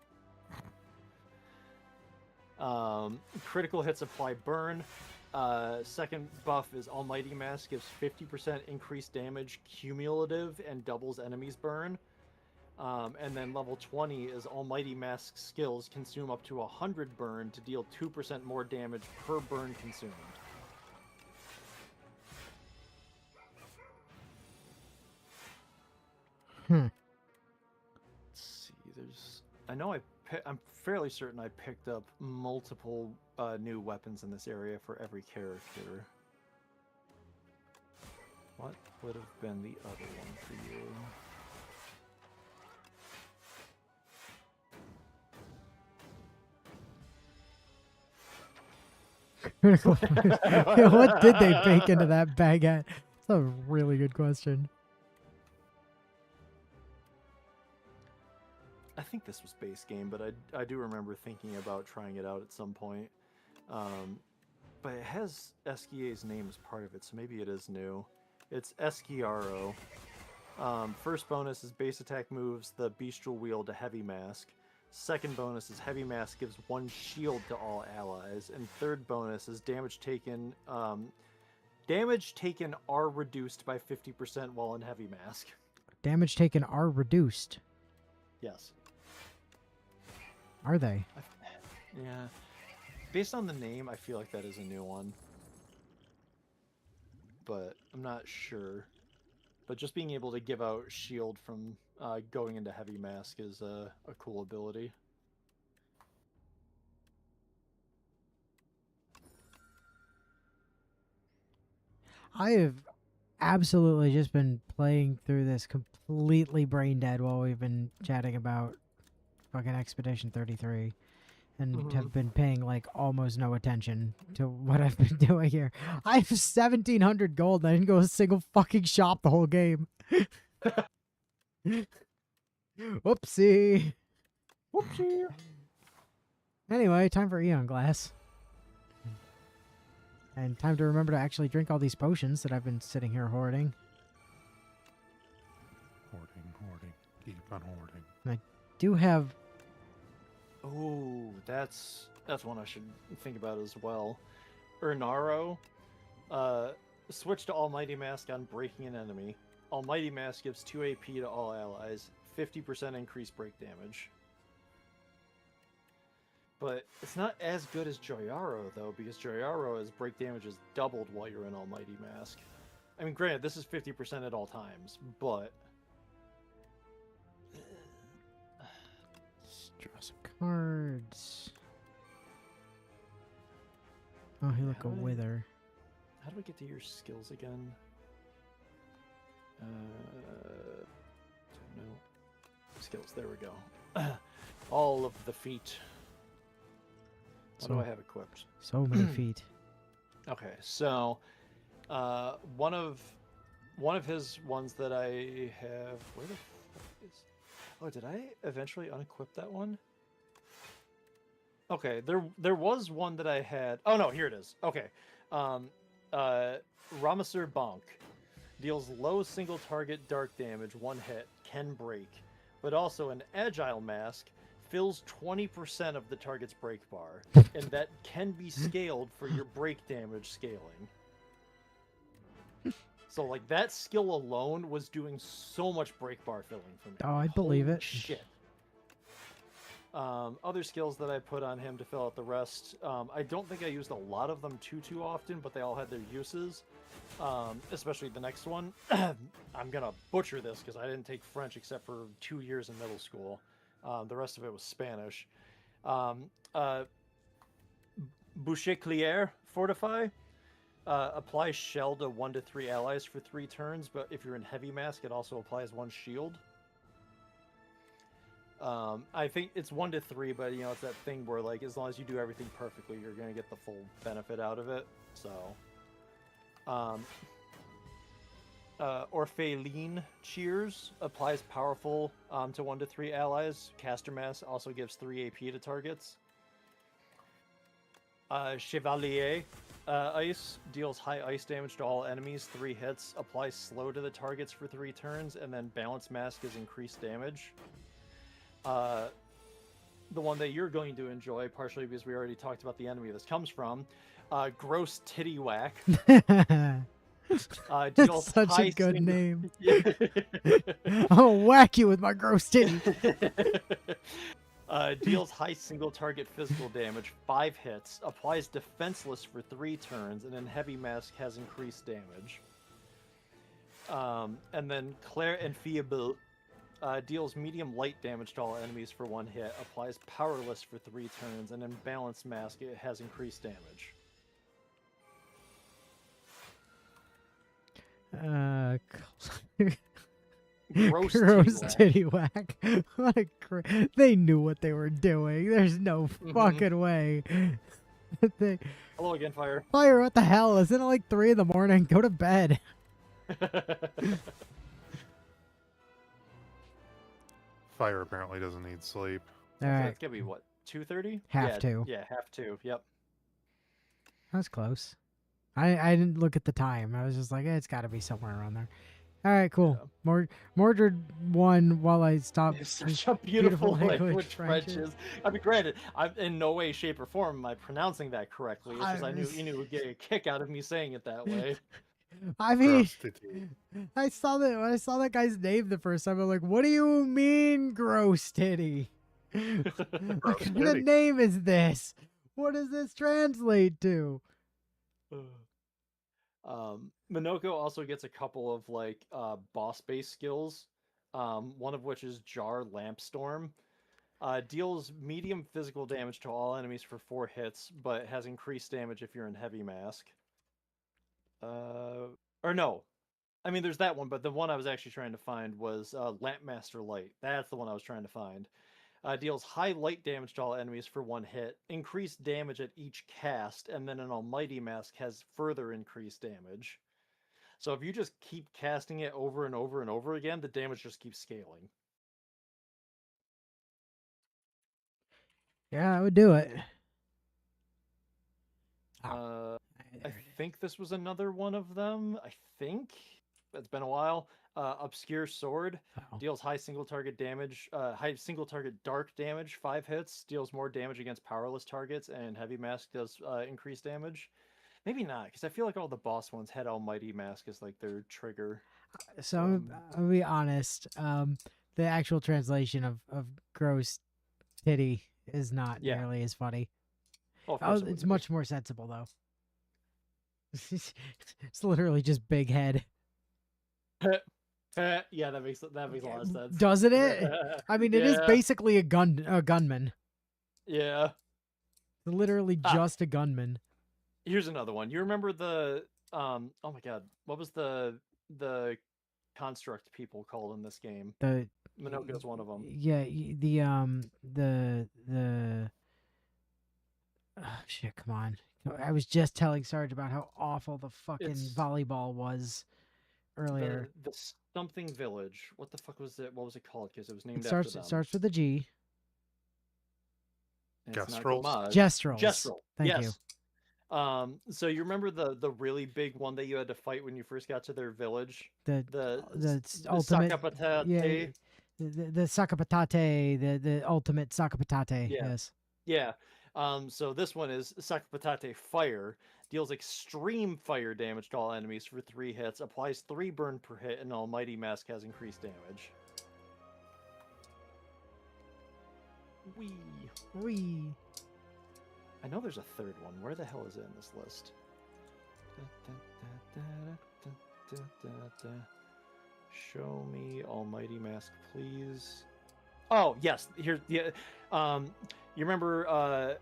Critical hits apply burn. Second buff is Almighty Mask, gives 50% increased damage cumulative and doubles enemies burn. And then level 20 is Almighty Mask skills consume up to 100 burn to deal 2% more damage per burn consumed. Let's see. I know I'm fairly certain I picked up multiple new weapons in this area for every character. What would have been the other one for you? What did they bake into that baguette? That's a really good question. I think this was base game, but I do remember thinking about trying it out at some point. But it has Esquia's name as part of it, so maybe it is new. It's Esquiaro. First bonus is base attack moves the Bestial Wheel to Heavy Mask. Second bonus is Heavy Mask gives 1 shield to all allies. And third bonus is damage taken are reduced by 50% while in Heavy Mask. Damage taken are reduced. Yes. Are they? Yeah. Based on the name, I feel like that is a new one. But I'm not sure. But just being able to give out shield from going into Heavy Mask is a cool ability. I have absolutely just been playing through this completely brain dead while we've been chatting about fucking Expedition 33 and have been paying like almost no attention to what I've been doing here. I have 1,700 gold and I didn't go to a single fucking shop the whole game. Whoopsie. Whoopsie. Anyway, time for Eon Glass. And time to remember to actually drink all these potions that I've been sitting here hoarding. Hoarding. Keep on hoarding. Do have... Oh, that's one I should think about as well. Ernaro, switch to Almighty Mask on breaking an enemy. Almighty Mask gives 2 AP to all allies, 50% increased break damage. But it's not as good as Joyaro, though, because Joyaro's break damage is doubled while you're in Almighty Mask. I mean, granted, this is 50% at all times, but... Let's draw some cards. Oh, he look a How do I- wither. How do I get to your skills again? No. Skills, there we go. All of the feet. What do I have equipped? So many feet. Okay, so one of his ones that I have. Where the fuck is? Oh, did I eventually unequip that one? Okay, there was one that I had. Oh no, here it is. Okay, Ramasur Bonk deals low single target dark damage, 1 hit, can break, but also an agile mask fills 20% of the target's break bar, and that can be scaled for your break damage scaling. So like that skill alone was doing so much break bar filling for me. Oh, I believe Holy it. Shit. Other skills that I put on him to fill out the rest, I don't think I used a lot of them too often, but they all had their uses. Especially the next one. I'm gonna butcher this because I didn't take French except for 2 years in middle school. The rest of it was Spanish. Boucher-Clier Fortify. Apply shell to 1 to 3 allies for 3 turns, but if you're in heavy mask, it also applies 1 shield. I think it's 1 to 3, but you know, it's that thing where like as long as you do everything perfectly, you're gonna get the full benefit out of it. So, Orpheline Cheers applies powerful to 1 to 3 allies. Caster Mass also gives 3 AP to targets. Chevalier Ice deals high ice damage to all enemies, 3 hits. Applies slow to the targets for 3 turns, and then Balance Mask is increased damage. The one that you're going to enjoy, partially because we already talked about the enemy this comes from, Gross Titty Whack. That's such a good single... name. I'll whack you with my gross titty. Deals high single target physical damage, 5 hits, applies defenseless for 3 turns, and then heavy mask has increased damage. And then Claire Enfiable deals medium light damage to all enemies for 1 hit, applies powerless for 3 turns, and then balance mask it has increased damage. Gross titty whack. What a they knew what they were doing. There's no fucking way. Hello again, Fire. Fire, what the hell? Isn't it like 3 in the morning? Go to bed. Fire apparently doesn't need sleep. All right. It's gonna be what, 2:30? Have to. Yeah, have to. Yep. That's close. I didn't look at the time. I was just like, it's got to be somewhere around there. All right, cool. Yeah. Mordred won while I stopped. It's such a beautiful language, trenches. French is. I mean, granted, I'm in no way, shape, or form am I pronouncing that correctly. It's just I knew you would get a kick out of me saying it that way. I mean, when I saw that guy's name the first time, I'm like, what do you mean, gross titty? What kind of name is this? What does this translate to? Minoko also gets a couple of like boss-based skills. One of which is Jar Lampstorm. Deals medium physical damage to all enemies for 4 hits, but has increased damage if you're in heavy mask. Or no. I mean, there's that one, but the one I was actually trying to find was Lampmaster Light. That's the one I was trying to find. Deals high light damage to all enemies for 1 hit, increased damage at each cast, and then an Almighty Mask has further increased damage. So if you just keep casting it over and over and over again, the damage just keeps scaling. Yeah, I would do it. I think this was another one of them. I think. It's been a while. Obscure Sword deals high single target damage, high single target dark damage, 5 hits, deals more damage against powerless targets, and Heavy Mask does increased damage. Maybe not, because I feel like all the boss ones had Almighty Mask as like their trigger. So I'll be honest. The actual translation of gross titty is not nearly as funny. It's much more sensible though. It's literally just big head. Yeah, that makes a lot of sense. Doesn't it? I mean, it is basically a gunman. Yeah. Literally just a gunman. Here's another one. You remember the oh my god, what was the construct people called in this game? The Minoko's one of them. yeah, the shit. Come on. I was just telling Sarge about how awful the fucking It's volleyball was earlier. the something village. What the fuck was it? What was it called? Because it was named It after them. starts with a G. And it's not Gestrels? Gomad. Gestrels. Gestrel. Thank yes. you. So you remember the really big one that you had to fight when you first got to their village? The The ultimate Sakapatate? yeah, the Sakapatate, the ultimate Sakapatate. Yeah. Yes. Yeah. So this one is Sakapatate Fire. Deals extreme fire damage to all enemies for 3 hits. Applies 3 burn per hit, and Almighty Mask has increased damage. Wee. I know there's a third one. Where the hell is it in this list? Show me Almighty Mask, please. Oh, yes. Here, yeah. You remember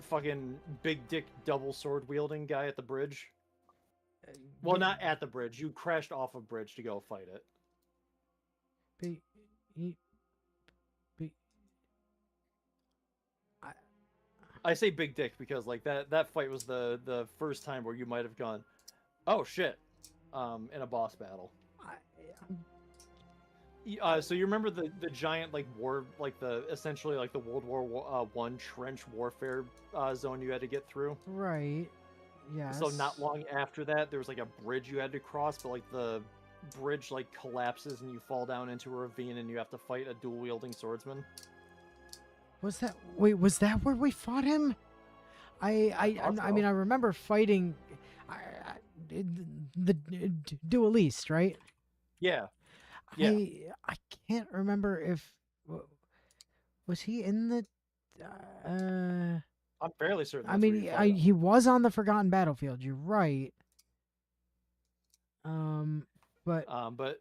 fucking big dick double sword wielding guy at the bridge? Well, not at the bridge. You crashed off a bridge to go fight it. I say big dick because like that fight was the first time where you might have gone, oh shit, in a boss battle. So you remember the giant like war, like the essentially like the World War I trench warfare zone you had to get through? Right. Yeah. So not long after that, there was like a bridge you had to cross, but like the bridge like collapses and you fall down into a ravine and you have to fight a dual wielding swordsman. Was that was that where we fought him? I mean I remember fighting the duelist, right? Yeah. I can't remember if was he in the I'm fairly certain. I mean he was on the Forgotten Battlefield. You're right. But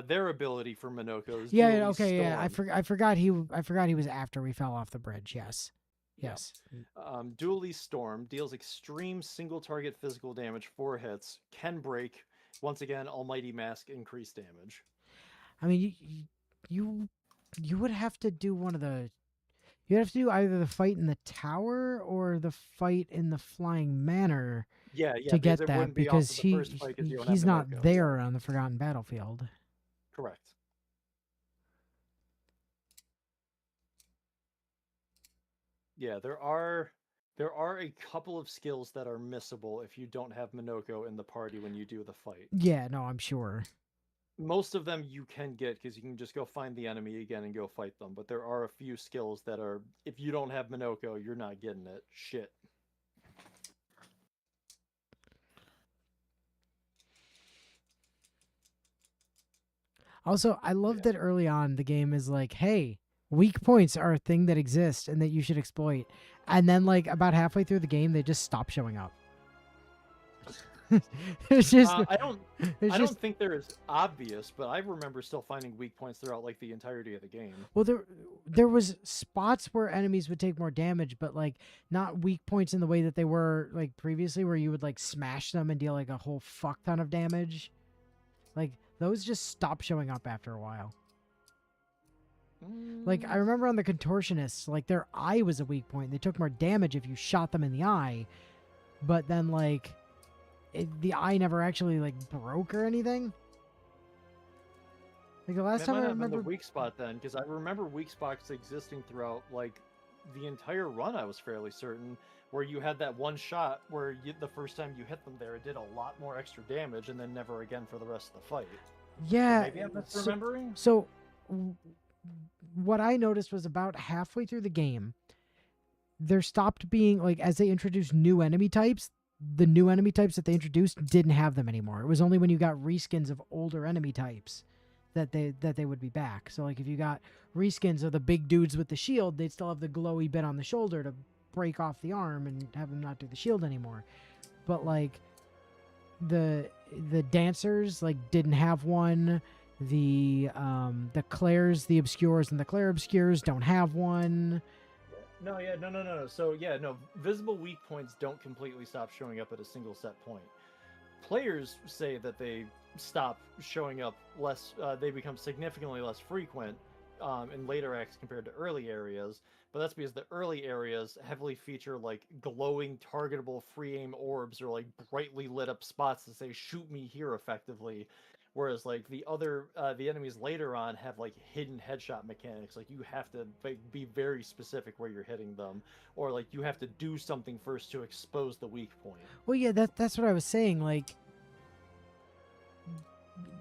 their ability for Minoko is yeah, okay, yeah. I forgot he was after we fell off the bridge. Yes. Yes. Dually Storm deals extreme single target physical damage, 4 hits, can break. Once again, Almighty Mask increased damage. I mean, you would have to do one of the. You'd have to do either the fight in the tower or the fight in the Flying Manor. Yeah, to get that because he's not there on the Forgotten Battlefield. Correct. Yeah, there are a couple of skills that are missable if you don't have Minoko in the party when you do the fight. Yeah, no, I'm sure. Most of them you can get because you can just go find the enemy again and go fight them. But there are a few skills that are, if you don't have Minoko, you're not getting it. Shit. Also, I love that early on the game is like, hey, weak points are a thing that exists and that you should exploit. And then like about halfway through the game, they just stop showing up. It's just I don't think they're as obvious, but I remember still finding weak points throughout like the entirety of the game. Well, there was spots where enemies would take more damage, but like not weak points in the way that they were like previously, where you would like smash them and deal like a whole fuck ton of damage. Like those just stopped showing up after a while. Like I remember on the contortionists, like their eye was a weak point. They took more damage if you shot them in the eye, but then like the eye never actually like broke or anything. Like the last time I remember the weak spot then, because I remember weak spots existing throughout like the entire run. I was fairly certain where you had that one shot where the first time you hit them there, it did a lot more extra damage, and then never again for the rest of the fight. Yeah, maybe I'm misremembering. So what I noticed was about halfway through the game, there stopped being like as they introduced new enemy types. The new enemy types that they introduced didn't have them anymore. It was only when you got reskins of older enemy types that they would be back. So like if you got reskins of the big dudes with the shield, they'd still have the glowy bit on the shoulder to break off the arm and have them not do the shield anymore. But like the dancers like didn't have one. The Clairs, the Obscures, and the Clair Obscures don't have one. No, yeah, no. So yeah, no, visible weak points don't completely stop showing up at a single set point. Players say that they stop showing up less, they become significantly less frequent in later acts compared to early areas, but that's because the early areas heavily feature like glowing targetable free aim orbs or like brightly lit up spots that say shoot me here effectively, whereas like the enemies later on have like hidden headshot mechanics, like you have to like, be very specific where you're hitting them, or like you have to do something first to expose the weak point. Well, yeah, that's what I was saying. Like,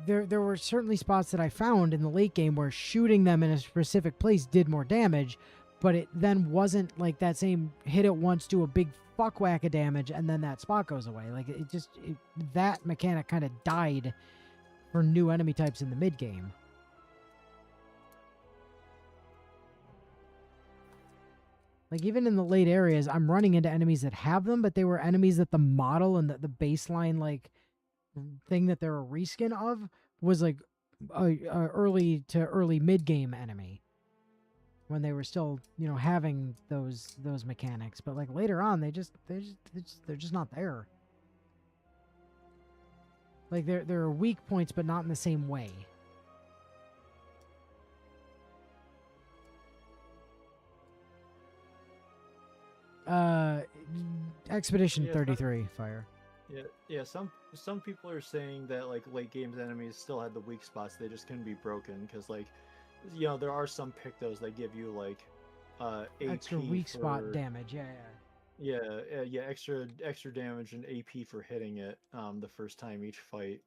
there were certainly spots that I found in the late game where shooting them in a specific place did more damage, but it then wasn't like that same hit it once, do a big fuck whack of damage, and then that spot goes away. Like that mechanic kind of died for new enemy types in the mid game. Like even in the late areas, I'm running into enemies that have them, but they were enemies that the model and the baseline like thing that they're a reskin of was like a early to early mid game enemy when they were still having those mechanics. But like later on, they're just not there. Like there are weak points, but not in the same way. Expedition 33 fire. Yeah. Some people are saying that like late games enemies still had the weak spots. They just couldn't be broken because like, there are some pictos that give you like, AP extra weak spot damage. Yeah, extra damage and AP for hitting it the first time each fight.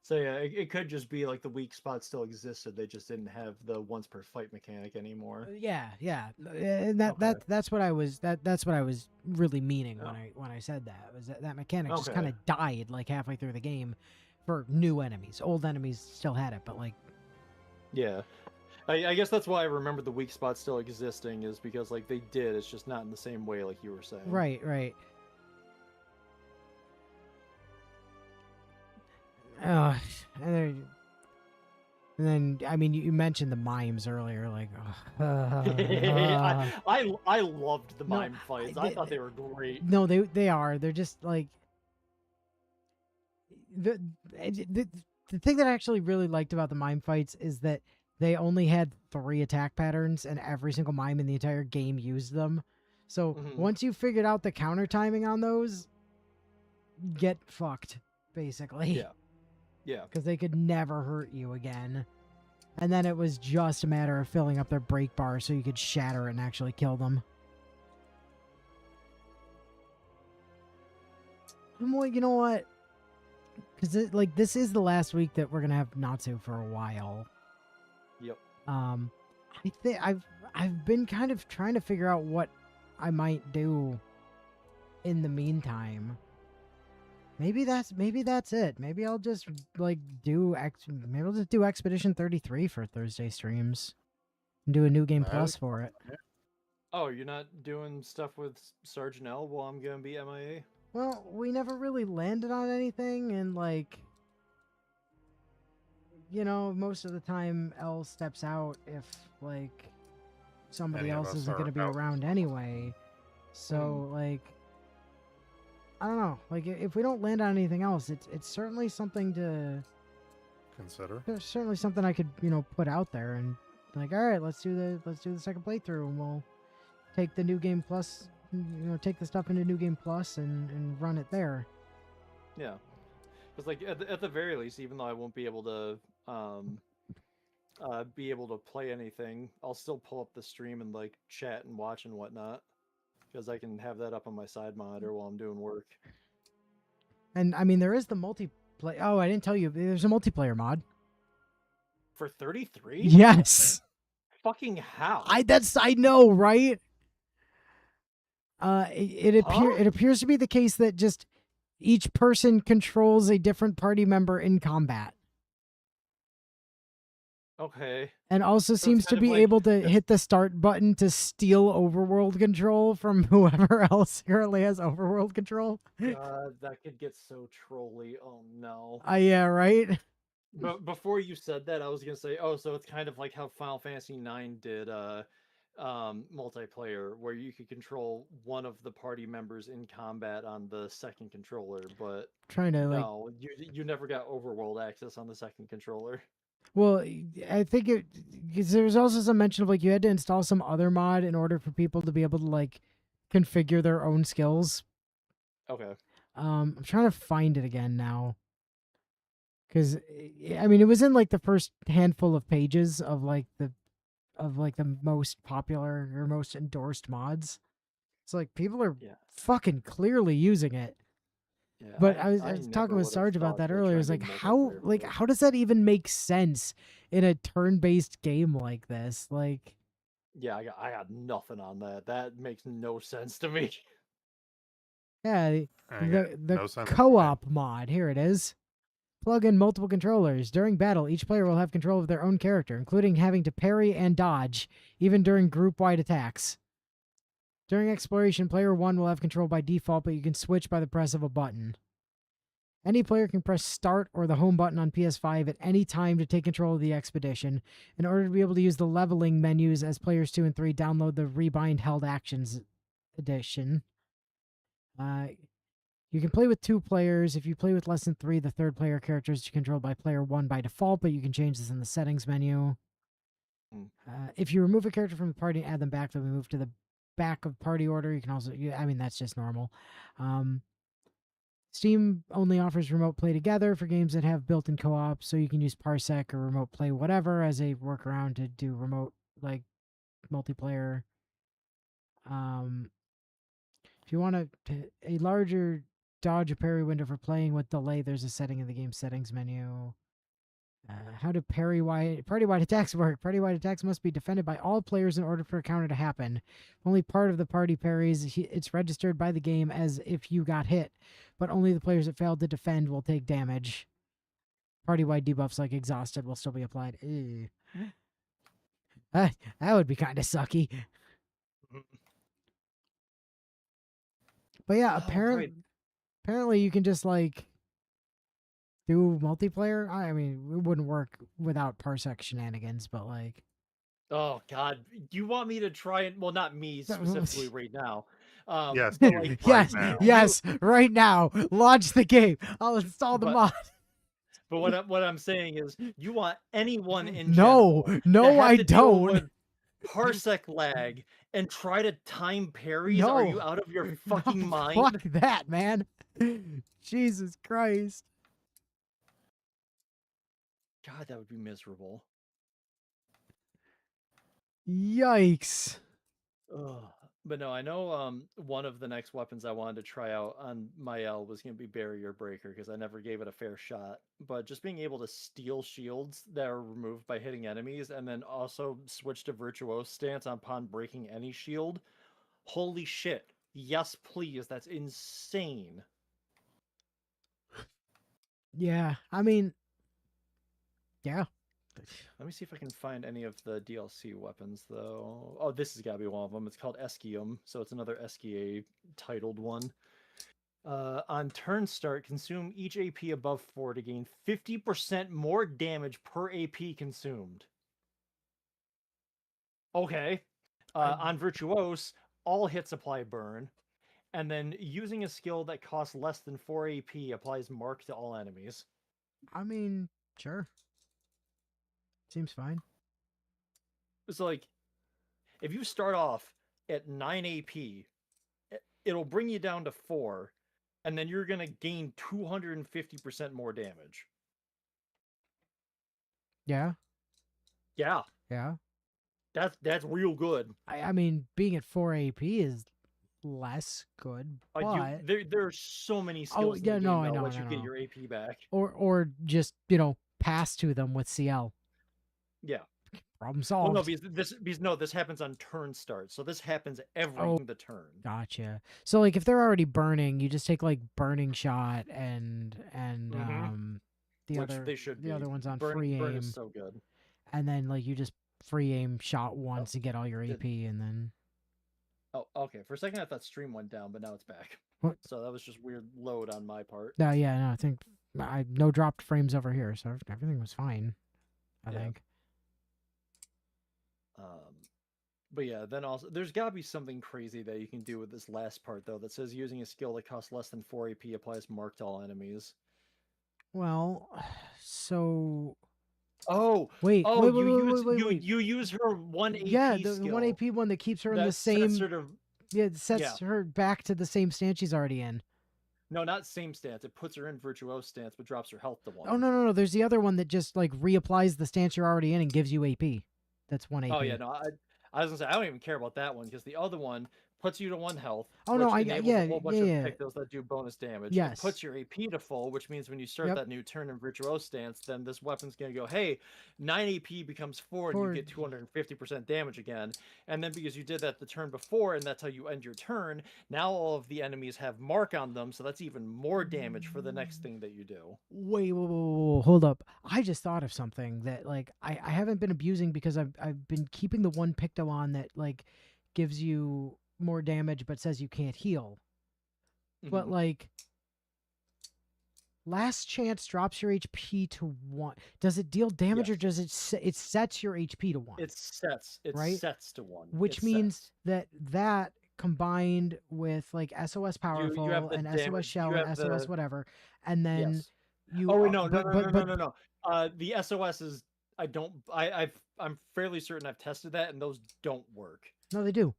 So yeah, it could just be like the weak spot still existed. They just didn't have the once per fight mechanic anymore. Yeah, and that's what I was that's what I was really meaning when I said that was that mechanic just kind of died like halfway through the game for new enemies. Old enemies still had it, but like yeah, I guess that's why I remember the weak spot still existing is because like they did. It's just not in the same way like you were saying. Right. And then I mean you mentioned the mimes earlier, like I loved the mime fights. I thought they were great. No, they are. They're just like the thing that I actually really liked about the mime fights is that they only had 3 attack patterns and every single mime in the entire game used them. So once you figured out the counter timing on those, get fucked basically. Yeah. Because they could never hurt you again. And then it was just a matter of filling up their break bar so you could shatter it and actually kill them. Well, you know what? Because this is the last week that we're gonna have Natsu for a while. Yep. I think I've been kind of trying to figure out what I might do in the meantime. Maybe that's it. Maybe I'll just do Expedition 33 for Thursday streams and do a new game plus for it. Oh, you're not doing stuff with Sergeant L while I'm gonna be MIA? Well, we never really landed on anything, and most of the time L steps out if somebody else isn't gonna be around anyway. So I don't know. If we don't land on anything else, it's certainly something to consider. There's certainly something I could put out there and all right, let's do the second playthrough and we'll take the new game plus, take the stuff into new game plus and run it there. Yeah, because at the very least, even though I won't be able to play anything, I'll still pull up the stream and chat and watch and whatnot. Because I can have that up on my side monitor while I'm doing work. And I mean, there is the multiplayer. Oh, I didn't tell you. There's a multiplayer mod. For 33? Yes. Fucking how? I know, right? It appears to be the case that just each person controls a different party member in combat. Okay. And also seems to be able to hit the start button to steal overworld control from whoever else currently has overworld control. That could get so trolly. Oh no. Yeah, right? But before you said that, I was gonna say, oh, so it's kind of like how Final Fantasy IX did multiplayer where you could control one of the party members in combat on the second controller, but Trying to like, no, you never got overworld access on the second controller. well, I think it, because there was also some mention of like you had to install some other mod in order for people to be able to like configure their own skills. Okay. I'm trying to find it again now. Because I mean, it was in like the first handful of pages of like the most popular or most endorsed mods. It's like people are Yeah. fucking clearly using it. Yeah. But I was never talking with would have Sarge about thought that to earlier. try I and was do like, multiplayer for it. how does that even make sense in a turn-based game like this? Like, Yeah, I got nothing on that. That makes no sense to me. yeah, Yeah, the no sense to me. co-op mod. Here it is. Plug in multiple controllers. During battle, each player will have control of their own character, including having to parry and dodge, even during group-wide attacks. During exploration, player 1 will have control by default, but you can switch by the press of a button. Any player can press start or the home button on PS5 at any time to take control of the expedition. In order to be able to use the leveling menus as players 2 and 3, download the Rebind Held Actions edition. You can play with 2 players. If you play with less than 3, the third player character is controlled by player 1 by default, but you can change this in the settings menu. If you remove a character from the party and add them back, they'll be moved to the back of party order. You can also, I mean, that's just normal. Steam only offers remote play together for games that have built-in co-op, so you can use Parsec or remote play whatever as a workaround to do remote like multiplayer. If you want a larger dodge or parry window for playing with delay, there's a setting in the game settings menu. How do party-wide attacks work? Party-wide attacks must be defended by all players in order for a counter to happen. If only part of the party parries, it's registered by the game as if you got hit, but only the players that failed to defend will take damage. Party-wide debuffs like exhausted will still be applied. Ew. That would be kind of sucky. But yeah, apparently you can just like do multiplayer. I mean, it wouldn't work without Parsec shenanigans, but like. Oh God, you want me to try and well, not me specifically right now. Yes, but you, like, right Yes, now. yes, right now. Launch the game. I'll install the mod. But what I'm saying is, you want anyone in No, general no, to have I to deal don't. with parsec lag and try to time parries? No. Are you out of your fucking No, mind? Fuck that, man. Jesus Christ. God, that would be miserable. Yikes. Ugh. But no, I know one of the next weapons I wanted to try out on my L was going to be Barrier Breaker because I never gave it a fair shot. But just being able to steal shields that are removed by hitting enemies and then also switch to Virtuose stance upon breaking any shield. Holy shit. Yes, please. That's insane. Yeah, I mean, yeah. Let me see if I can find any of the DLC weapons, though. Oh, this has got to be one of them. It's called Eskium, so it's another SKA titled one. On turn start, consume each AP above 4 to gain 50% more damage per AP consumed. Okay. On Virtuose, all hits apply burn. And then using a skill that costs less than 4 AP applies mark to all enemies. I mean, sure. Seems fine. So, like, if you start off at 9 AP, it'll bring you down to 4, and then you're going to gain 250% more damage. Yeah. Yeah. Yeah. That's real good. I mean, being at 4 AP is less good, but there are so many skills in the game that'll let you get your AP back. Or just, pass to them with CL. Yeah. Problem solved. Well, no, this happens on turn start. So this happens every the turn. Gotcha. So like if they're already burning, you just take like burning shot and the other one's on free aim. Burn is so good. And then like you just free aim shot once and get all your AP and then. Oh, okay. For a second I thought stream went down, but now it's back. What? So that was just weird load on my part. No, I think no dropped frames over here, so everything was fine. I think. But yeah, then also there's got to be something crazy that you can do with this last part though that says using a skill that costs less than 4 AP applies marked to all enemies. Well, so Oh, wait, oh, wait, wait, wait, wait, wait, you wait. you use her 1 Yeah, AP the one skill AP one that keeps her in the that sets same. her to Yeah, it yeah. sets her back to the same stance she's already in. No, not same stance. It puts her in virtuose stance but drops her health to Oh 1. no, no, no. There's the other one that just like reapplies the stance you're already in and gives you AP. That's one Oh yeah, AP. no, I was gonna say I don't even care about that one because the other one puts you to 1 health, Oh no, which I enables a yeah, whole yeah, bunch of yeah. pictos that do bonus damage. It Yes. puts your AP to full, which means when you start Yep. that new turn in virtuose stance, then this weapon's gonna go, hey, 9 AP becomes 4 and you For get 250% damage again. And then because you did that the turn before and that's how you end your turn, now all of the enemies have mark on them, so that's even more damage for the next thing that you do. wait, whoa, whoa, whoa, whoa, hold up. I just thought of something that like I haven't been abusing because I've been keeping the one picto on that like gives you more damage but says you can't heal. But Mhm. like last chance drops your HP to 1. Does it deal damage or Yes. does it sets your HP to 1, It right? sets to 1. It Which means sets. that combined with like SOS You have powerful the and SOS damage. You shell and have SOS the whatever, and then yes. you Oh wait, no, no, no, no, no, but no, no. The SOS is I don't I'm fairly certain I've tested that and those don't work. no, they do.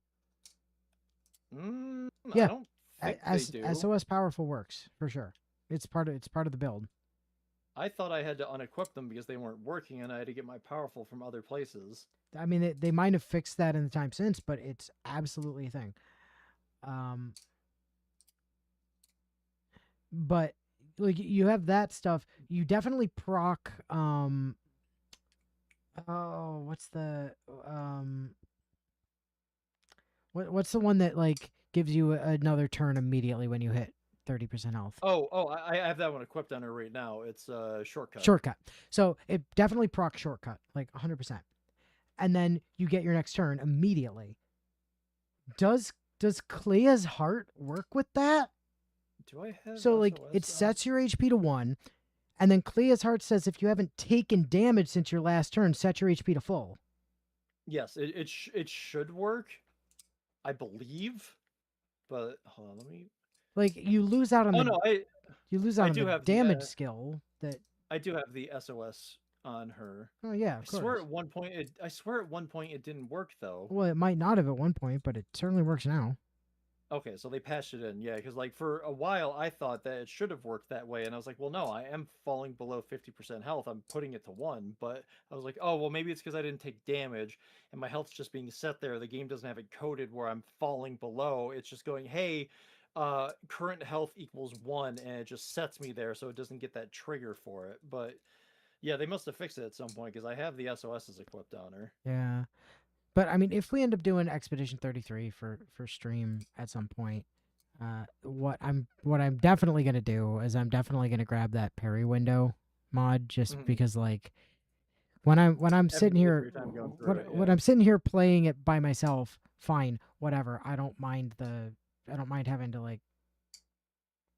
I Yeah, don't think they do. SOS powerful works for sure. It's part of the build. I thought I had to unequip them because they weren't working and I had to get my powerful from other places. I mean, they might have fixed that in the time since, but it's absolutely a thing. Um, but like you have that stuff. You definitely proc. Oh, what's the what's the one that like gives you another turn immediately when you hit 30% health? Oh, I have that one equipped on her right now. It's shortcut. Shortcut. So it definitely proc shortcut, like 100%. And then you get your next turn immediately. Does Clea's heart work with that? Do I have So like SOS it on? sets your HP to 1, and then Clea's heart says if you haven't taken damage since your last turn, set your HP to full. Yes, it should work, I believe. But hold on, let me. Like you lose out on Oh the no, I do have the damage skill that. I do have the SOS on her. Oh yeah, I of swear course. at one point I swear at one point it didn't work though. Well, it might not have at one point, but it certainly works now. Okay, so they patched it in, yeah, because like for a while I thought that it should have worked that way, and I was like, well, no, I am falling below 50% health. I'm putting it to 1, but I was like, oh, well, maybe it's because I didn't take damage, and my health's just being set there. The game doesn't have it coded where I'm falling below. It's just going, hey, current health equals 1, and it just sets me there, so it doesn't get that trigger for it. But yeah, they must have fixed it at some point because I have the SOSs equipped on her. Yeah. But I mean, if we end up doing Expedition 33 for stream at some point, what I'm definitely gonna do is I'm definitely gonna grab that parry window mod just Mhm. because like when I'm Having sitting a bit of here free time going through it, when yeah. I'm sitting here playing it by myself, fine, whatever. I don't mind having to like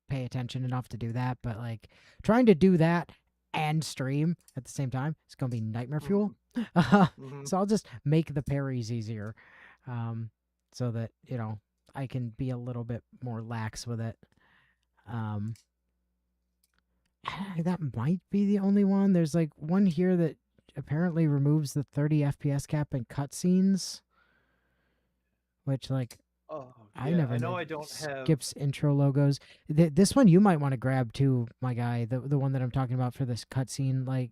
pay attention enough to do that, but like trying to do that and stream at the same time, it's gonna be nightmare fuel. Hmm. So I'll just make the parries easier, so that I can be a little bit more lax with it. Um, that might be the only one. There's like one here that apparently removes the 30 FPS cap in cutscenes, which like Oh I yeah, never I know know. I don't have. Skips intro logos. This one you might want to grab too, my guy. The one that I'm talking about for this cutscene. Like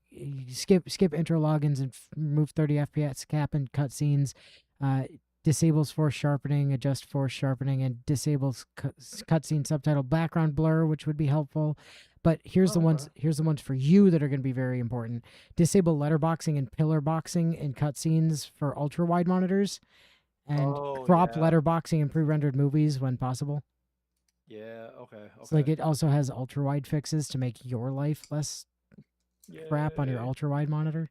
skip intro logins and remove 30 FPS cap in cutscenes. Disables force sharpening, adjust force sharpening, and disables cutscene subtitle background blur, which would be helpful. But here's the Oh, okay. ones. Here's the ones for you that are going to be very important. Disable letterboxing and pillar boxing in cutscenes for ultra wide monitors, and Oh crop yeah, letterboxing in pre-rendered movies when possible. yeah. Okay, So like okay. it also has ultra wide fixes to make your life less crap on your Yay. ultra wide monitor.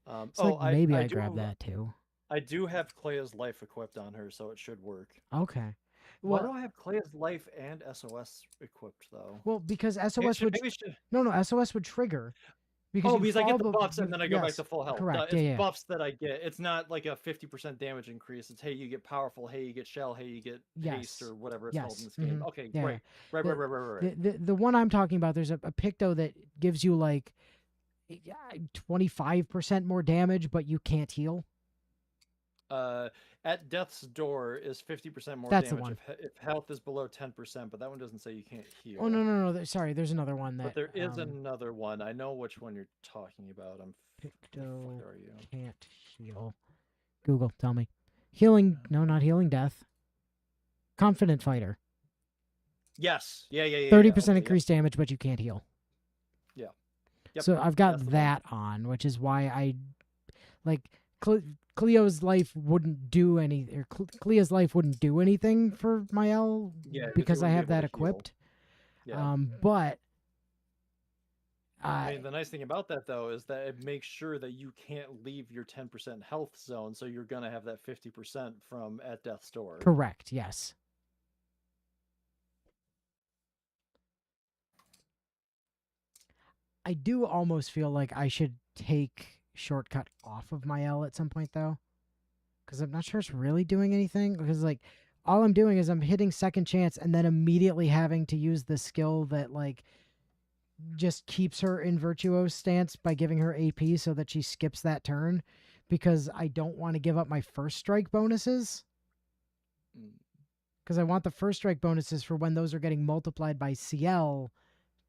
So Oh, like maybe I grab that too. I do have Clea's life equipped on her, so it should work. Okay. Why Well, do I have Clea's life and SOS equipped though? because Maybe I SOS should. would Maybe I should. no SOS would trigger because Oh, you because I fall get the buffs and then I go back yes, to full health. correct. Yeah, It's yeah. buffs that I get. It's not like a 50% damage increase. It's hey, you get powerful. Hey, you get shell. Hey, you get haste Yes. or whatever it's called in Yes. this game. Hmm. Okay, Yeah, yeah. right, right, right, The, right, right, right. the one I'm talking about, there's a Picto that gives you like 25% more damage, but you can't heal. At death's door is 50% more That's the damage one. if health is below 10%, but that one doesn't say you can't heal. Oh no. Sorry, there's another one But that. there is another one. I know which one you're talking about. Where the Picto fuck are you? can't heal. Google, tell me. Healing? No, not healing death. Confident fighter. Yes. Yeah. 30% Okay, increased damage, but you can't heal. yeah. Yep. So I've That's got the that on, which is why I like Cleo's life wouldn't do any, or Cleo's life wouldn't do anything for my L Yeah, 'cause you because I wouldn't be have able that to heal. equipped. Yeah. But I mean, the nice thing about that though is that it makes sure that you can't leave your 10% health zone, so you're gonna have that 50% from at death's door. correct, yes. I do almost feel like I should take shortcut off of my L at some point though, because I'm not sure it's really doing anything. Because like all I'm doing is I'm hitting second chance and then immediately having to use the skill that like just keeps her in virtuoso stance by giving her AP so that she skips that turn, because I don't want to give up my first strike bonuses. Because I want the first strike bonuses for when those are getting multiplied by CL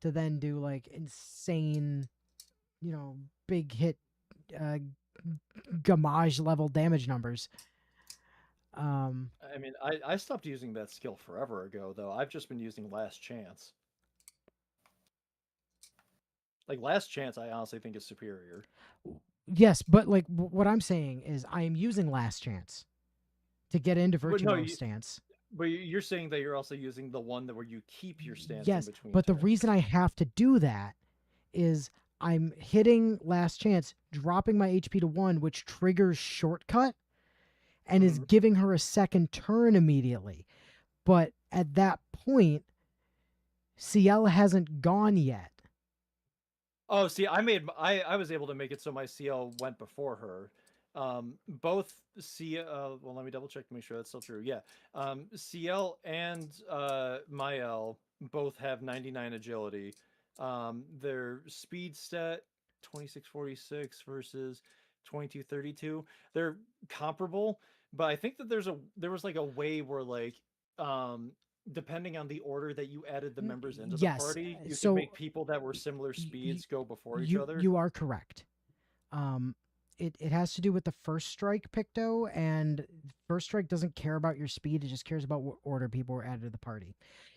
to then do like insane, big hit gamage level damage numbers. I mean, I stopped using that skill forever ago, though. I've just been using Last Chance. Like, Last Chance, I honestly think is superior. Yes, but like what I'm saying is I am using Last Chance to get into virtuoso stance. But you're saying that you're also using the one that where you keep your stance yes, in between. But turns. the reason I have to do that is I'm hitting Last Chance, dropping my HP to 1, which triggers shortcut and is giving her a second turn immediately. But at that point, CL hasn't gone yet. Oh, see, I was able to make it so my CL went before her. Both CL, well, let me double check to make sure that's still true. Yeah. CL and my L both have 99 agility. Their speed stat 2646 versus 2232. They're comparable, but I think that there was like a way where like depending on the order that you added the members into the party, you could make people that were similar speeds go before each other. You are correct. It has to do with the first strike Picto, and first strike doesn't care about your speed; it just cares about what order people were added to the party.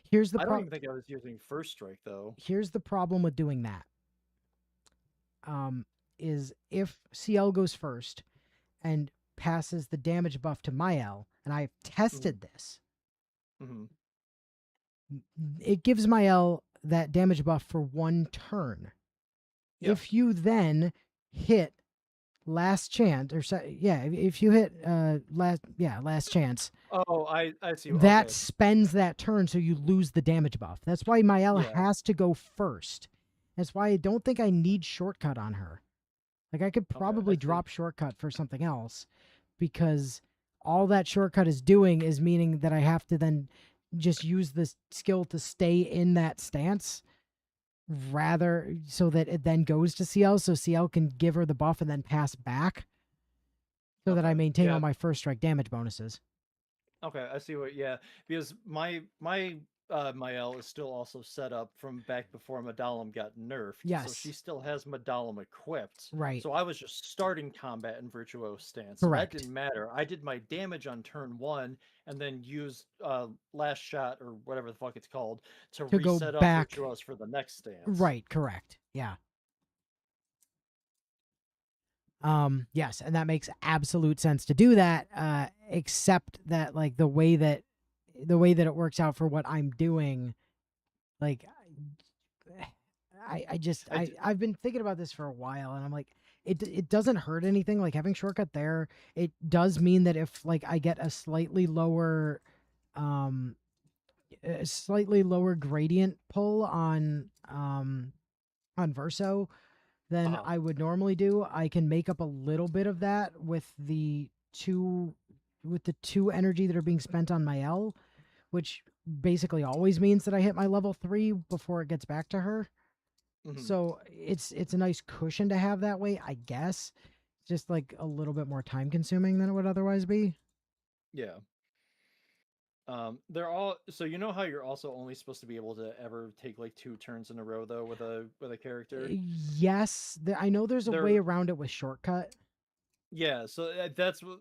Here's the I don't even think I was using first strike though. Here's the problem with doing that. Is if CL goes first and passes the damage buff to my L, and I've tested this, it gives my L that damage buff for 1 turn. Yeah. If you then hit Last Chance, or if you hit Last Chance. Oh, I see. That spends that turn, so you lose the damage buff. That's why my L has to go first. That's why I don't think I need shortcut on her. Like I could probably drop shortcut for something else, because all that shortcut is doing is meaning that I have to then just use this skill to stay in that stance, rather so that it then goes to CL, so CL can give her the buff and then pass back, so that I maintain all my first strike damage bonuses. Okay, I see what. Yeah, because my L is still also set up from back before Medallum got nerfed. Yes. So she still has Medallum equipped. Right. So I was just starting combat in virtuoso stance. Correct. So that didn't matter. I did my damage on turn 1 and then used last shot or whatever the fuck it's called to reset up virtuoso for the next stance. Right. Correct. Yeah. Yes, and that makes absolute sense to do that, except that like the way that it works out for what I'm doing, like I've been thinking about this for a while, and I'm like, it doesn't hurt anything, like having shortcut there. It does mean that if like I get a slightly lower gradient pull on Verso, than Uh-huh. I would normally do. I can make up a little bit of that with the two energy that are being spent on my L, which basically always means that I hit my level 3 before it gets back to her. Mhm. So it's a nice cushion to have that way, I guess. Just like a little bit more time consuming than it would otherwise be. Yeah. They're all so you know how you're also only supposed to be able to ever take like 2 turns in a row though with a character. Yes, I know there's a way They're around it with shortcut. Yeah, so that's what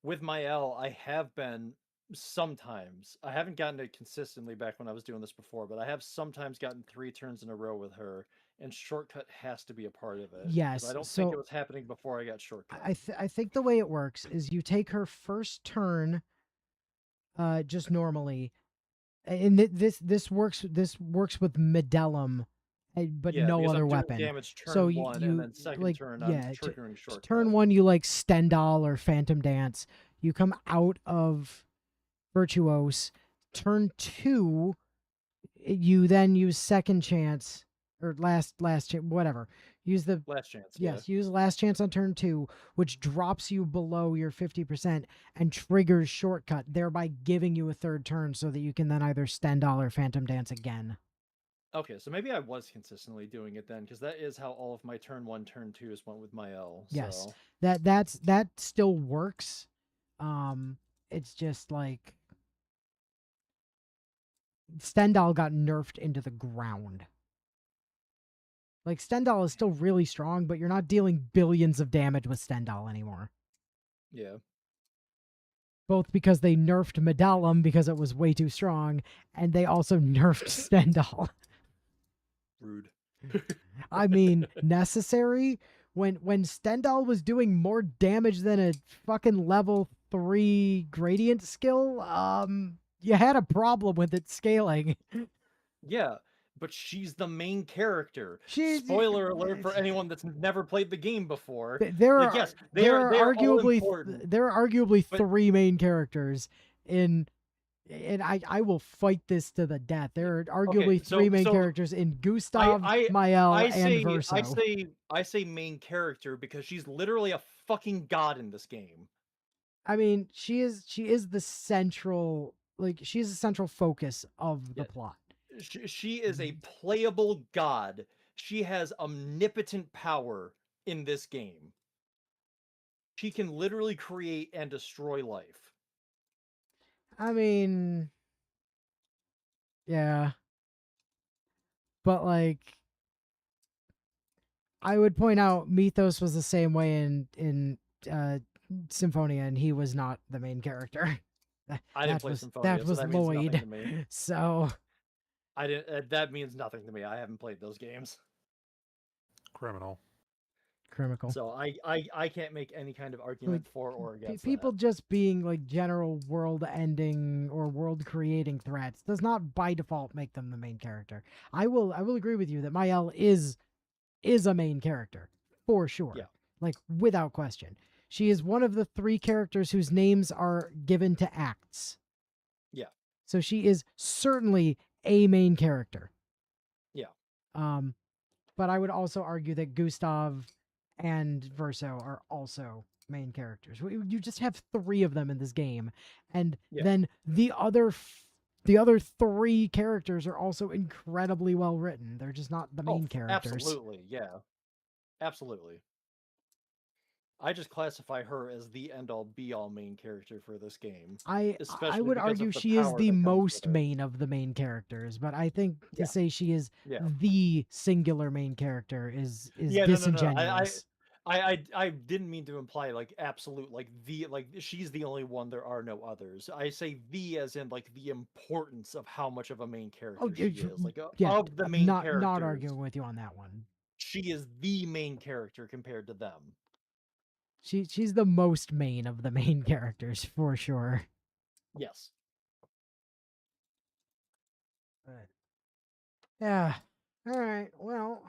with my L I have been sometimes. I haven't gotten it consistently back when I was doing this before, but I have sometimes gotten 3 turns in a row with her, and shortcut has to be a part of it because I Yes, don't think it so was happening before I got shortcut. I think the way it works is you take her first turn, just normally, and this works with Medellum, but Yeah, no because other I'm doing weapon. damage So turn one, and then second like, turn I'm yeah, triggering shortcut. turn one you like Stendhal or Phantom Dance. You come out of Virtuose. Turn two, you then use second chance or last chance, whatever. Use the Last chance, yeah. Yes, use last chance on turn two, which drops you below your 50% and triggers shortcut, thereby giving you a third turn so that you can then either Stendhal or Phantom Dance again. Okay, so maybe I was consistently doing it then, because that is how all of my turn one, turn twos went with my L. Yes, So that still works. It's just like Stendhal got nerfed into the ground. Like Stendhal is still really strong, but you're not dealing billions of damage with Stendhal anymore. yeah, Both because they nerfed Medallum because it was way too strong, and they also nerfed Stendhal. rude. I mean, necessary. When Stendhal was doing more damage than a fucking level 3 gradient skill, you had a problem with it scaling. Yeah, but she's the main character. She, Spoiler alert for anyone that's never played the game before. there Like, are yes, they are all important, there are arguably but 3 main characters in, and I will fight this to the death. There are okay, arguably 3 so main characters in I Gustav, I Mael, I and say Verso. I say main character because she's literally a fucking god in this game. I mean, she is the central, like, she's the central focus of the Yeah, plot. she is a playable god. She has omnipotent power in this game. She can literally create and destroy life. I mean, yeah, but like, I would point out Mythos was the same way in Symphonia, and he was not the main character. I didn't play That Symphonia, so was that means nothing Lloyd. to me. So I didn't. That means nothing to me. I haven't played those games, Criminal. criminal. so I can't make any kind of Like, argument for or against people that. just being like general world ending or world creating threats does not by default make them the main character. I will agree with you that Mael is a main character for Yeah, sure, like without question. She is one of the 3 characters whose names are given to acts. yeah, So she is certainly a main character. yeah, Um, but I would also argue that Gustav and Verso are also main characters. You just have 3 of them in this game, and yeah. then the other 3 characters are also incredibly well written. They're just not the Oh, main characters. absolutely. Yeah, absolutely. I just classify her as the end all be all main character for this game, I especially would because argue of the she is power the that comes with most her. main of the main characters, but I think to Yeah, say she is yeah. the singular main character is Yeah, no. disingenuous. I didn't mean to imply like absolute like the like she's the only one. There are no others. I say the as in like the importance of how much of a main Oh, character she is. Like yeah, of the I'm main not characters, arguing with you on that one. she is the main character compared to them. She's the most main of the main characters for sure. Yes. But, yeah. All right. Well,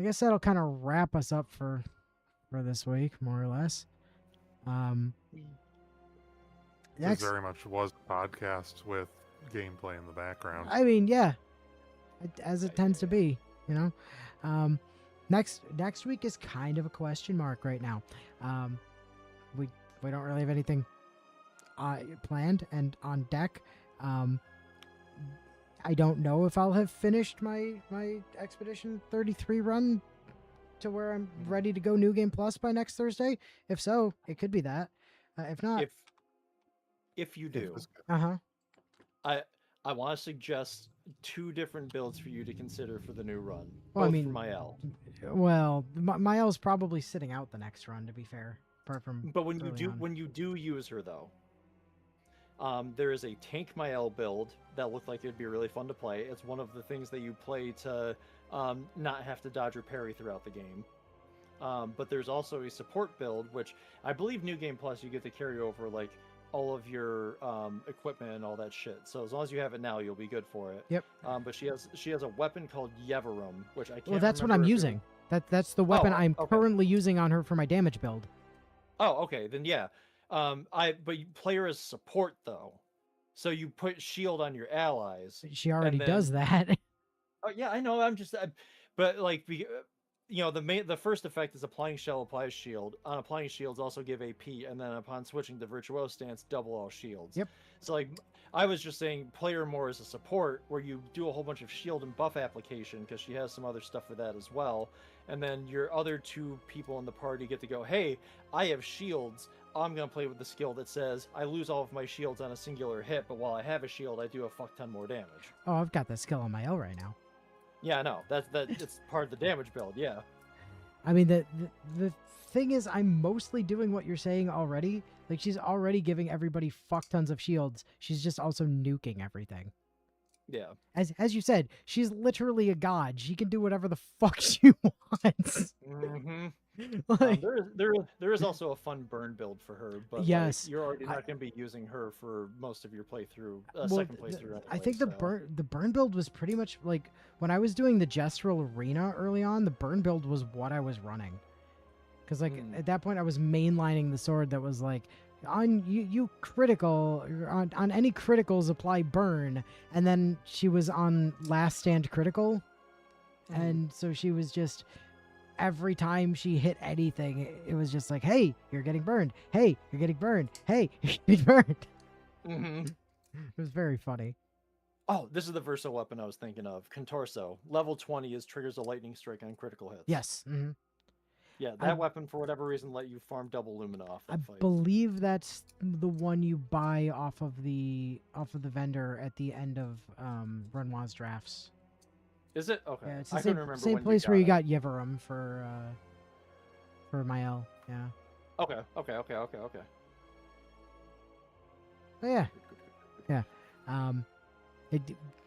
I guess that'll kind of wrap us up for this week, more or less. Um, This next, very much was a podcast with gameplay in the background. I mean, yeah, as it Yeah, tends to yeah. be, you know. Um, Next week is kind of a question mark right now. We don't really have anything planned and on deck. I don't know if I'll have finished my Expedition 33 run to where I'm ready to go New Game Plus by next Thursday. If so, it could be that. If not, if you do, I want to suggest 2 different builds for you to consider for the new run. Well, both I mean, for my L. Well, my L's probably sitting out the next run. To be fair, apart from but when you do use her though, there is a Tank Mael build that looked like it'd be really fun to play. It's one of the things that you play to not have to dodge or parry throughout the game. But there's also a support build, which I believe New Game Plus you get to carry over like all of your equipment and all that shit. So as long as you have it now, you'll be good for it. Yep. But she has a weapon called Yevarum, which I can't. Well, that's what I'm using. That's the weapon I'm currently using on her for my damage build. Oh, okay, then yeah. But you play her as support though, so you put shield on your allies. She already does that. Oh yeah, I know. But like the first effect is applying shell applies shield. On applying shields, also give AP, and then upon switching to virtuoso stance, double all shields. Yep. So like, I was just saying, play her more as a support, where you do a whole bunch of shield and buff application because she has some other stuff for that as well. And then your other 2 people in the party get to go, hey, I have shields. I'm going to play with the skill that says I lose all of my shields on a singular hit, but while I have a shield, I do a fuck ton more damage. Oh, I've got that skill on my L right now. Yeah, I know. It's part of the damage build, yeah. I mean, the thing is, I'm mostly doing what you're saying already. Like, she's already giving everybody fuck tons of shields. She's just also nuking everything. Yeah. As you said, she's literally a god. She can do whatever the fuck she wants. Mm-hmm. Like, there is also a fun burn build for her, but yes, you're already not going to be using her for most of your playthrough, second playthrough. Anyway, I think the burn build was pretty much like when I was doing the Gestural Arena early on. The burn build was what I was running, because like at that point I was mainlining the sword that was like on you critical on any criticals apply burn, and then she was on last stand critical, and so she was just. Every time she hit anything, it was just like, hey, you're getting burned. Hey, you're getting burned. Hey, you're getting burned. Mm-hmm. It was very funny. Oh, this is the Verso weapon I was thinking of. Contorso. Level 20 triggers a lightning strike on critical hits. Yes. Mm-hmm. Yeah, that weapon, for whatever reason, let you farm double Lumina off that fight. I believe that's the one you buy off of the vendor at the end of Renoir's drafts. Is it? Okay. Yeah, it's the same place where you got Yevarum for Mael. Yeah. Okay. Oh, yeah. Yeah.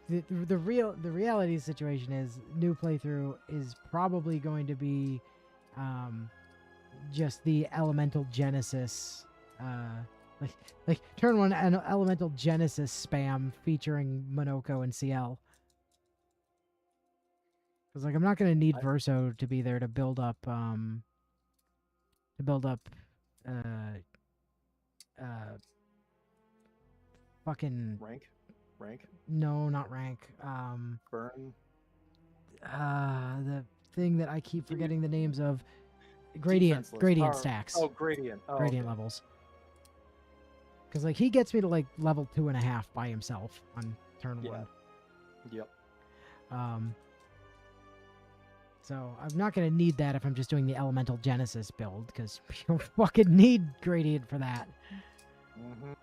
The reality situation is new playthrough is probably going to be just the Elemental Genesis like turn 1 and Elemental Genesis spam featuring Monoko and CL. Because like I'm not gonna need Verso to be there to build up fucking rank. No, not rank. Burn. The thing that I keep forgetting the names of. Gradient stacks. Oh, gradient. Oh, gradient levels. Because like he gets me to like level 2.5 by himself on turn 1. Yep. So I'm not going to need that if I'm just doing the Elemental Genesis build, because you don't fucking need Gradient for that. Mm-hmm.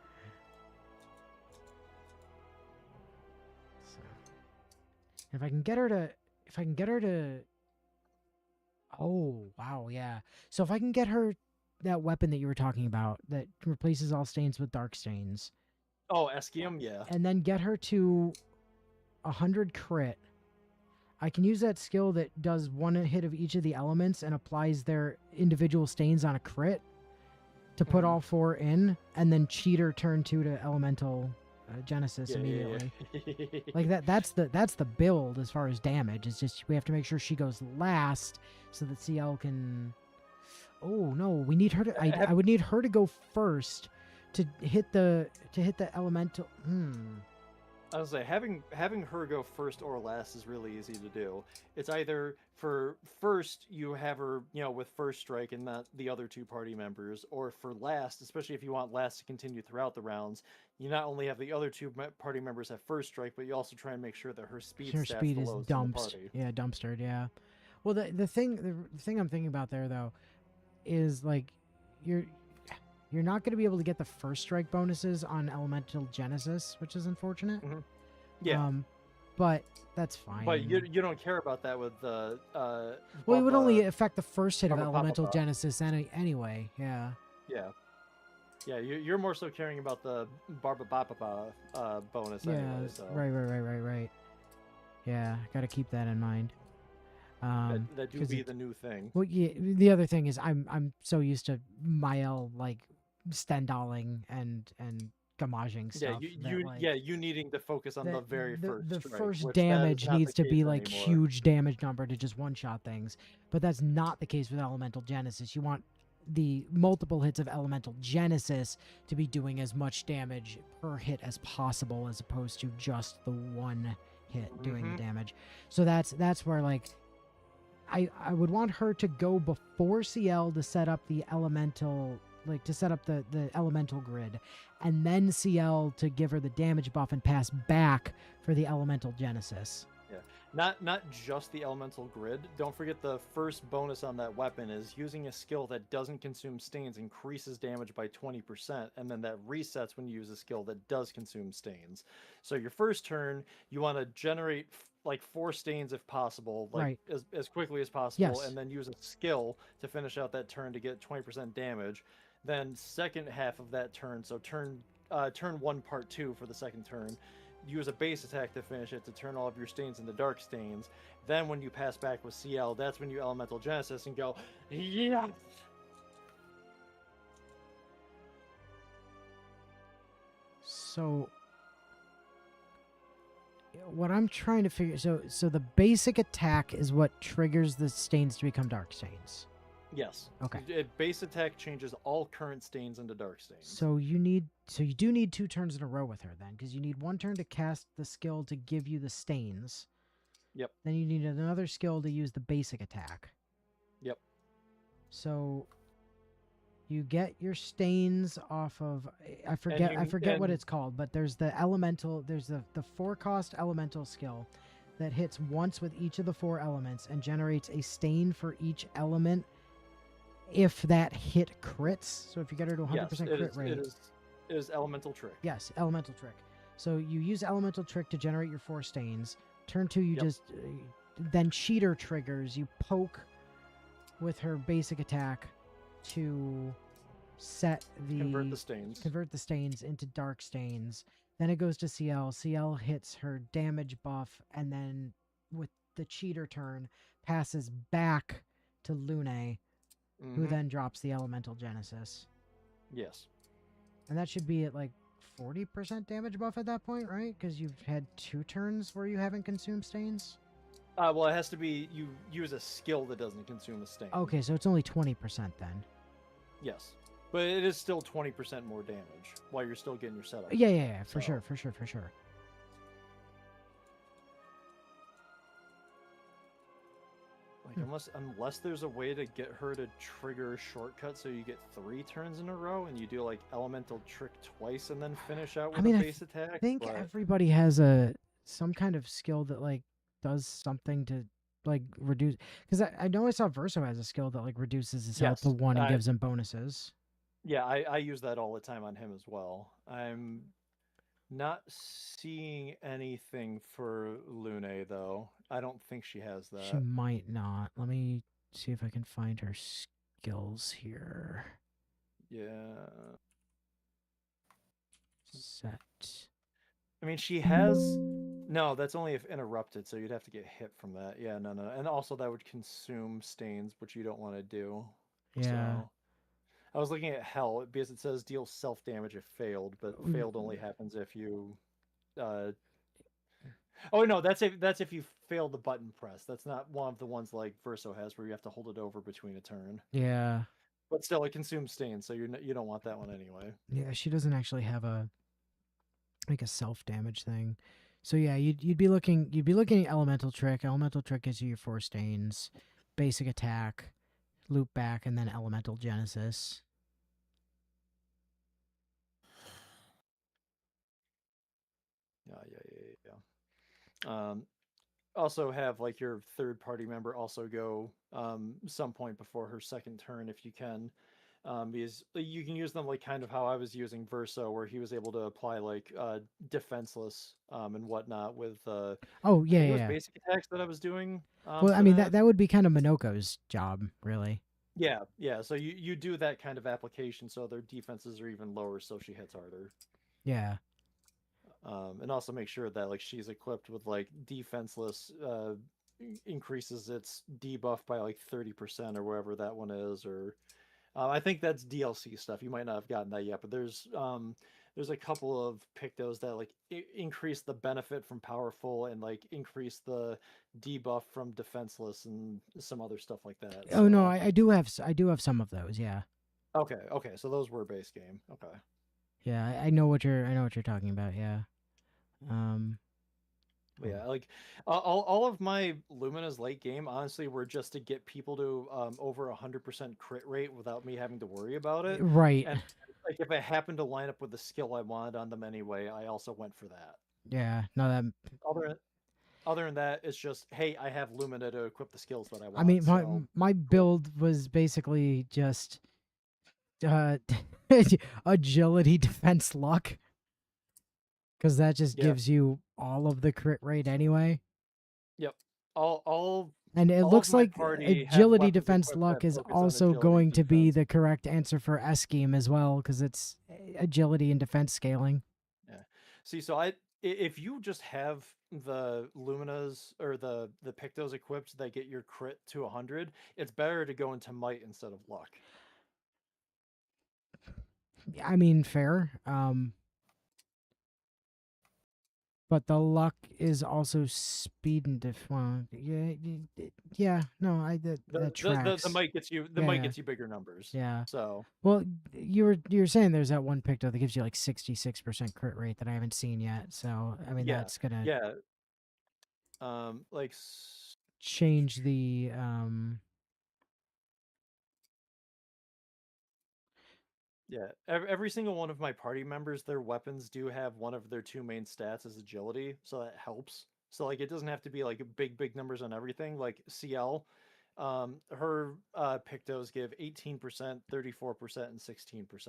So, if I can get her to... Oh, wow, yeah. So if I can get her that weapon that you were talking about that replaces all stains with dark stains. Oh, Eskium, yeah. And then get her to 100 crit. I can use that skill that does 1 hit of each of the elements and applies their individual stains on a crit to put all 4 in, and then cheater turn 2 to Elemental Genesis immediately. Yeah. Like that's the build as far as damage. It's just we have to make sure she goes last so that CL can. Oh no, we need her to. I would need her to go first to hit the elemental. I was like, having her go first or last is really easy to do. It's either for first you have her, with first strike and not the other two party members, or for last, especially if you want last to continue throughout the rounds, you not only have the other two party members have first strike, but you also try and make sure that her speed Her stats speed the is lowest in the dumped. party. Yeah, dumpstered. Yeah. Well, the thing I'm thinking about there though is like you're you're not going to be able to get the first strike bonuses on Elemental Genesis, which is unfortunate. Yeah, But that's fine. but you don't care about that with the Well, it would only Bubba- affect the first hit of Bubba Elemental Bubba. Genesis anyway. Yeah. Yeah. Yeah, you're more so caring about the Barba bonus Yeah. anyway. So Right. Yeah, got to keep that in mind. that do 'cause be it- the new thing. Well, yeah. The other thing is I'm so used to Mael like Stendhaling and gamaging Yeah, stuff. that, like, you needing to focus on the very first the strike, first which that is damage not the needs to be case like anymore. huge damage number to just one shot things, but that's not the case with Elemental Genesis. You want the multiple hits of Elemental Genesis to be doing as much damage per hit as possible, as opposed to just the one hit doing the Mhm. damage. So that's where like I would want her to go before CL to set up the elemental, like to set up the elemental grid, and then CL to give her the damage buff and pass back for the Elemental Genesis. Not just the elemental grid. Don't forget the first bonus on that weapon is using a skill that doesn't consume stains increases damage by 20%, and then that resets when you use a skill that does consume stains. So your first turn, you want to generate like 4 stains if possible, like Right. as quickly as possible, Yes. and then use a skill to finish out that turn to get 20% damage. Then second half of that turn, so turn 1 part 2 for the second turn, use a base attack to finish it to turn all of your stains into dark stains. Then when you pass back with CL, that's when you Elemental Genesis and go, yes! So what I'm trying to figure, so the basic attack is what triggers the stains to become dark stains. Yes. Okay. Base attack changes all current stains into dark stains. So you do need 2 turns in a row with her then, because you need 1 turn to cast the skill to give you the stains. Yep. Then you need another skill to use the basic attack. Yep. So you get your stains off of, I forget what it's called, but there's the 4-cost elemental skill that hits once with each of the 4 elements and generates a stain for each element if that hit crits. So if you get her to 100% crit rate. It is Elemental Trick. Yes, Elemental Trick. So you use Elemental Trick to generate your 4 stains. Turn 2, you just then Cheater triggers. You poke with her basic attack to set Convert the stains into dark stains. Then it goes to CL. CL hits her damage buff, and then with the Cheater turn, passes back to Lune, who then drops the Elemental Genesis. Yes. And that should be at like 40% damage buff at that point, right? Because you've had 2 turns where you haven't consumed stains. Well, it has to be you use a skill that doesn't consume a stain. Okay, so it's only 20% then. Yes, but it is still 20% more damage while you're still getting your setup. Yeah, for sure. Like unless there's a way to get her to trigger a shortcut so you get 3 turns in a row and you do like Elemental Trick twice and then finish out with a base attack. I think but... everybody has some kind of skill that like does something to like reduce, because I know I saw Verso has a skill that like reduces his health to 1 and gives him bonuses. Yeah, I use that all the time on him as well. I'm not seeing anything for Lune though. I don't think she has that. She might not. Let me see if I can find her skills here. Yeah. Set. I mean, she has... No, that's only if interrupted, so you'd have to get hit from that. Yeah, no. And also that would consume stains, which you don't want to do. Yeah. So... I was looking at Hell, because it says deal self-damage if failed, but failed only happens if you... Oh, no, that's if you fail the button press. That's not one of the ones like Verso has, where you have to hold it over between a turn. Yeah. But still, it consumes stains, so you don't want that one anyway. Yeah, she doesn't actually have a like a self damage thing. So yeah, you'd be looking at elemental trick. Elemental trick gives you your 4 stains, basic attack, loop back, and then elemental genesis. Yeah. Also have like your third party member also go some point before her second turn if you can, because you can use them like kind of how I was using Verso, where he was able to apply like defenseless and whatnot with Oh I yeah, think it yeah, was yeah. basic attacks that I was doing Well, I for mean that. that would be kind of Minoko's job, really. Yeah. So you do that kind of application, so their defenses are even lower, so she hits harder. Yeah, And also make sure that like she's equipped with like defenseless increases its debuff by like 30% or wherever that one is, or I think that's DLC stuff. You might not have gotten that yet, but there's a couple of pictos that like increase the benefit from powerful and like increase the debuff from defenseless and some other stuff like that. oh no, So I do have some of those. Yeah, okay, so those were base game. Okay. yeah, I know what you're talking about. Yeah. Um. But yeah, like all of my Lumina's late game honestly were just to get people to over 100% crit rate without me having to worry about it. Right. And like if it happened to line up with the skill I wanted on them anyway, I also went for that. Yeah. No, that. Other other than that, it's just hey, I have Lumina to equip the skills that I I want. mean, my So my cool. build was basically just uh agility, defense, luck, because that just Yeah. gives you all of the crit rate anyway. Yep. All all And it all of looks my like party have agility, weapons defense, equipped that luck is focus on also agility and going to be defense. the correct answer for S scheme as well, because it's agility and defense scaling. Yeah. See, so if you just have the Luminas or the Pictos equipped that get your crit to 100, it's better to go into might instead of luck. I mean, fair. But the luck is also speed and well, yeah, yeah. No, that The tracks. might gets you Yeah, bigger numbers. yeah. So Well, you were saying there's that one picto that gives you like 66% crit rate that I haven't seen yet. So I mean yeah, that's gonna yeah. Like change the yeah, every single one of my party members, their weapons do have one of their two main stats as agility, so that helps. So like it doesn't have to be like big numbers on everything. Like CL, her Pictos give 18%, 34%, and 16%.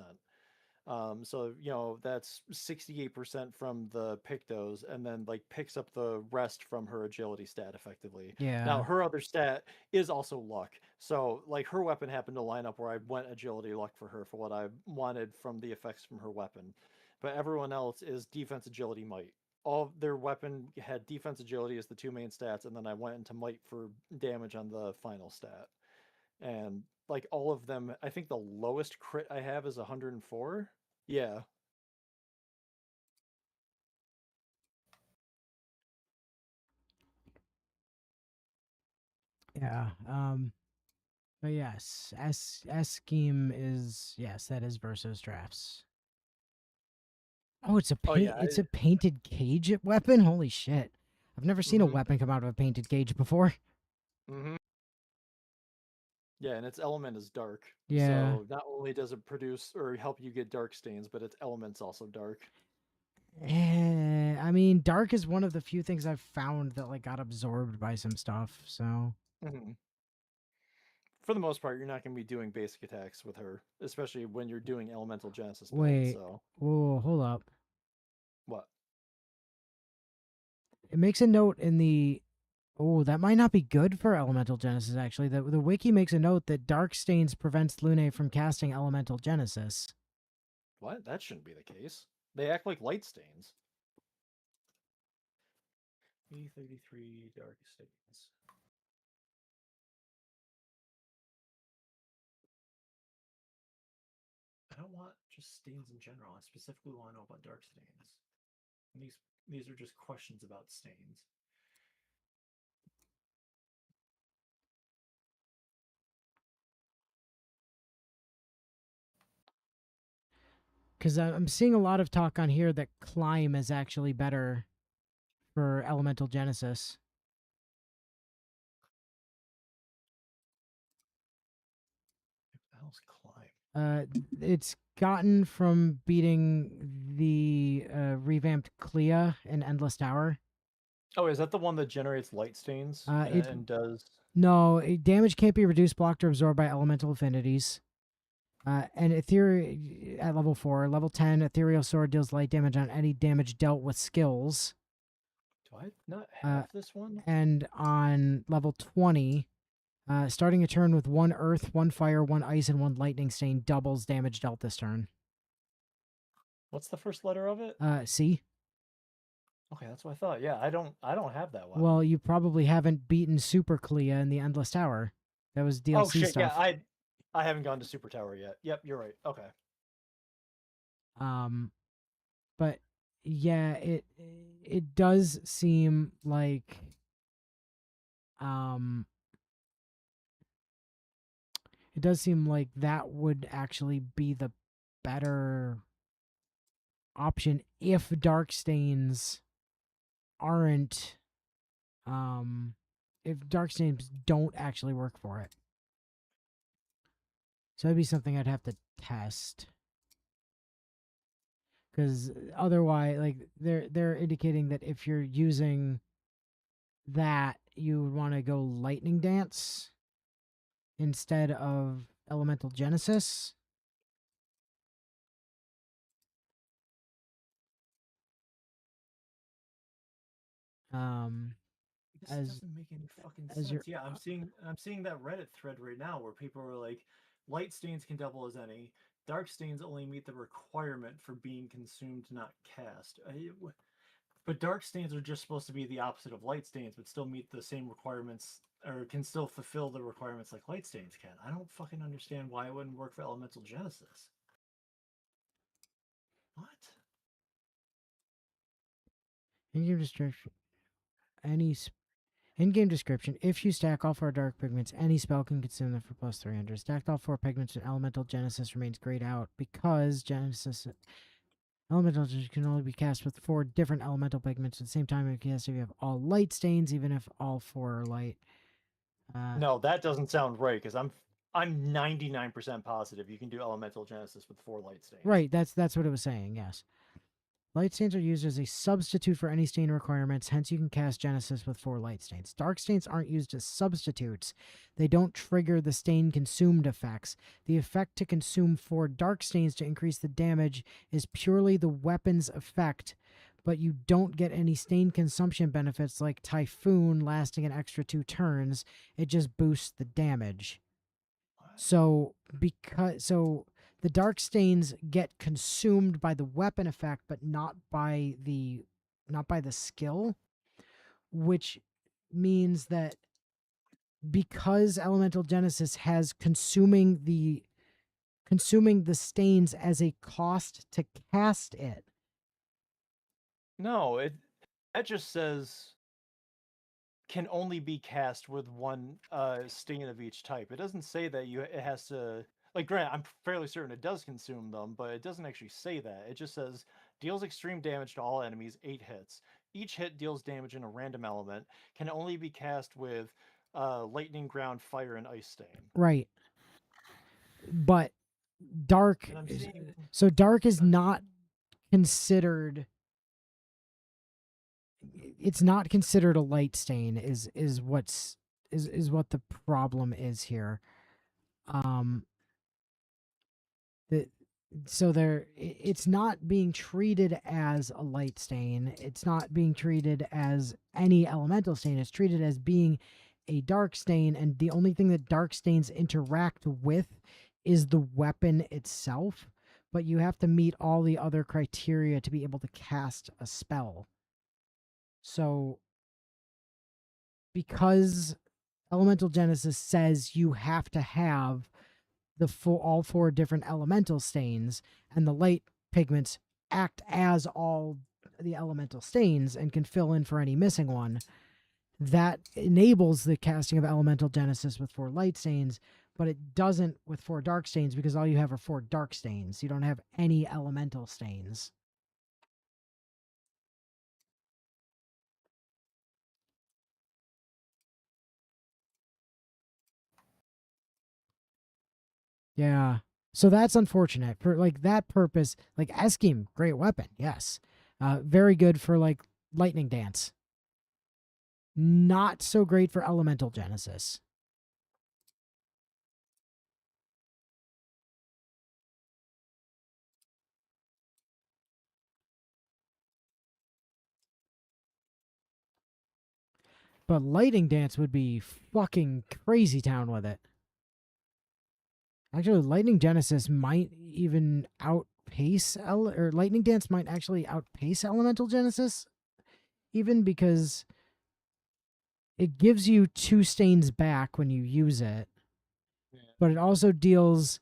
So you know that's 68% from the Pictos, and then like picks up the rest from her agility stat effectively. Now yeah. her other stat is also luck. So like her weapon happened to line up where I went agility luck for her for what I wanted from the effects from her weapon, but everyone else is defense agility might. All their weapon had defense agility as the two main stats, and then I went into might for damage on the final stat. And like all of them, I think the lowest crit I have is 104. Yeah. Yeah. But yes, S scheme is yes, that is versus drafts. Oh, Oh yeah. it's a painted cage weapon. Holy shit! I've never seen a Mm-hmm. weapon come out of a painted cage before. Mm-hmm. Yeah, and its element is dark. Yeah. So not only does it produce or help you get dark stains, but its element's also dark. I mean, dark is one of the few things I've found that like got absorbed by some stuff. So Mm-hmm. For the most part, you're not going to be doing basic attacks with her, especially when you're doing elemental genesis build. wait, So whoa, hold up. what? It makes a note in the. Oh, that might not be good for Elemental Genesis, actually. The wiki makes a note that Dark Stains prevents Lune from casting Elemental Genesis. What? That shouldn't be the case. They act like light stains. E33 dark stains. I don't want just stains in general. I specifically want to know about dark stains. And these are just questions about stains. Because I'm seeing a lot of talk on here that climb is actually better for elemental genesis. What the hell's climb? It's gotten from beating the revamped Clea in Endless Tower. Oh, is that the one that generates light stains It and does? No, damage can't be reduced, blocked, or absorbed by elemental affinities. And at level 4, level 10, Ethereal Sword deals light damage on any damage dealt with skills. Do I not have this one? And on level 20, starting a turn with 1 earth, 1 fire, 1 ice, and 1 lightning stain doubles damage dealt this turn. What's the first letter of it? C. Okay, that's what I thought. Yeah, I don't have that one. Well, you probably haven't beaten Super Clea in the Endless Tower. That was DLC oh shit, stuff. yeah, I haven't gone to Super Tower yet. Yep, you're right. Okay. But yeah, it does seem like it does seem like that would actually be the better option if dark stains aren't if dark stains don't actually work for it. So that'd be something I'd have to test. Because otherwise, like they're indicating that if you're using that, you would want to go lightning dance instead of elemental genesis. This as doesn't make any fucking as your sense. Yeah, I'm seeing that Reddit thread right now where people are like, light stains can double as any. Dark stains only meet the requirement for being consumed, not cast. But dark stains are just supposed to be the opposite of light stains, but still meet the same requirements, or can still fulfill the requirements like light stains can. I don't fucking understand why it wouldn't work for elemental genesis. What? in-game description, in-game description, if you stack all 4 dark pigments, any spell can consume them for plus 300. Stacked all 4 pigments in elemental genesis remains grayed out because genesis elemental genesis can only be cast with 4 different elemental pigments at the same time. It can cast if you have all light stains, even if all 4 are light. No, that doesn't sound right because I'm 99% positive you can do elemental genesis with 4 light stains. Right, that's what it was saying. Yes. Light stains are used as a substitute for any stain requirements, hence you can cast Genesis with 4 light stains. Dark stains aren't used as substitutes. They don't trigger the stain consumed effects. The effect to consume 4 dark stains to increase the damage is purely the weapon's effect, but you don't get any stain consumption benefits like Typhoon lasting an extra 2 turns. It just boosts the damage. So the dark stains get consumed by the weapon effect, but not by the skill, which means that because elemental genesis has consuming the stains as a cost to cast it. No, that just says can only be cast with 1 stain of each type. It doesn't say that it has to. Like, granted, I'm fairly certain it does consume them, but it doesn't actually say that. It just says deals extreme damage to all enemies, 8 hits. Each hit deals damage in a random element. Can only be cast with lightning, ground, fire, and ice stain. Right. But dark. So dark is not considered. It's not considered a light stain. Is what the problem is here. It's not being treated as a light stain. It's not being treated as any elemental stain. It's treated as being a dark stain, and the only thing that dark stains interact with is the weapon itself, but you have to meet all the other criteria to be able to cast a spell. So because elemental genesis says you have to have all 4 different elemental stains, and the light pigments act as all the elemental stains and can fill in for any missing one, that enables the casting of elemental genesis with 4 light stains. but it doesn't with 4 dark stains because all you have are 4 dark stains. You don't have any elemental stains. Yeah. So that's unfortunate for like that purpose. Like Eskim, great weapon, yes, very good for like lightning dance. Not so great for elemental genesis. But lightning dance would be fucking crazy town with it. Actually, lightning genesis might even outpace or lightning dance might actually outpace elemental genesis, even because it gives you 2 stains back when you use it, Yeah. but it also deals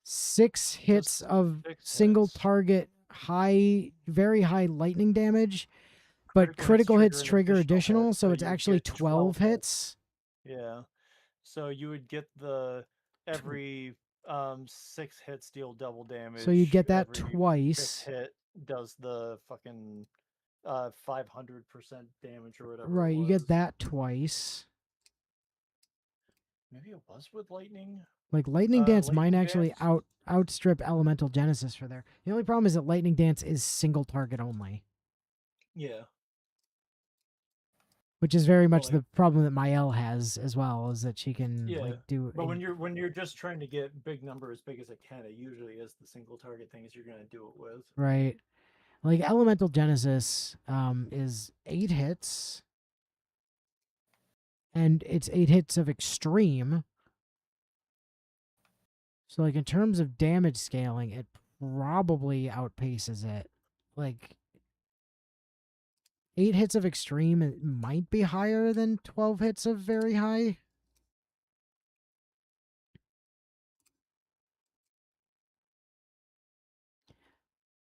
6 hits Just of 6 single hits. target very high lightning damage, but critical hits an trigger additional, hit, so it's you would actually get 12 hits. Yeah. So you would get the every 6 hits deal double damage. So you'd get that Every fifth twice. hit does the fucking 500% damage or whatever it Right, you get was. that twice. Maybe it was with lightning. Like lightning dance might Lightning actually dance. outstrip elemental genesis for there. The only problem is that lightning dance is single target only, Yeah. which is very But much like, the problem that Mael has as well, is that she can yeah. like do. But when you're just trying to get big number as big as it can, it usually is the single target things you're gonna do it with. Right, like elemental genesis is 8 hits, and it's 8 hits of extreme. So like in terms of damage scaling, it probably outpaces it. Like 8 hits of extreme, it might be higher than 12 hits of very high.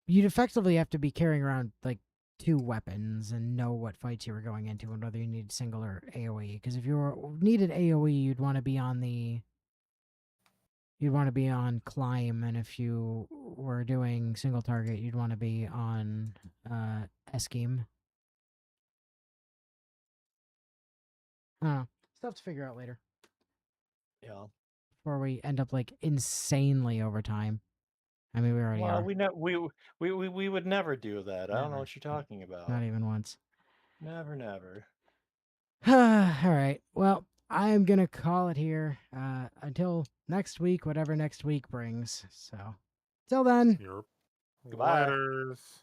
You'd effectively have to be carrying around like 2 weapons and know what fights you were going into and whether you need single or AoE. Because if you needed AoE, you'd want to be on climb, and if you were doing single target, you'd want to be on Eskim. I don't know. Stuff to figure out later. Yeah. Before we end up like insanely over time. I mean, we already Well, are. we would never do that. I don't know Never. what you're talking about. Not even once. Never, never. All right. Well, I'm gonna call it here until next week, whatever next week brings. So, till then. You're Goodbye. laters.